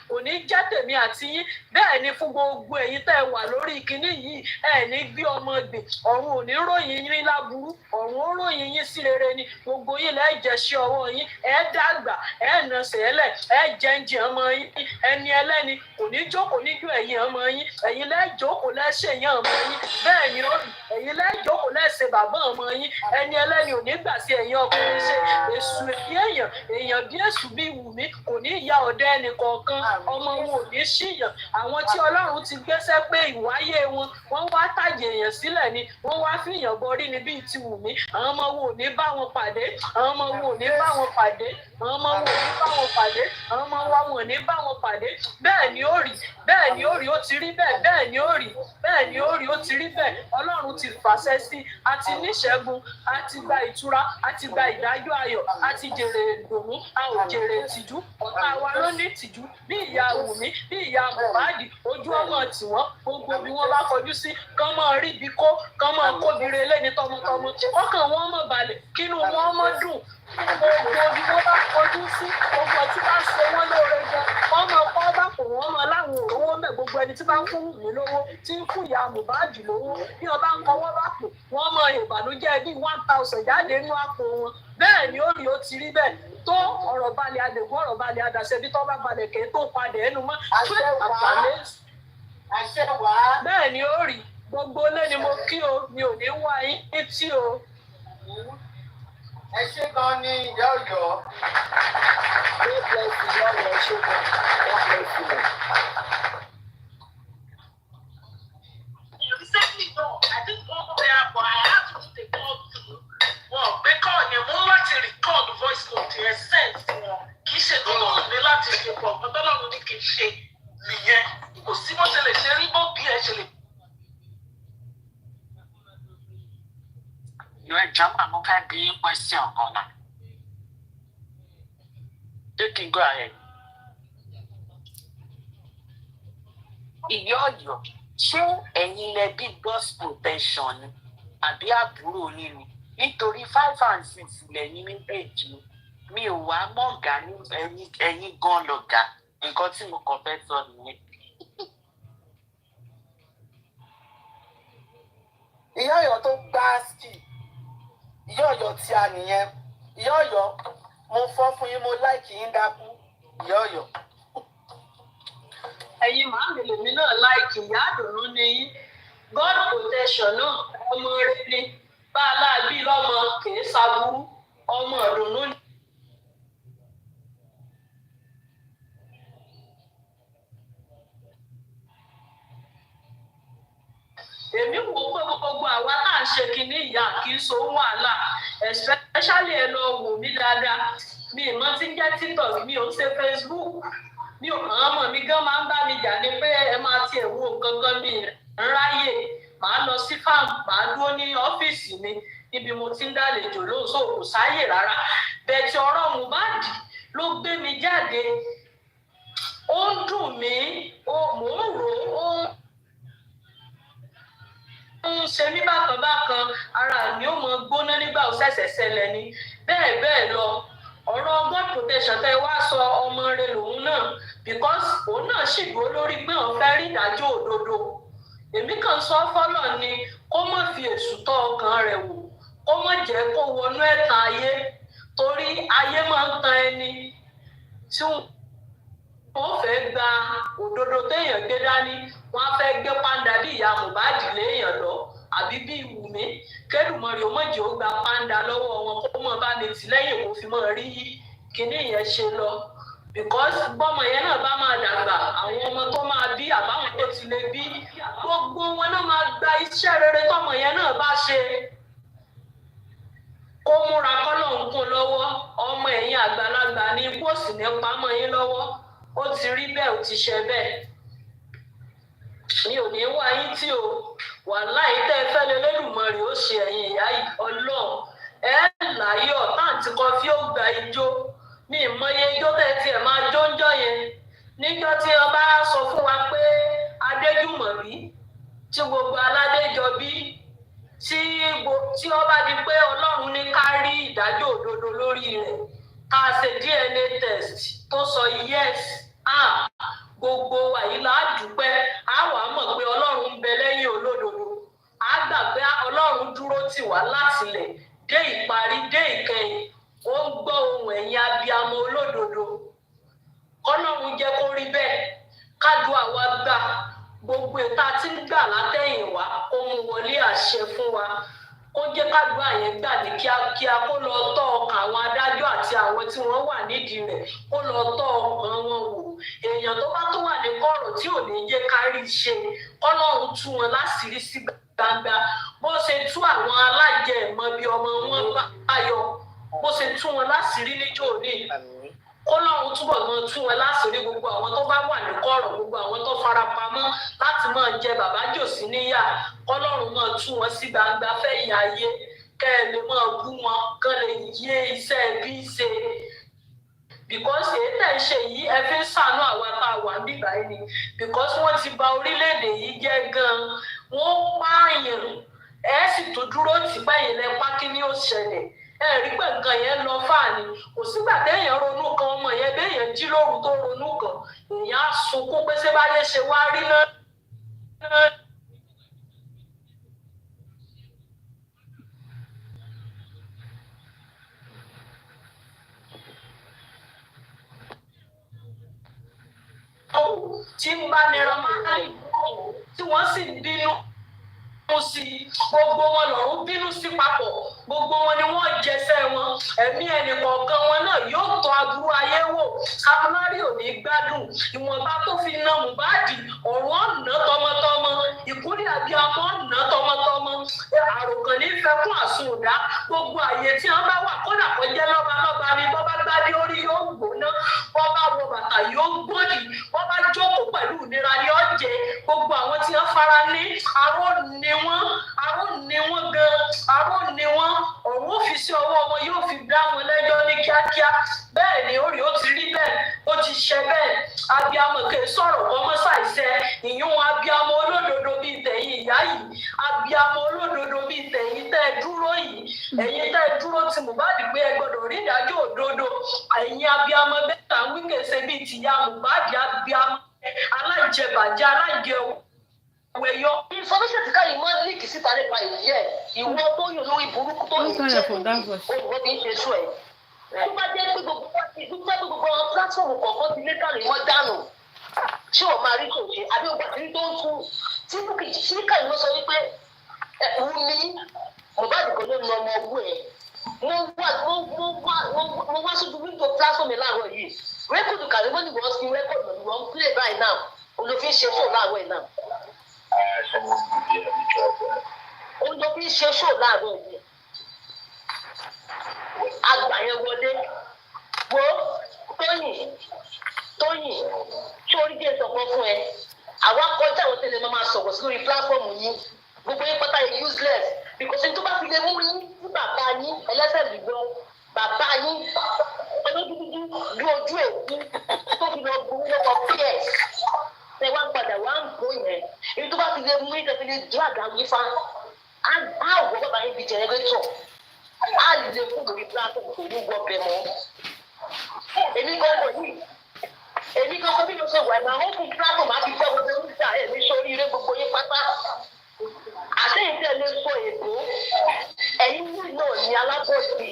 kò ní jẹ́ tèmi àti yín bẹ́ẹ̀ ni fún gbogbo ẹ̀yin tẹ́ wà lórí kinní yìí ẹ̀ ní gbé ọmọ gbìn ọ̀run ò ní ròyìn yín láburú ọ̀run ó ròyìn yín sí rere ni gbogbo yín lẹ́ẹ̀ jẹ́ṣẹ́ ọwọ́ yín ẹ̀ dàgbà ẹ̀ nà sẹ́lẹ̀ ẹ̀ jẹ́ǹjẹ́ ọmọ yín ẹni ẹlẹ́ni kò ní jókòó níjú ẹ̀yin ọmọ yín ẹ̀yin lẹ́ẹ̀ jókòó lẹ́ṣẹ̀ yín ọmọ yín bẹ́ẹ̀ ni ó ẹ̀yin lẹ́ẹ̀ jókòó lẹ́ṣẹ̀ bàbá ọmọ yín ẹni ẹlẹ́ni ò ní gbà sí ẹ̀yin ọkùnrin ṣe èṣù bí èèyàn bí èṣù bí Wùmí kò ní ìyá ọ̀dẹ́ ẹnì kọ̀ọ̀kan ọmọ wọn ò ní ní ṣìyàn àwọn tí Ọlọ́run ti gbéṣẹ́ pé ìwáyé wọn wọ́n wá tàjẹ̀ èèyàn sílẹ̀ ni wọ́n wá fìyàn borí ni bíi ti Wùmí àwọn ọmọ wo ò ní bá wọn pàdé àwọn ọmọ wo ò ní bá wọn pàdé àwọn ọmọ wo ò ní bá wọn pàdé àwọn ọmọ wa wọn ò ní bá wọn pàdé bẹ́ẹ̀ ni ó rí bẹ́ẹ̀ ni ó rí ó ti rí bẹ́ẹ̀ bẹ́ẹ̀ ni ó rí bẹ́ẹ̀ ni ó rí ó ti rí bẹ́ẹ̀ Ọlọ́run ti fàṣẹ sí àti níṣẹ́gun àti gba ìtura àti gba ìdájọ́ ayọ̀ àti jèrè ìdùnnú a ò jèrè ìtìjú ọ̀tá wa ló ní ìtìjú bí ìyá Wùmí bí ìyá Mohbad ojú ọmọ tiwọn gbogbo bí wọ́n bá kọjú sí kán máa rí ibi kó kán máa kóbi relé ní tọmọtọmọ ọkàn wọn mọ̀ balẹ̀ kínú wọn mọ̀ dùn gbogbo bí wọ́n bá kọjú sí gbogbo tí bá ṣe wọ́n lóore gan wọ́n máa kọ́ bá pò wọ́n máa láwọn òrówó mẹ́ gbogbo ẹni tí bá ń fún Wùmí lówó tí ń fún ìyá Mohbad lówó bí ọba ń kọwọ́ bá pò wọ́n mọ ìbànújẹ́ bíi 1000 jáde nínú àpò wọn bẹ́ẹ̀ ni ó rí ó ti rí bẹ́ẹ̀ tó ọ̀rọ̀ balẹ̀ adègún ọ̀rọ̀ balẹ̀ adàṣẹ bí tọ́ bá balẹ̀ kẹ́ tó padà ẹnu mọ́ bẹ́ẹ̀ ni ó rí gbogbo lé ni mo kí o mi ò ní wá yín létí o. Ẹ ṣé gan ni ìyá Ọ̀yọ́. God bless you, ìyá Ọ̀yọ́ ṣé gan. God bless you. Recently, no, I didn't go there, but I had to take call to well, because you want láti record voice note yẹn send wọn kì í ṣe tọ́lọ́run ní láti ṣe pọ̀ tọ́lọ́run ní kì í ṣe nìyẹn kò sí bó ṣe lè ṣe rí bó bí ẹ ṣe lè. Ìwé ìjọba mo fẹ́ bí question kan náà. Ṣé kí n go ahead? Ìyá Ọ̀yọ́ ṣé ẹ̀yin lẹ bí God's protection ni àbí àbúrò yín ni nítorí 5 and 6 lẹ́yìn méjèèjì mi ò wá mọ̀gá ní ẹ̀yin gan lọ̀gá nǹkan tí mo kàn fẹ́ sọ nìyẹn. Ìyá Ọ̀yọ́ tó gbá ski ìyá Ọ̀yọ́ tí a nìyẹn ìyá Ọ̀yọ́ mo fọ́ fún yín mo láìkì yín dákú ìyá Ọ̀yọ́. Ẹ̀yin màámi lèmi náà láìkì ìyá àdùnnú ni yín God protection náà ọmọ rẹ ni bá a láàbí lọ́mọ kìí ṣàbúrú ọmọ ìdùnnú ni. Èmi wò pé gbogbo àwa tá à ń ṣe kinní ìyá kì í so wàhálà especially ẹ lọ wò mí dáadáa mi ì mọ tí ń jẹ́ TikTok mi ò ń ṣe Facebook mi ò àwọn ọmọ mi gan máa ń bá mi jà ní pé ẹ máa tiẹ̀ wo gangan mi ń ráyè màá lọ sí farm màá dúró ní ọ́fíìsì mi níbi mo ti ń dálejò lóòótọ́ kò sáyè rárá bẹ́ẹ̀ tí ọ̀rọ̀ Mohbad ló gbé mi jáde ó ń dùn mí mò ń rò ó ń ṣe mí bákan ara mi ò mọ gbóná nígbà ó ṣẹ̀ṣẹ̀ ṣẹlẹ̀ ni bẹ́ẹ̀ lọ ọ̀rọ̀ God protection tẹ́ wá sọ ọmọ rẹ lòun náà because òun náà sì gbó lórí pé òun fẹ́ rí ìdájọ́ òdodo èmi kàn sọ fọ́lọ̀ ni kó má fi èṣù tọ́ ọkàn rẹ̀ wò kó má jẹ́ kó wọnú ẹ̀tàn ayé torí ayé máa ń tan ẹni tí wọ́n fẹ́ gba òdodo téèyàn gbé dání wọ́n á fẹ́ gbé pàǹdà bí ìyá Mohbad léèyàn lọ àbí bí Wùmí kẹ́dùmọ̀rì òmòjì ó gba pàǹdà lọ́wọ́ wọn kó mọ̀ bá lè tì lẹ́yìn kó fi mọ̀ rí kíní yẹn ṣe lọ because bọ́mọ yẹn náà bá máa dàgbà àwọn ọmọ tó máa bí àbáwọn tó ti lè bí gbogbo wọn náà máa gba iṣẹ́ rere tọ́mọ yẹn náà bá ṣe kó múra kọ́lọ̀ ń kún lọ́wọ́ ọmọ ẹ̀yìn àgbàlagbà ní bóòsì ní pamọ́ yín lọ́wọ́ ó ti rí bẹ́ẹ̀ ó ti ṣe bẹ́ẹ̀ mi ò ní wá yín tí o wàláhì tẹ́ ẹ fẹ́ lélẹ́dùmarè ó ṣe ẹ̀yìn ìyá yìí Ọlọ́run ẹ láyọ̀ táǹtì kan fi ó gba ijó mi ìmọye ijó tẹ́ tiẹ̀ máa jóńjọ́ yẹn níjọ́ tí wọ́n bá sọ fún wa pé Adéjùmọ̀bí tí gbogbo aládé jọ bí tí ó bá di pé Ọlọ́run ní ká rí ìdájọ́ òdodo lórí rẹ̀ ká ṣe DNA test tó sọ yes gbogbo àyí là á dúpẹ́ á wàá mọ̀ pé Ọlọ́run ń bẹ lẹ́yìn olódodo á gbà pé Ọlọ́run dúró tì wá látilẹ̀ dé ìparí dé ìkẹyìn ó ń gbọ́ ohùn ẹ̀yin abiyamọ olódodo Ọlọ́run jẹ́ kó rí bẹ́ẹ̀ kádùn àwa gbà gbogbo ìta tí ń gbà látẹ̀yìn wá kó mú wọlé àṣẹ fún wa kó jẹ́ kádùn àyẹn gbà ní kíákíá kó lọ tọ́ ọkàn àwọn adájọ́ àti àwọn tí wọ́n wà nídìí rẹ̀ kó lọ tọ́ ọkàn wọn wò èèyàn tó bá tó wà ní kọ̀rọ̀ tí ò ní jẹ́ kárí ṣe kọ́lọ́run tú wọn láṣìírí sí gbangba bó ṣe tú àwọn alájẹ ìmọ̀ bí ọmọ wọn bá yọ bó ṣe tú wọn láṣìírí níjọ́ òní kọ́lọ́run túbọ̀ máa tú wọn láṣìírí gbogbo àwọn tó bá wà ní kọ̀rọ̀ gbogbo àwọn tó fara pamọ́ láti máa jẹ bàbá jòsí níyà kọ́lọ́run máa tú wọn sí gbangba fẹ́yìn ayé kẹ́ ẹ lè máa bú wọn kán lè yé iṣẹ́ bí ṣe because èyí tẹ̀ ń ṣe yìí ẹ fi ń ṣàánú àwa tá a wà níbà yìí ni because wọ́n ti bà orílẹ̀-èdè yìí jẹ́ gan-an wọ́n pààyàn ẹ sì tó dúró tì báyìí lẹ́pá kí ni ó ṣẹlẹ̀ ẹ rí pé nǹkan yẹn lọ fáàní kò sígbà téèyàn ronú kan ọmọ yẹn béèyàn jí lóru tó ronú kan èèyàn á sunkún pé ṣé báyé ṣe wá rí náà. tí ń bá nira máa ń tí wọ́n sì bínú sí gbogbo wọn lọ́rùn bínú sí papọ̀ gbogbo wọn ni wọ́n jẹsẹ̀ wọn ẹ̀mí ẹnìkọ̀ọ̀kan wọn náà yóò tọ́ aburú ayé wò Samari ò ní gbádùn ìwọ̀nba tó fi na Mohbad ọ̀rọ̀ ọ̀nà tọmọtọmọ ìkúrẹ́ abiyamọ ọ̀nà tọmọtọmọ àròkàn ní fẹ́kún àsùnwòdá gbogbo àyè tí wọ́n bá wà kódà kó jẹ́ lọ́balọ́ba ni bọ́ bá gbádé orí yóò gbóná bọ́ bá wọ bàtà yóò gbòdì bọ́ bá jókòó pẹ̀lú ìnira ni ó jẹ gbogbo àwọn tí wọ́n fara ní aró ni wọ́n gan aró ni wọ́n ọ̀run òfìsí ọwọ́ wọn yóò fi dá wọn lẹ́jọ́ ní kíákíá bẹ́ẹ̀ ni orí ó ti rí bẹ́ẹ̀ ó ti ṣe bẹ́ẹ̀ abiyamọ kè sọ̀rọ̀ ọmọ ṣàìṣe ìyún abiyamọ olódodo bíi tẹ̀yìn ìyá yìí abiyamọ olódodo bíi tẹ̀yìn tẹ́ ẹ dúró yìí ẹ̀yin tẹ́ ẹ dúró tí Mohbad gbé ẹ gbọ́dọ̀ rí ìdájọ́ òdodo ẹ̀yin abiyamọ bẹ́ẹ̀ tà ń wí kèsè bíi tìyá Mohbad abiyamọ aláìjẹbàjẹ́ aláìjẹwò wẹ̀yọ. information ti káyìí mọ́ líìkì síta nípa ìyí ẹ̀ ìwọ tó yàn lórí burúkú tó yìí jẹ́ olùwọ́ fi ń ṣe sùn ẹ̀. tó bá jẹ́ pé gbogbo àwọn platform kọ̀ọ̀kan ti lé káyìí mọ́ dànù ṣé o máa rí kò ṣe àbí o bá ti rí tó ń tún tí bùkì sí káyìí mọ́ sọ wípé Wummi Mohbad kò ló na ọmọ owó ẹ̀ mo wá sójú wíńdò platform láàárọ̀ yìí rẹ́kọ̀dù kàrímọ́ ni wọ́n fi rẹ́kọ̀dù ni wọ́n ń play by now olùfín ṣe fún láàárọ̀ ẹ̀ náà. Olùdókòwò ṣe ṣó láàárọ̀ yìí. Àgbà yẹn wọlé. Wo Tóyìn tí orí díẹ̀ sọ̀kan fún ẹ. Àwa kọjá àwọn tẹ́lẹ̀ máa sọ̀rọ̀ sí lórí pílátọ́ọ̀mù yín. Gbogbo yín pátá yẹn useless. Because tó bá fi lè mú yín ní bàbá yín ẹlẹ́sẹ̀ gbígbọ́. Bàbá yín olódúdú bí ojú èkú tó fi lọ gbowó lọ́wọ́ PS. Ṣé wá ń padà wá ń gbó yẹn? Èyí tó bá fi lè mú ìkẹ́kẹ́ lè drag àwọn ifá. Á wọ bàbá yín bí jẹnẹrétọ̀. Á lè fún lórí platform kò ní gbọ́ bẹ́ẹ̀ mọ́. Èmi gan-an bí mo ṣe wà ní àwọn òkú platform á fi gbọ́ gbogbo nígbà ẹ̀mí sórí eré gbogbo yín pátá. Àtẹ̀yìn tí ẹ lè sọ èbó. Ẹ̀yin náà ní alábọ̀dì.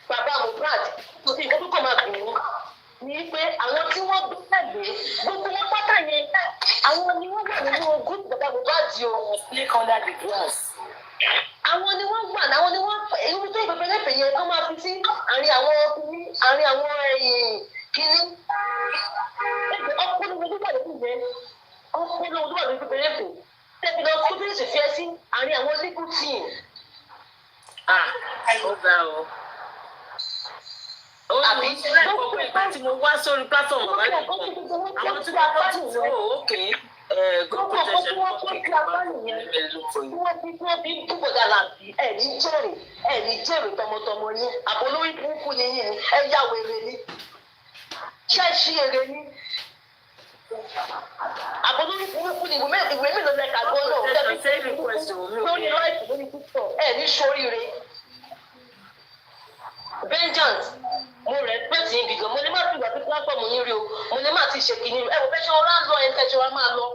Bàbá Mohbad kò sí nǹkan tó kọ̀ máa gbìyànjú. Ní pé àwọn tí wọ́n gbé tẹ̀lé gbogbo wọn pátá yẹn àwọn ni wọ́n wà nínú ogún bàbá Mohbad o. Click under the glass. Àwọn ni wọ́n gbà àwọn ni wọ́n èyí tó ìpèpè lẹ́pẹ̀ yẹn kọ́ máa fi sí àárín àwọn kìíní. Ọkùnrin ojú wà lórí yẹn ọkùnrin ojú wà lórí ìpèpè lẹ́pẹ̀ tẹ̀pẹ̀ lọ kó bíyèsí fẹ́ sí àárín àwọn legal team. Ó ga o. Àbí lọ́pọ̀ ìgbà tí mo wá sórí platform ọ̀gá nìkan àwọn tí wọ́n bá ti wò ó òkè gbogbo ọkọ̀ tí wọ́n kó kí apá nìyẹn tí wọ́n fi ń dúpọ̀ dára ẹ̀ ní jèrè tọmọtọmọ yín àbólórí burúkú ni yín ni ẹ yá wèrè ni ṣé ẹ ṣí èrè ni àbólórí burúkú ni ìwé mi ló lẹ́ka gbọ́dọ̀ lórí láìpẹ́ lórí títọ̀ ẹ̀ ní sóríire. Vengeance mo respect yín gidi mo lè má fi ìgbà tí platform yín rí o mo lè má ti ṣe kìíní ẹ wò bẹ́ẹ̀ ṣe ọlá ń lọ ẹ̀ ń tẹ́ṣọ́ wa máa lọ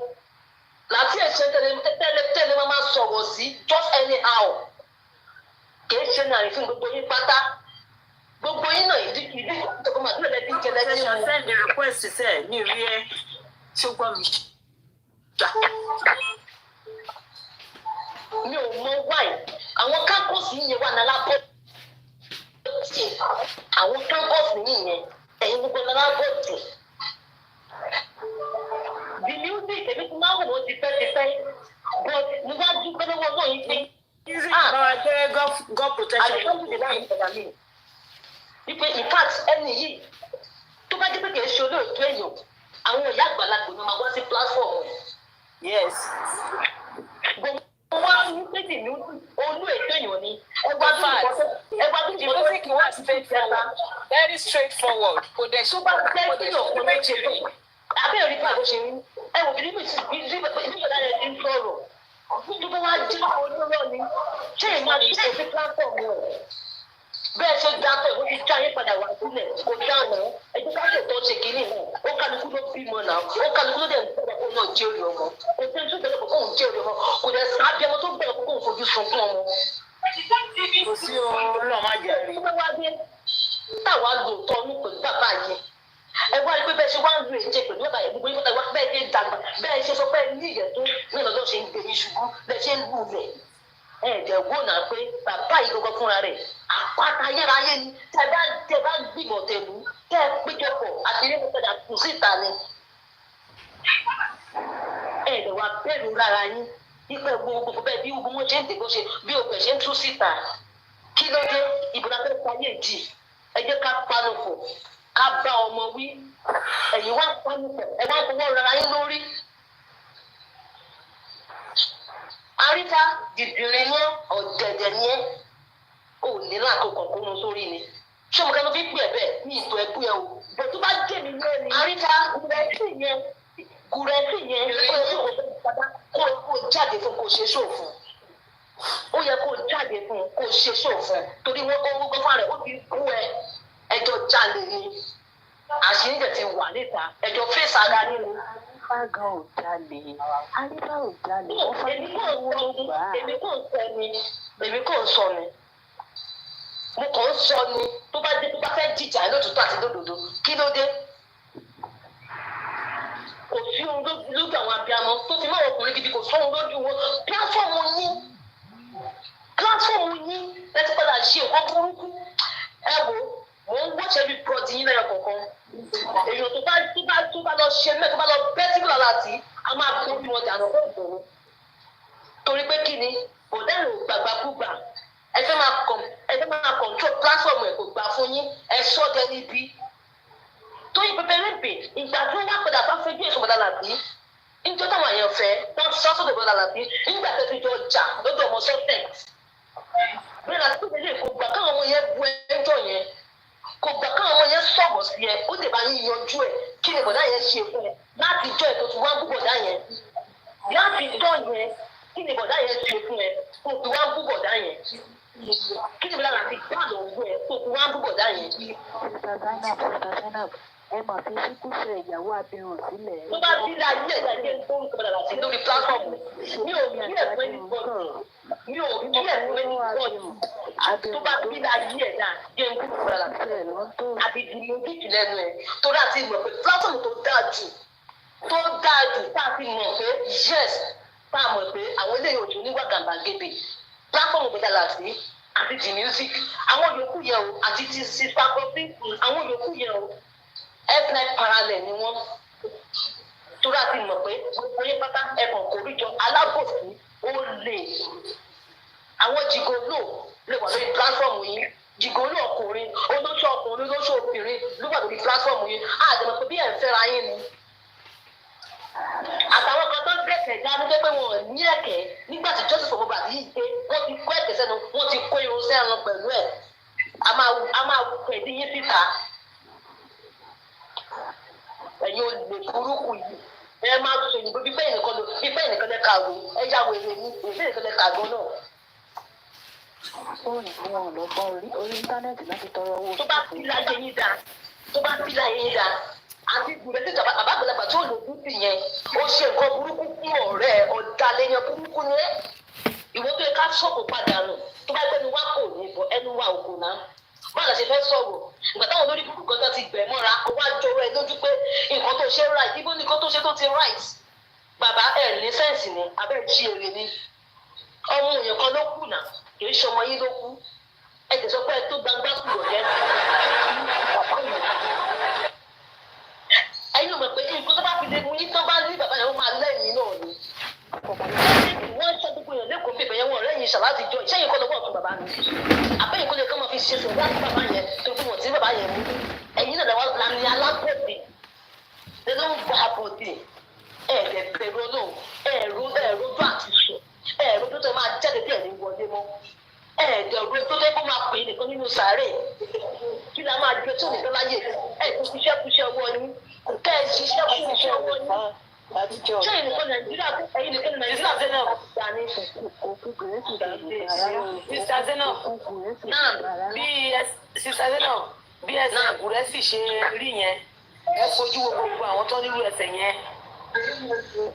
láti ẹ̀ṣẹ̀ tẹ́lẹ̀ máa sọ̀rọ̀ sí just anyhow kì í ṣe náà rí fún gbogbo yín pátá gbogbo yín náà ìdí ìtọ́kọ́ máa dúró lẹ́bí jẹ lẹ́bí mu. send the request sẹ́ ní rí ẹ tí ó gbọ́ mi. Mi ò mọ wáì àwọn kákọ́ọ̀sì yẹn wà náà lábọ́ àwọn campus nìyí yẹn ẹ ẹ̀yin gbogbo lára bọ̀ jù. The music èmi ti máa ń wò ó tipẹ́tipẹ́ but mo wá dúpẹ́ lọ́wọ́ náà yín pé God protection. Àdúgbò ti láàyè ìgbà mi. Wípé in fact ẹni yìí tó bá jẹ́ pé kì í ṣe olóòtú èèyàn àwọn ìyá àgbàlagbà ni máa wá sí platform rẹ̀. Yes. Gbogbo wa ní péjì ní olú ètò èèyàn ni ẹgbàá tó ti music wá straightforward very straightforward kò dẹ̀ tó bá jẹ́ kí ọ̀pọ̀ méje rí abẹ́rẹ́ rí pàdé ṣe rí ẹ wò bí nígbà yẹn ti ń sọ̀rọ̀ tó bá wá jẹ́ olóró ni ṣé ìmọ̀ àti ṣe sí platform rẹ̀ bẹ́ẹ̀ ṣe dákọ̀ ìwé ti já yín padà wá sílẹ̀ kò dáná ẹjọ́ ká lè tọ́ ṣe kínní náà ó kálukú ló bímọ náà ó kálukú ló dẹ̀ ń bẹ̀rẹ̀ kó náà jẹ́ orí ọmọ kò sí tún bẹ̀rẹ̀ kó kóun jẹ́ orí ọmọ kò dẹ̀ sábì ọmọ tó bẹ̀rẹ̀ kó kóun fojú sunkún ọmọ. Kò sí ọlọ́ọ̀ má jẹ́ rí. Ó wá dé táwa lò tọ́ ní pẹ̀lú bàbá yẹn ẹ wá rí pé bẹ́ẹ̀ ṣe wá ń lu èjẹ pẹ̀lú bàbá yẹn gbogbo yín wá bẹ́ẹ̀ ṣe dàgbà bẹ́ẹ̀ ṣe sọ bẹ́ẹ̀ ní ìyẹn tó ní ìlọ́dọ̀ ṣe ń gbé yín ṣubú bẹ́ẹ̀ ṣe ń lù rẹ̀ ẹ̀ẹ́dẹ̀ wò náà pé bàbá yìí gbogbo fúnra rẹ̀ àpáta ayérayé ni tẹ́ bá gbìmọ̀ tẹ̀lú tẹ́ ẹ péjọpọ̀ àti ilé ìpẹ́dà kù síta ni ẹ̀ẹ́dẹ̀ wà bẹ́ẹ̀rù rárá yín nípa gbogbo bẹ́ẹ̀ bí gbogbo wọn ṣe ń dèbò ṣe bí ògbẹ̀ ṣe ń tú síta kí ló dé ìbúra fẹ́ fayé jì ẹ jẹ́ ká panu pọ̀ ká bá ọmọ wí ẹ̀yin wá panu pọ̀ ẹ wá fọwọ́ rárá yín lórí. Àríta dìdìrín ní ọ̀dẹ̀dẹ̀ ní ẹ́ ò ní láàkókò kónú sórí ni ṣé mo kẹ́nu fi pè ẹ́ bẹ́ẹ̀ ní ìtọ́ ẹ̀kú ẹ̀ o bọ̀ tó bá jẹ́ mi ní ẹni. Àríta gùrẹ́sì yẹn kó jáde fún kó ṣe ṣòfò ó yẹ kó jáde fún kó ṣe ṣòfò torí wọn kó gbogbo fún rẹ ó ti kú ẹjọ́ jalè ni àṣírí jẹ ti wà níta ẹjọ́ fèsì ara nínú. Àrífà ò jalè Àrífà ò jalè wọ́n fẹ́ kí wọ́n ló gbà á. Èmi kò ń sọ ni mo kàn ń sọ ni tó bá dé tó bá fẹ́ jìjà lótùtù àti lódodo kí ló dé. Kò sí ohun lójú àwọn abiyamọ tó fi máa ọkùnrin gidi kò sóhun lójú wọn pílátọ́ọ̀mù yín láti padà ṣe nǹkan burúkú ẹ wò mò ń wọ́ọ̀ṣẹ́ bí pọ́ọ̀tì yín lẹ́yìn kọ̀ọ̀kan èèyàn tó bá lọ ṣe mẹ́ẹ̀ tó bá lọ bẹ́ síbí lọ́la tí a máa gbé orí wọn dànù fún ìgbòho torí pé kí ni bọ̀dẹ́rù gbàgbàkúgbà ẹ fẹ́ máa control platform ẹ̀ kò gbà fún yín ẹ sọ́dẹ níbí tóyìn pẹpẹrẹpẹ ìgbà tó wá padà bá fẹ́ bí èso bọ̀dá làbí níjọ́ táwọn èèyàn fẹ́ wọ́n sọ́sọ́dọ̀ bọ̀dá làbí nígbà tó fi jọ jà lọ́dọ̀ ọmọ sọ́tẹ̀t bẹ́ẹ̀ la tó lè kó gbà káwọn ọmọ yẹn bu ẹjọ́ yẹn kó gbà káwọn ọmọ yẹn sọ̀rọ̀ sí ẹ ó lè bá yín yanjú ẹ kí ni bọ̀dá yẹn ṣe fún ẹ láti jọ ẹ tó ti wá bú bọ̀dá yẹn láti jọ yẹn kí ni bọ̀dá yẹn ṣe fún ẹ tó ti wá bú bọ̀dá yẹn kí ni bọ̀dá láti gbà lọ́wọ́ ẹ tó ti wá bú bọ̀dá yẹn. Ẹ mà fi síkú ṣe ìyàwó abirùn sílẹ̀. Tó bá bí la yí ẹ̀dá yẹn tó ń kọ́ra láti lórí pílátọ́ọ̀mù. Mi ò rí ẹ̀fọ́ ẹni bọ́ọ̀lù. Tó bá bí la yí ẹ̀dá yẹn tó ń kọ́ra láti lórí. Àbídì ni bíjì lẹ́nu ẹ̀. Tó dá sí mọ̀ pé pílátọ́ọ̀mù tó dáa jù tá a fi mọ̀ pé yes tá a mọ̀ pé àwọn eléyìí òjò nígbà gàmbàgebè. Pílátọ́ọ̀mù tó dáa sí àti the music. Àwọn yòókù yẹn o àti ti sísá kọfí àwọn yòókù yẹn o. F9 parallel ni wọ́n tóra ti mọ̀ pé gbogbo yẹn pátá ẹ̀kọ́ kòríjọ alábòsí ó lè àwọn jìgòlò lè wà lórí platform yìí jìgòlò ọkùnrin olóṣù obìnrin ló wà lórí platform yìí àdèmọ̀ pé bí ẹ̀ ń fẹ́ra yín ni àtàwọn kan tó ń gbẹ̀kẹ̀ já ní pé wọn ò ní ẹ̀kẹ́ nígbà tí jọ́sìn fọwọ́ bàbí yìí dé wọ́n ti kó ẹ̀kẹ́ sẹ́nu wọ́n ti kó irun sẹ́nu pẹ̀lú ẹ̀ a máa pẹ̀lú yín síta. Ẹ̀yin olè burúkú yìí ẹ máa sọ ìyìnbó bí bẹ́ẹ̀ nìkan lẹ kàwé ẹ yá wèrè ní èyí nìkan lẹ kàgbọ́ náà. Fóònù fún wọn lọ́gbọ́n orí íńtánẹ́ẹ̀tì láti tọrọ owó. Tó bá bí láyé yín dáa àti ìgbìmọ̀ tí àbágbélébà tó lò dúdú yẹn ó ṣe nǹkan burúkú fún ọ̀rẹ́ ọ̀dàlẹ̀ yẹn burúkú ni ẹ́. Ìwọ tó yẹ ká sọ̀kò padà nù tó bá gbẹ́nu wá kò ní bọ̀ ẹnu wa òkò náà. Báwo la ṣe fẹ́ sọ̀rọ̀ ìgbà táwọn olórí burúkú kan tó ti gbẹ̀ mọ́ra owó àjọrò ẹ lójú pé nǹkan tó ṣe right ibo nǹkan tó ṣe tó ti right bàbá ẹ ní sẹ́ǹsì ni abẹ́ jí èrè ni ọmọ èèyàn kan ló kù náà kì í ṣe ọmọ yín ló kú ẹ ti sọ pé tó gbangba sùn lọ jẹ́ ẹ̀yin ò mọ̀ pé nǹkan tó bá fi lè mú yín tó bá rí bàbá yẹn wọ́n máa lẹ́yìn náà ni wọ́n ṣe gbogbo èèyàn lẹ́kọ̀ọ́ bèbè yẹn wọ́n lẹ́yìn ṣàláàtì jọ ìṣẹ́yìn kọ́ lọ́wọ́ ọ̀tún bàbá mi àbẹ́yìn kọ́ lè kọ́ máa fi ṣe sọ̀rọ̀ láti bàbá yẹn tó fún wọn tí bàbá yẹn mú ẹ̀yin náà làwọn làní alábọ̀dé lẹ́nu ń gba àbọ̀dé ẹ̀ẹ́dẹ̀ bẹ̀rù ọlọ́run ẹ̀ẹ́rọ tó àti sùn ẹ̀ẹ́rọ tó tẹ máa jáde bí ẹ̀ní wọlé mọ́ ẹ̀ẹ́dẹ̀ tó tẹ́ kó máa pè é nìkan nínú sàárè kí la máa gbé tó nìkan láyè ẹ̀ẹ́dẹ̀ kúṣẹ́ ọwọ́ yín kẹ́ ẹ̀ ṣiṣẹ́ kúṣẹ́ ọwọ́ yín ṣé ìnìkan nàìjíríà ẹ̀yin nìkan nàìjíríà fẹ́ náà gbà ní Sister Zainab náà bí Sister Zainab bí ẹsẹ̀ àgùrẹ́ sì ṣe rí yẹn ẹ fojú wo gbogbo àwọn tó nílùú ẹsẹ̀ yẹn.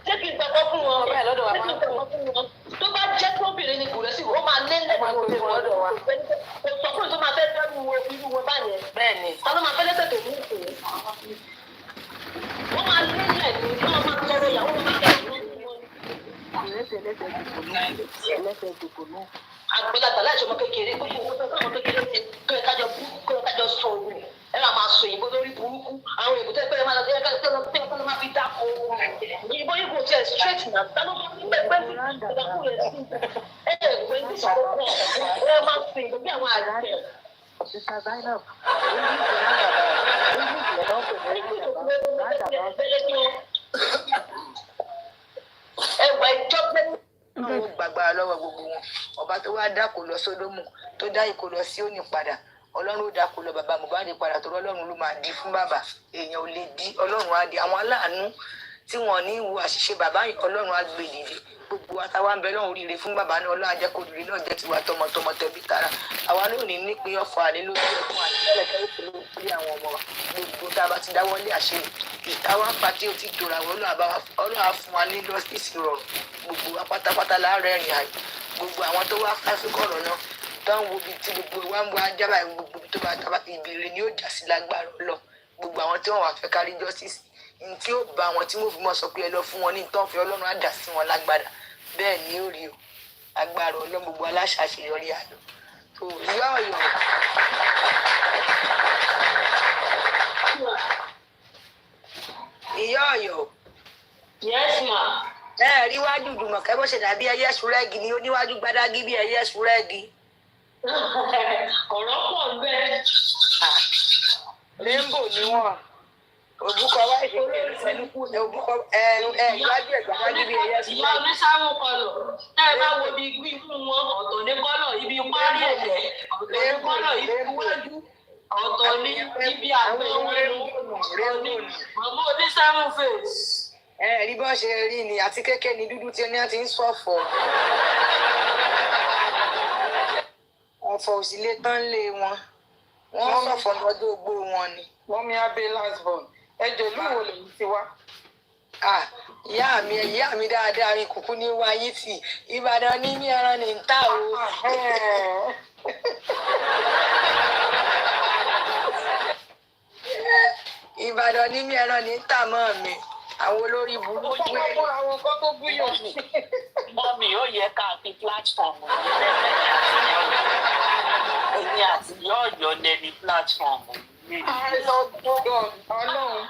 ṣé kí n gbàgbọ́ fún wọn bẹ́ẹ̀ lọ́dọ̀ wa máa ń kú. tó bá jẹ́ pé obìnrin ni gùrẹ́ sí ó máa lé lẹ́gbẹ̀ẹ́ lọ́dọ̀ wa. kò sọ fún mi tó máa fẹ́ fẹ́ irú wọn báyẹn. bẹ́ẹ̀ni. ta ló máa fẹ́ lẹ́sẹ̀ tó ní ìsìn wọ́n máa lé lẹ́gbẹ̀ẹ́ tí wọ́n máa tọrọ ìyàwó wọn máa àgbẹ̀lagbà láti ọmọ kékeré kó fún ọmọ kékeré kó ẹ kájọ sọ òun ẹ máa máa sọ òyìnbó lórí burúkú àwọn òyìnbó tẹ́ pé ẹ máa lọ sí ẹ kájọ máa fi dáko òyìnbó yìí kò tiẹ̀ straight náà dáná pẹ́pẹ́ ìdàkú rẹ̀ sí ẹ ẹ gbé ní sọ̀rọ̀ ẹ máa fi ìgbó bí àwọn àgbẹ̀. ẹ wà ìjọ pé àwọn gbàgbára lọ́wọ́ gbogbo wọn ọba tó wá dákò lọ sódómù tó dá ìkó lọ sí òní padà ọlọ́run ó dákò lọ bàbá Mohbad padà tó ọlọ́run ló máa di fún bàbá èèyàn ò lè di ọlọ́run á di àwọn aláàánú tí wọ́n ní ìwò àṣìṣe bàbá yìí ọlọ́run á gbé dìde gbogbo àtàwọn abẹ náà oríire fún bàbá náà ọlọ́run ajẹ́ kó dìde náà jẹ́ tiwa tọmọtọmọ tẹbí tara àwa náà ní ní pé ọ̀fọ̀ àlẹ́ lórí ẹ̀kún àtẹ́lẹ̀ kẹ́rìkì lórí àwọn ọmọ wa gbogbo tá a bá ti dáwọ́lé àṣẹ ìtawà pàtí ó ti dòrò àwọn ọlọ́run á fún wa ní lọ́sísì rọrùn gbogbo wa pátápátá láàárọ̀ ẹ̀rìn àjò gbogbo àwọn tó wá káfíkọ̀rọ̀ náà tó ń wo ibi tí gbogbo wa ń wá jábà gbogbo tó bá tábà ìbéèrè ni ó jà sí lágbára lọ gbogbo àwọn tí wọn wà fẹ́ kárí justice ní tí ó bá wọn tí mo fi mọ sọ pé ẹ lọ fún wọn ní ìtàn fẹ́ ọlọ́run á dà sí wọn lágbára bẹ́ẹ̀ ni ó rí o agbára ọlọ́run gbogbo aláṣà àṣeyọrí àlọ́ tó ìyá ọ̀yọ́ ìyá ọ̀yọ́. Yes ma. ẹ rí wájú Dùmọ̀kẹ́ bó ṣe dàbí ẹyẹ ṣúrẹ́gì ni oníwájú gbadágí bí ẹyẹ ṣúrẹ́gì. ọ̀rọ̀ pọ̀ ń bẹ́ẹ̀. rainbow ni wọ́n òbúkọ wá ìṣẹ̀lẹ̀ òbúkọ ìwájú ẹ̀ gbadágí bí ẹyẹ ṣúrẹ́gì. ìyá oníṣàwọ̀ kọlọ̀ tẹ́ ẹ bá wo ibi gbígbó wọn ọ̀tọ̀ ní kọ́lọ̀ ibi parí ẹ̀jẹ̀ ọ̀tọ̀ ní kọ́lọ̀ ibi iwájú ọ̀tọ̀ ní ibi àgbẹ̀ wọn ní mọ̀mọ́ oníṣàwọ̀ face. rí bọ́ ṣe rí ni àti kékeré ni dúdú tí ẹni ti ń sọ̀fọ̀ ọ̀fọ̀ òsì lè tán lé wọn wọ́n sọ̀fọ̀ lọ́dún ogbó wọn ni. wọ́n mi abẹ́ last born ẹjọ́ olúwo lèyí ti wá. ìyá mi dáadáa mi kúkú ní wáyé tì Ìbàdàn ní ní ẹran ní ń tà o. Ìbàdàn ní ní ẹran ní ń tà mọ́ mi àwọn olórí burúkú ẹ̀. àwọn kan tó búyọ̀ ni. mọ́mí ó yẹ ká fi platform èmi àti yọ̀ọ̀yọ̀ lẹ́ni platform. I love God ọlọ́run.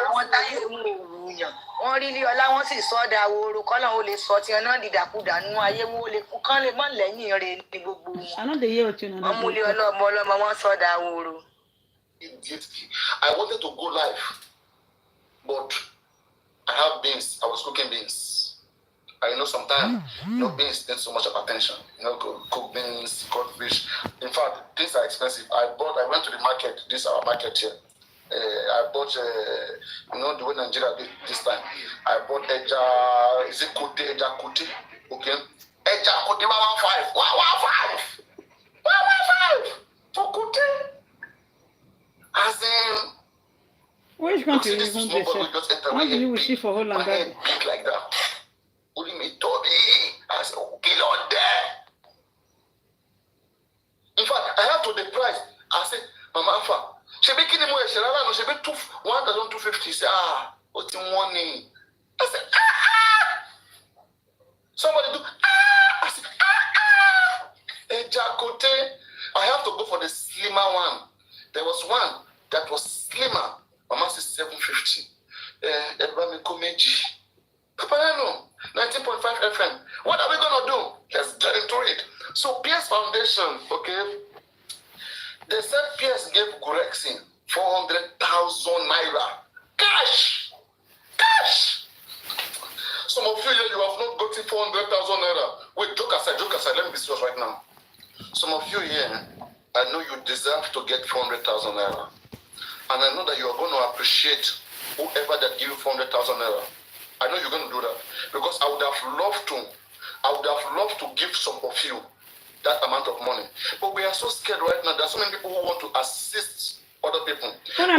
àwọn táyé mú òru yàn wọ́n rí ilé ọlá wọ́n sì sọ ọ́ da woro kọ́lá ó lè sọ tiẹ̀ náà dìdàkudà nínú ayé wọn ó lè kú kán lè mọ́ lẹ́yìn rẹ̀ ní gbogbo wọn. wọ́n mú ilé ọlọ́mọ wọ́n sọ ọ́ da woro. I wanted to go live, but I have beans. I was cooking beans. I know sometimes beans need so much of attention. Cook beans, cook fish. In fact, things are expensive. I went to the market. This is our market here. I bought, the way Nigeria did this time. I bought eja. Is it kote? Eja kote? Okay. Eja kote 115. 115. 115 for kote. As in, which country is going to how do you wish for Holland? Big like that. Only me, Tori. I said, kill on there. In fact, I have to the price. I said, Mama Alpha, she be killing more. She ran. She be 1,250. Say, what's in morning? I said, Somebody do, Jakote. I have to go for the slimmer one. There was one that was slimmer. Mama says 750. Papa, 19.5 FM. What are we gonna do? Let's get into it. So PS Foundation, okay. They said PS gave Gurexin 400,000 naira. Cash! Cash! Some of you here, you have not gotten 400,000 naira. Wait, joke aside, let me be serious right now. Some of you here, I know you deserve to get 400,000 naira. And I know that you are going to appreciate whoever that give you 400,000 naira. I know you're going to do that. Because I would have loved to give some of you that amount of money. But we are so scared right now. There are so many people who want to assist other people. I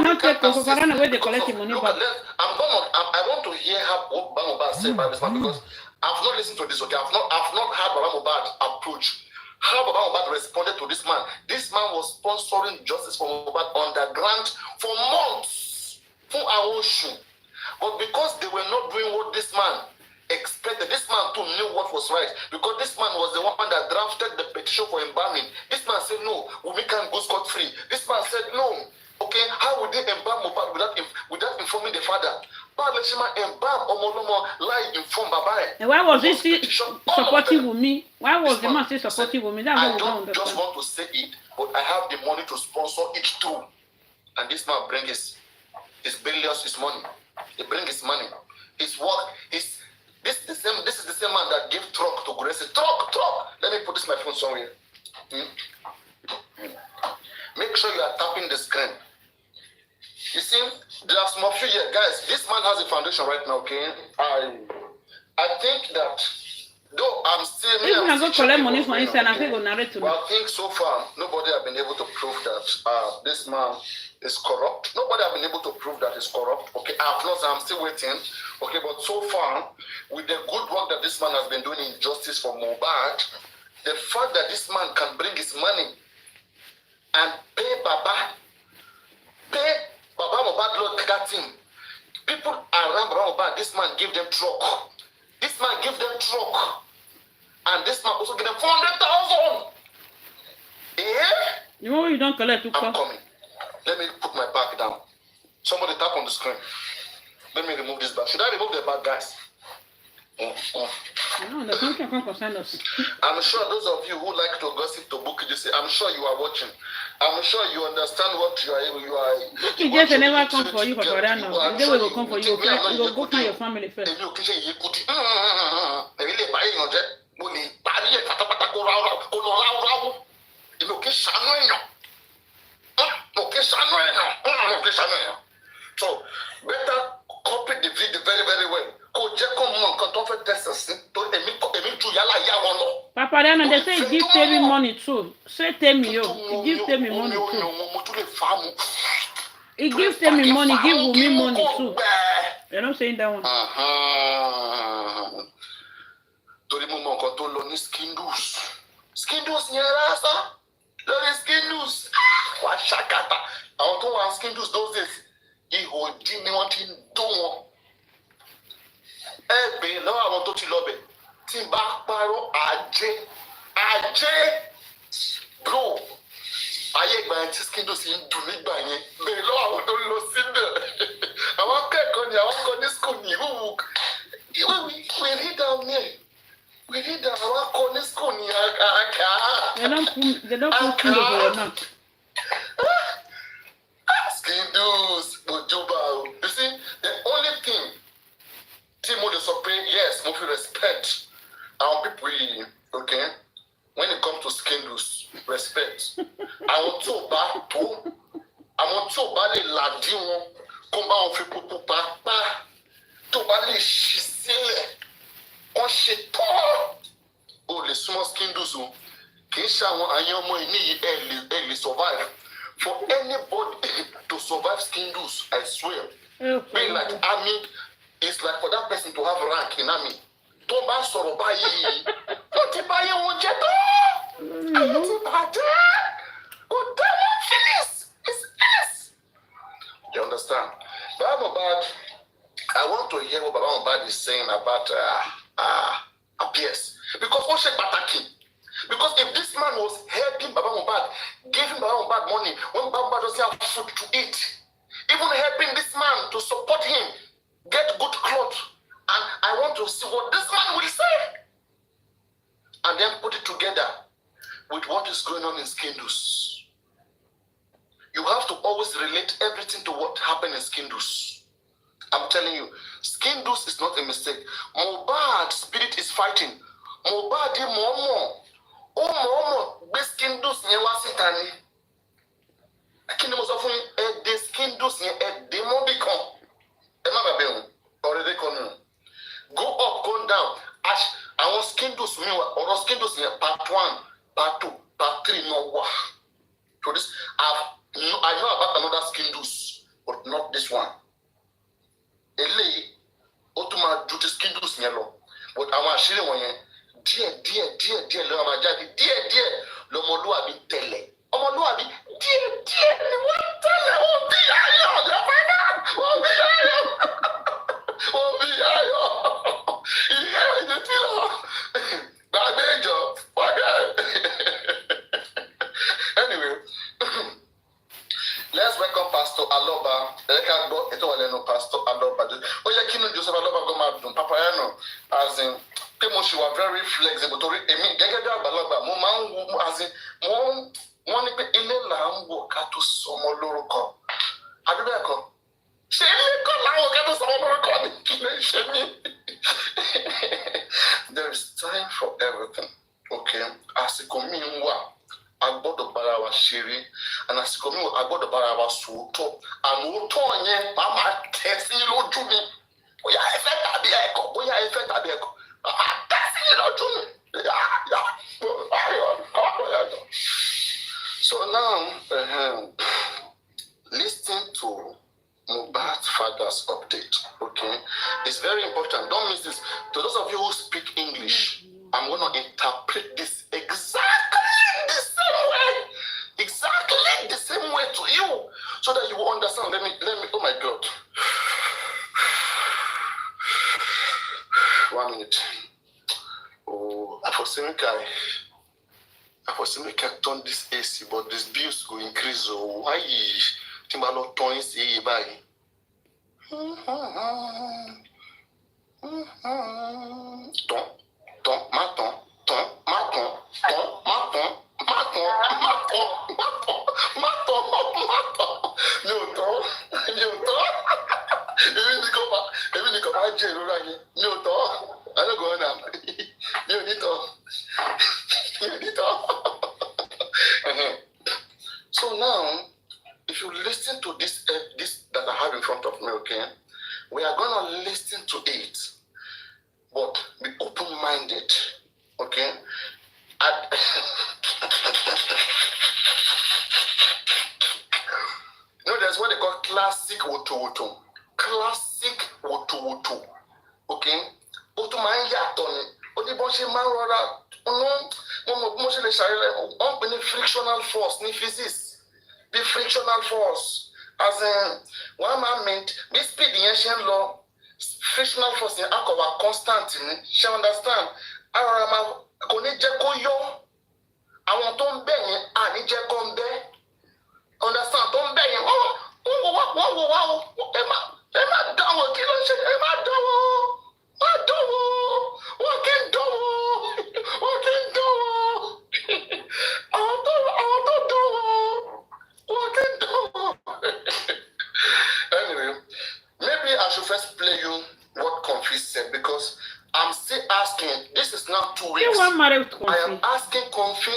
want to hear what Baba Mohbad said about this man because I've not listened to this. Okay, I've not heard Baba Mohbad approach. How Baba Mohbad responded to this man. This man was sponsoring justice for Mohbad underground for months. For our ocean. But because they were not doing what this man expected, this man too knew what was right. Because this man was the one that drafted the petition for embalming. This man said no, we can't go scot-free. This man said no. Okay, how would they embalm Mohbad without informing the father? And why was he supporting Wummi? Why was the man still supporting Wummi? I don't just want to say it, but I have the money to sponsor it too. And this man brings his billions, his money. He brings his money. His work. This is the same man that gave truck to Grace. Truck. Let me put this my phone somewhere. Make sure you are tapping the screen. You see, there are some of you here, guys. This man has a foundation right now, okay? I think that though I'm still here. I think so far nobody have been able to prove that this man is corrupt. Nobody have been able to prove that he's corrupt. Okay, I'm still waiting. Okay, but so far, with the good work that this man has been doing in justice for Mohbad, the fact that this man can bring his money and pay Baba Mohbad Lord that team. People around Baba Mohbad, this man give them truck. This man give them truck. And this man also give them 400,000. Yeah? You know you don't collect. I'm coming. Let me put my bag down. Somebody tap on the screen. Let me remove this bag. Should I remove the bag, guys? No, the country can't concern us. I'm sure those of you who like to gossip to book, you say, I'm sure you are watching. I'm sure you understand what you are. You just never come for you, Papa. No, they will come for you. You will go find your family first. So better copy the video very, very well. Papa, they say give Tori money too. Say tell me yo. He give Tori money too. He gives Tori money, give Wummi money too. You're not saying that one. Tori Momo control on skindus. Skindus nyarasa. Lori skindus. Washakata. I want to ask skindus those days. He hold me wanting do. Ebe lọ́wọ́ àwọn tó ti lọ bẹ̀ tí n bá parọ́ ajé bro ayé ìgbà yẹn tí skindo sì ń dùn nígbà yẹn bẹ́ẹ̀ lọ́wọ́ àwọn tó lọ síbẹ̀ àwọn akẹ́kọ̀ọ́ ni àwọn akọ ní school ní we read down here we read down àwọn akọ ní school ní àkà. They don't put food over your mouth. Skindos ojuba o. You see, the only thing Timo de Sopre, yes, more respect our people, okay? When it comes to scandals, respect. I want to buy the ladino, come out for people, papa, to buy the shit, on shit. Oh, the small scandals, Kisha, and your money, early survive. For anybody to survive scandals, I swear, being like army. It's like for that person to have rank in army. Don't buy soro buy. Don't buy your jet. Good damn Phyllis. It's this. You understand? Baba Mohbad, I want to hear what Baba Mohbad is saying about PS. Because what she bataki? Because if this man was helping Baba Mohbad, giving Baba Mohbad money when Baba Mohbad doesn't have food to eat, even helping this man to support him, get good clothes, and I want to see what this man will say. And then put it together with what is going on in Skindus. You have to always relate everything to what happened in Skindus. I'm telling you, Skindus is not a mistake. Mohbad's spirit is fighting. Mohbad Momo. Oh Momo, be Skindus nyewasitani. Akini mo sọ fún yín, de Skindus yẹn de mo become. Ẹ má bàbá ẹ̀hún, already come. Go up, go down. Àwọn Skindus mi wà, ọ̀rọ̀ Skindus yẹn part 1, part 2, part 3 no wà. So this, I know about another Skindus, but not this one. Eléyìí, ó tún máa ju ti Skindus yẹn lọ. But àwọn àṣírí wọ̀nyẹn, díẹ̀ ló máa jáde, díẹ̀ lọmọlúwàbí tẹ̀lẹ̀. Ọmọlúwàbí díẹ̀ ni wọ́n tẹ̀lẹ̀. Òbí ayọ̀ ọ̀dọ̀ fẹ́ràn. Òbí ayọ̀. Ìyá ìdè tí lọ. Gbàgbé ìjọ. Anyway, let's welcome Pastor Aloba. Ẹ̀ka gbọ́ ètò wà lẹ́nu Pastor Aloba. Ó yẹ kí inú Joseph Aloba gbọ́ máa dùn. Papa Yano, as in, pé mo ṣì wà very flexible torí èmi gẹ́gẹ́ bí àgbàlagbà mo máa ń wo as in wọ́n ní pé ilé là ń wò ká tó sọmọ lórúkọ. Àbí bẹ́ẹ̀ kọ́? Ṣé ilé kọ́ làwọn ká tó sọmọ lórúkọ ni kí ló ń ṣe mí? There is time for everything. Okay? Àsìkò mi ń wà. A gbọ́dọ̀ bára wa ṣeré. And àsìkò mi wà a gbọ́dọ̀ bára wa sòótọ́. Àmọ́ òótọ́ yẹn máa máa tẹ̀ sí lójú mi. Bóyá ẹ fẹ́ tàbí ẹ̀kọ́. Bóyá ẹ fẹ́ tàbí ẹ̀kọ́. So now, listen to Mohbad's father's update. Okay, it's very important. Don't miss this. To those of you who speak English, I'm going to interpret this exactly the same way to you, so that you will understand. Let me. Oh my God. 1 minute. Oh, I for some turn this AC, but this bills go increase. Oh, why? Timbalo turn see by. So now, if you listen to this that I have in front of me, okay, we are going to listen to it, but be open-minded, okay? You know, there's what they call classic woto. Classic woto. Okay? Woto máa ń yàtọ̀ ni. Ó ní bọ́n ṣe máa ń rọra. Wọ́n ṣe lè ṣàyẹ̀lẹ̀. Wọ́n pè ní frictional force ní physics. The frictional force. As in, one man meant, this speed yẹn ṣe ń lọ. Frictional force yẹn á kọ̀ wá constant ni. Ṣé understand? Ara máa kò ní jẹ́ kó yọ. Àwọn tó ń bẹ̀ yẹn à ní jẹ́ kó ń bẹ́. Understand? Tó ń bẹ̀ yẹn wọ́n wò wá o. Ẹ má dánwò kí ló ń ṣe? Ẹ má dánwò. Wọ́n kì í dánwò. Àwọn tó dánwò. Wọ́n kì í dánwò. Anyway, maybe I should first play you what Comfy said, because I'm still asking. This is not 2 weeks. I am asking Comfy.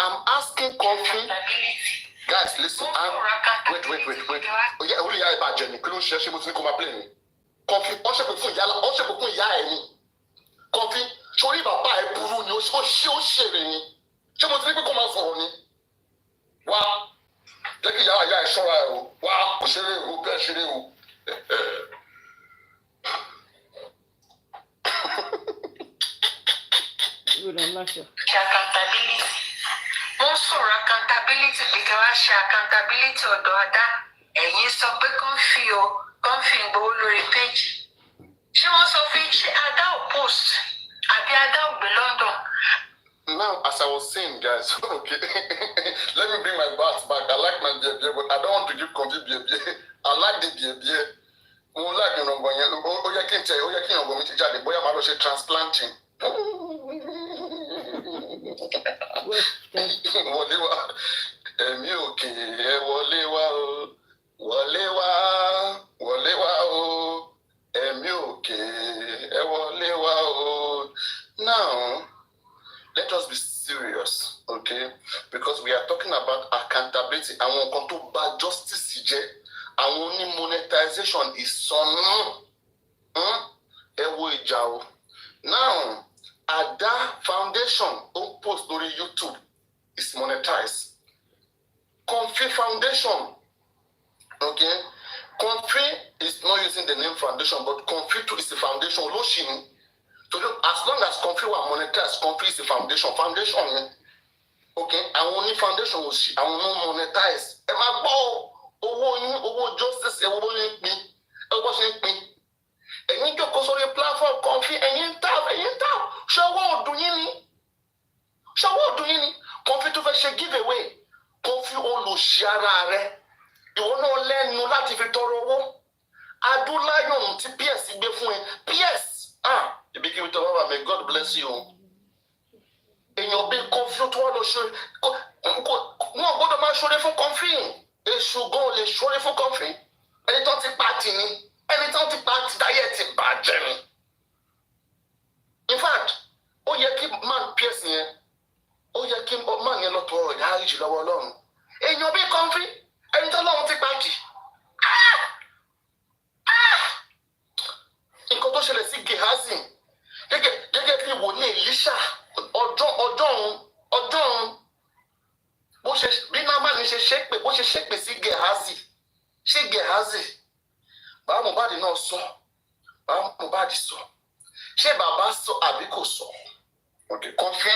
I'm asking Comfy. Guys, listen. Wait. Oh yeah, only I about Jenny. Couldn't share she must come play me. Comfy, ọṣẹ pẹ̀fún ìyá ẹ̀ ni. Comfy, sórí bàbá ẹ̀ burú ni ó ṣèrè ni. Ṣé mo ti ní pé kó máa sọ̀rọ̀ ni? Wá, jẹ́ kí ìyá ẹ̀ ṣọ́ra ẹ̀ o. Wá, kò ṣeré o, bẹ́ẹ̀ ṣeré o. Wọ́n sọ̀rọ̀ accountability pé kí wọ́n ṣe accountability ọ̀dọ̀ Adá. Ẹ̀yin sọ pé kàn fi gbowó lórí péjì. Ṣé wọ́n sọ fún ṣé Adá ò post àbí Adá ò gbé London? Now, as I was saying, guys, okay, let me bring my bats back. I like my beer, but I don't want to give Confi beer. I like the beer. I like the number. Oh, you can't tell. Oh, you can't go meet each other. Boy, I'm about to say transplanting. Now, let us be serious, okay? Because we are talking about accountability. I want to come to bad justice. I want monetization is some. Now, Ada Foundation on post on YouTube is monetized. Confi Foundation, okay? Confi is not using the name foundation, but Confi too is the foundation. So as long as Confi will monetize, Confi is the foundation. Foundation, okay? I only foundation will I will not monetize. And my boy, justice, and you go on your platform, Confi, and you tap. Show what do you Confi to face giveaway. Confi all share. You will not learn no that if you toro. I do lion to PS in the PS. You became it over. May God bless you. And you'll be confused to all the show. No, go to my show for Confi. They should go, they show for Confi. And it don't take party. And it don't take party diet in bad journey. In fact, you keep man piercing. You keep man you're not worried. How you go along? And you'll be Confi. And it's a long take party. In Koto Shele si Gehazi. Gẹ́gẹ́ bí wò ní Elisha. Ọdún. Bó ṣe bí Námánì ṣe ṣépè, bó ṣe ṣépè sí Gehazi. Ṣé Gehazi? Bàbá Mohbad náà sọ. Bàbá Mohbad sọ. Ṣé bàbá sọ àbí kò sọ? Okay, Confi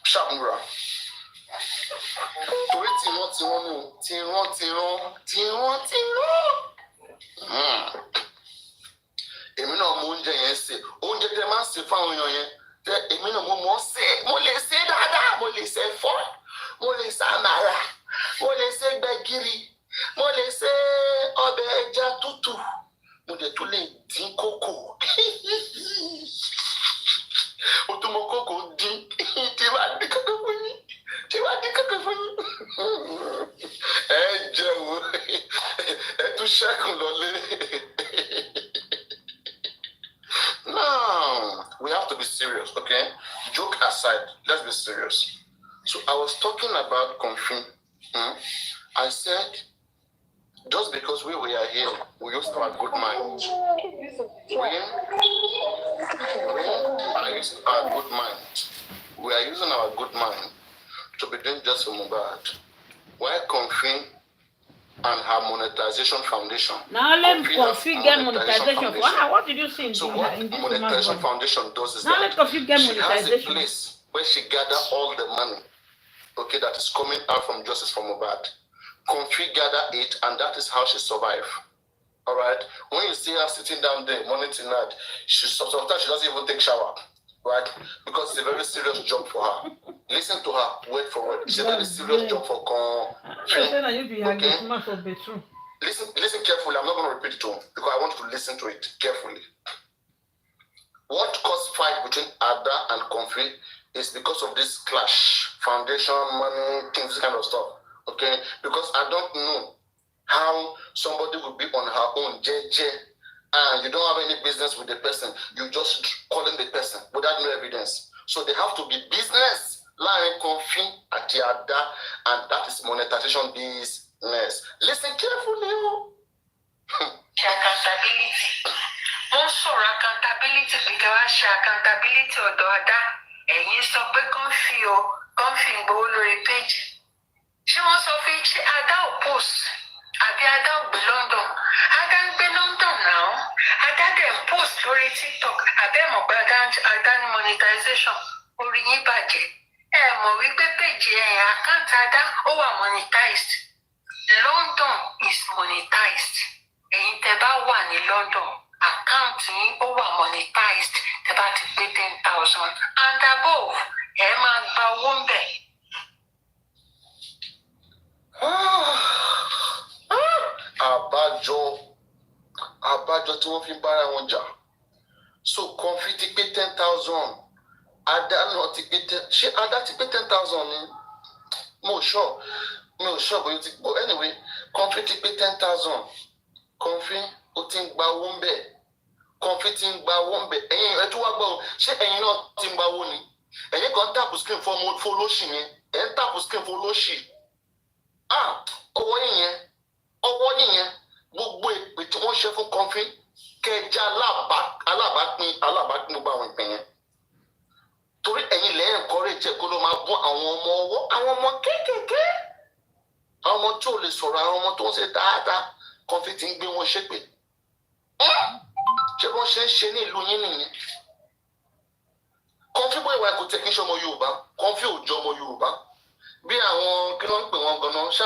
ṣàmúra. Torí tiwọn. Èmi náà mú oúnjẹ yẹn ṣe. Oúnjẹ tẹ máa ń ṣe fáwọn èèyàn yẹn. Èmi náà mo mọ̀ ṣe. Mo lè ṣe dáadáa. Mo lè ṣe ẹ̀fọ́. Mo lè ṣe àmàlà. Mo lè ṣe gbẹ̀gìrì. Mo lè ṣe ọbẹ̀ ẹja tútù. Mo dẹ̀ tún lè dín kókò. O tún mọ kókò dín. Tí wàá dín kókò fún yín. Ẹ jẹun. Ẹ tún ṣẹ́kùn lọlé. Now, we have to be serious, okay? Joke aside, let's be serious. So I was talking about Confi. I said, just because we were here, we used our good mind. We are using our good mind. We are using our good mind to be doing just for Mohbad. Why Confi and her monetization foundation? Now let Confi get monetization. What did you see in so this? what monetization foundation does is now let Confi get she has a monetization. place where she gathers all the money, okay, that is coming out from Justice for Mohbad. Confi gather it, and that is how she survive. All right. When you see her sitting down there morning to night, sometimes she doesn't even take shower, right? Because it's a very serious job for her. Listen to her, word for word. It's a very serious job for Confi. Okay? Listen carefully. I'm not going to repeat it to him because I want you to listen to it carefully. What caused fight between Ada and Confi is because of this clash, foundation, money, things, this kind of stuff. Okay? Because I don't know how somebody would be on her own, JJ, and you don't have any business with the person. You just calling the person without no evidence. So they have to be business, like Confi at Ada, and that is monetization business. Listen carefully. Accountability. Also, accountability because accountability ọ̀dọ̀ Ada. Ẹ̀yin sọ pé Confi ń gbowó lórí page. Ṣé wọ́n sọ fún ṣé Ada ò post àbí Ada ò gbé London? Ada ń gbé London náà. Ada dẹ̀ post lórí TikTok. Àbẹ́ mọ̀ pé Ada ní monetization. Orí yín bàjẹ́. Ẹ mọ̀ wípé page àkáǹtì Ada ó wà monetized. London is monetized. Ẹ̀yin tẹ́ bá wà ní London, àkáǹtì yín ó wà monetized tẹ́ bá ti pé 10,000 and above ẹ máa gba owó ń bẹ̀. Àbájọ tí wọ́n fi ń bára wọn jà. So Comfy ti pé 10,000. Ada náà ti pé 10. Ṣé Ada ti pé 10,000 ni? Mi ò sure bóyá ti gbọ́. Anyway, Comfy ti pé 10,000. Comfy ó ti ń gba owó ń bẹ̀. Comfy ti ń gba owó ń bẹ̀. Ẹ̀yin ẹ̀ tún wá gbọ́ ṣé ẹ̀yin náà ti ń gba owó ni? Ẹ̀yin kan tàpù screen fún olóṣì yẹn. Ẹ̀ ń tàpù screen fún olóṣì. Ọwọ́ yìnyẹn gbogbo ìpè tí wọ́n ṣe fún Comfy kẹjá alábàápín gbogbo àwọn ìpè yẹn. Torí ẹ̀yin lẹ́yìn encourage jẹ́ kó ló máa bọ́ àwọn ọmọ ọwọ́ àwọn ọmọ kéékèèké. Àwọn ọmọ tí ò lè sọ̀rọ̀ àwọn ọmọ tó ń ṣe dáadáa Comfy ti ń gbé wọn ṣépè. Ṣé wọ́n ṣe ń ṣe ní ìlú yín nìyẹn? Comfy bóyá ìwà kò tẹ̀ kí n ṣe ọmọ Yorùbá. Comfy ò jọ ọmọ Yorùbá. Bí àwọn kí ló ń pè wọ́n gan-an ṣé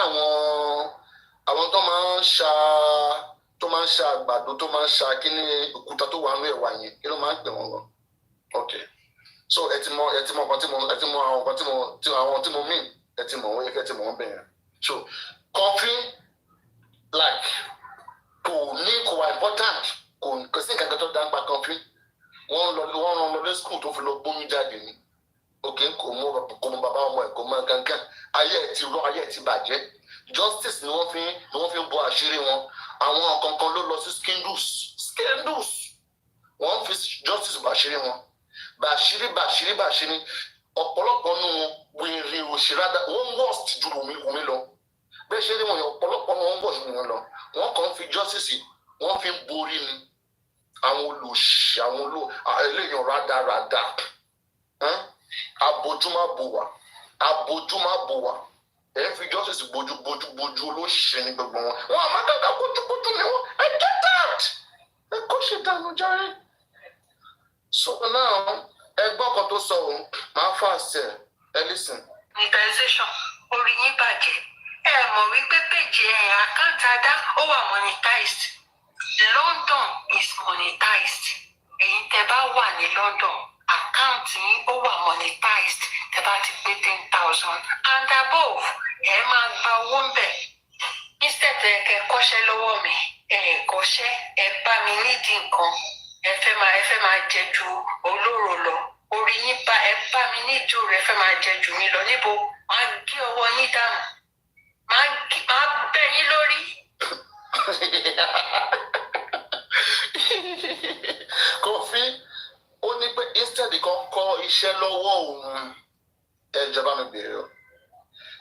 àwọn tó máa ń ṣa àgbàdo tó máa ń ṣa kíní òkúta tó wà nínú ẹ̀wà yẹn kí ló máa ń pè wọ́n gan? Okay. So ẹ ti mọ nǹkan tí mo mean ẹ ti mọ wọ́n yẹ kẹ́ ti mọ̀ wọ́n bẹ̀rẹ̀. So Comfy like kò wà important kò sí nǹkan kan tó dá ń pa Comfy. Wọ́n rán lọ lé school tó fi lọ gbóyún jáde ni. Òkè kò mọ bàbá ọmọ ẹ̀ kò mọ gangan ayé ẹ̀ ti rọ ayé ẹ̀ ti bàjẹ́. Justice ni wọ́n fi ń bọ́ àṣírí wọn. Àwọn kankan ló lọ sí scandals. Wọ́n fi justice bàṣírí wọn. Bàṣírí ọ̀pọ̀lọpọ̀ nù wèrè òṣèrádà wọ́n worst ju Wùmí lọ. Bẹ́ẹ̀ ṣe rí wọn yẹn ọ̀pọ̀lọpọ̀ wọn worst ju wọn lọ. Wọ́n kàn fi justice wọ́n fi ń borí ni. Àwọn olùṣì eléyàn rádaràda. Abojúmá bò wá. Ẹ fi justice bojú olóṣì ní gbogbo wọn. Wọ́n àmọ́ gàgà kójúkójú ni wọ́n. I get that. Ẹ kó ṣe dànù járe. So now, ẹgbọ́n kan tó sọ òun, máa fà sí ẹ listen. Monetization orí yín bàjẹ́. Ẹ mọ̀ wípé péjì àkáǹtì Ada ó wà monetized. London is monetized. Ẹ̀yin tẹ́ bá wà ní London, àkáǹtì yín ó wà monetized. Tẹ́ bá ti pé 10,000 and above, ẹ máa gba owó ń bẹ̀. Instead ẹ kẹ́ kọ́ṣẹ́ lọ́wọ́ mi, ẹ kọ́ṣẹ́ ẹ bá mi nídìí nǹkan. Ẹ fẹ́ máa jẹ ju olóró lọ. Orí yín ẹ bá mi níjó rẹ fẹ́ máa jẹ jù mí lọ. Níbo máa gé ọwọ́ yín dànù. Máa bẹ́ yín lórí. Comfy ó ní pé instead kan kọ́ iṣẹ́ lọ́wọ́ òun ẹjọba mi bèrè o.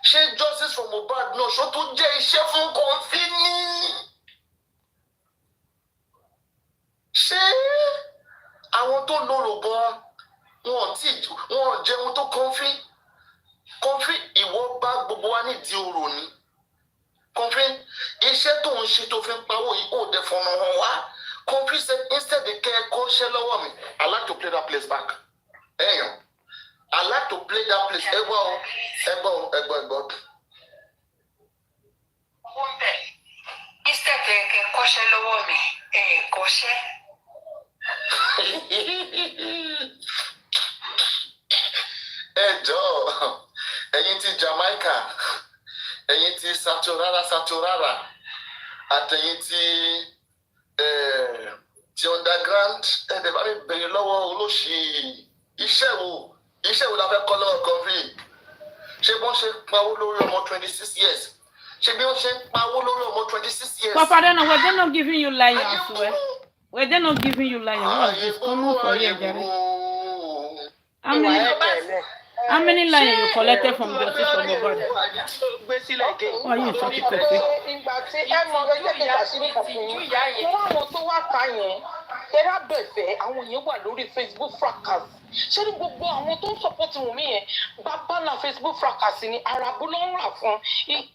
Ṣé justice for Mohbad náà ṣó tún jẹ́ iṣẹ́ fún Comfy ní? Ṣé àwọn tó lóró gan wọn jẹun tó Comfy ìwọ bá gbogbo wa nídìí orò ni. Comfy iṣẹ́ tó ń ṣe tó fi ń pawó yìí kò dé fọnà wọn wá. Comfy said instead de kẹ́ ẹ kọ́ ṣẹ́ lọ́wọ́ mi I like to play that place back. I like to play that place. Ẹgbọ́. Instead de kẹ́ ẹ kọ́ ṣẹ́ lọ́wọ́ mi kọ́ ṣẹ́. Ẹ jọ̀ọ́ ẹ̀yin ti Jamaica ẹ̀yin ti saturara àtẹ̀yin ti underground ẹ̀dẹ̀ bá mi bèrè lọ́wọ́ olóṣì iṣẹ́ wo la fẹ́ kọ́ lọ́wọ́ Comfy. Ṣé bí wọ́n ṣe pawó lórí ọmọ 26 years? Ṣé bí wọ́n ṣe pawó lórí ọmọ 26 years? Papa, then were they not giving you lion as well? Were they not giving you lion? What is this? Come on for here, Jerry. How many lions you collected from justice for Mohbad? Why are you such a person? Ìgbà tí ẹ mọ ẹgbẹ́ kẹta sí ní kàfin yín, wọ́n àwọn tó wá ta yẹn, tẹ́lá bẹ̀fẹ̀ àwọn yẹn wà lórí Facebook fracas. Ṣé ní gbogbo àwọn tó ń support Wùmí yẹn, bàbá náà Facebook fracas ni Arabu ló ń rà fún.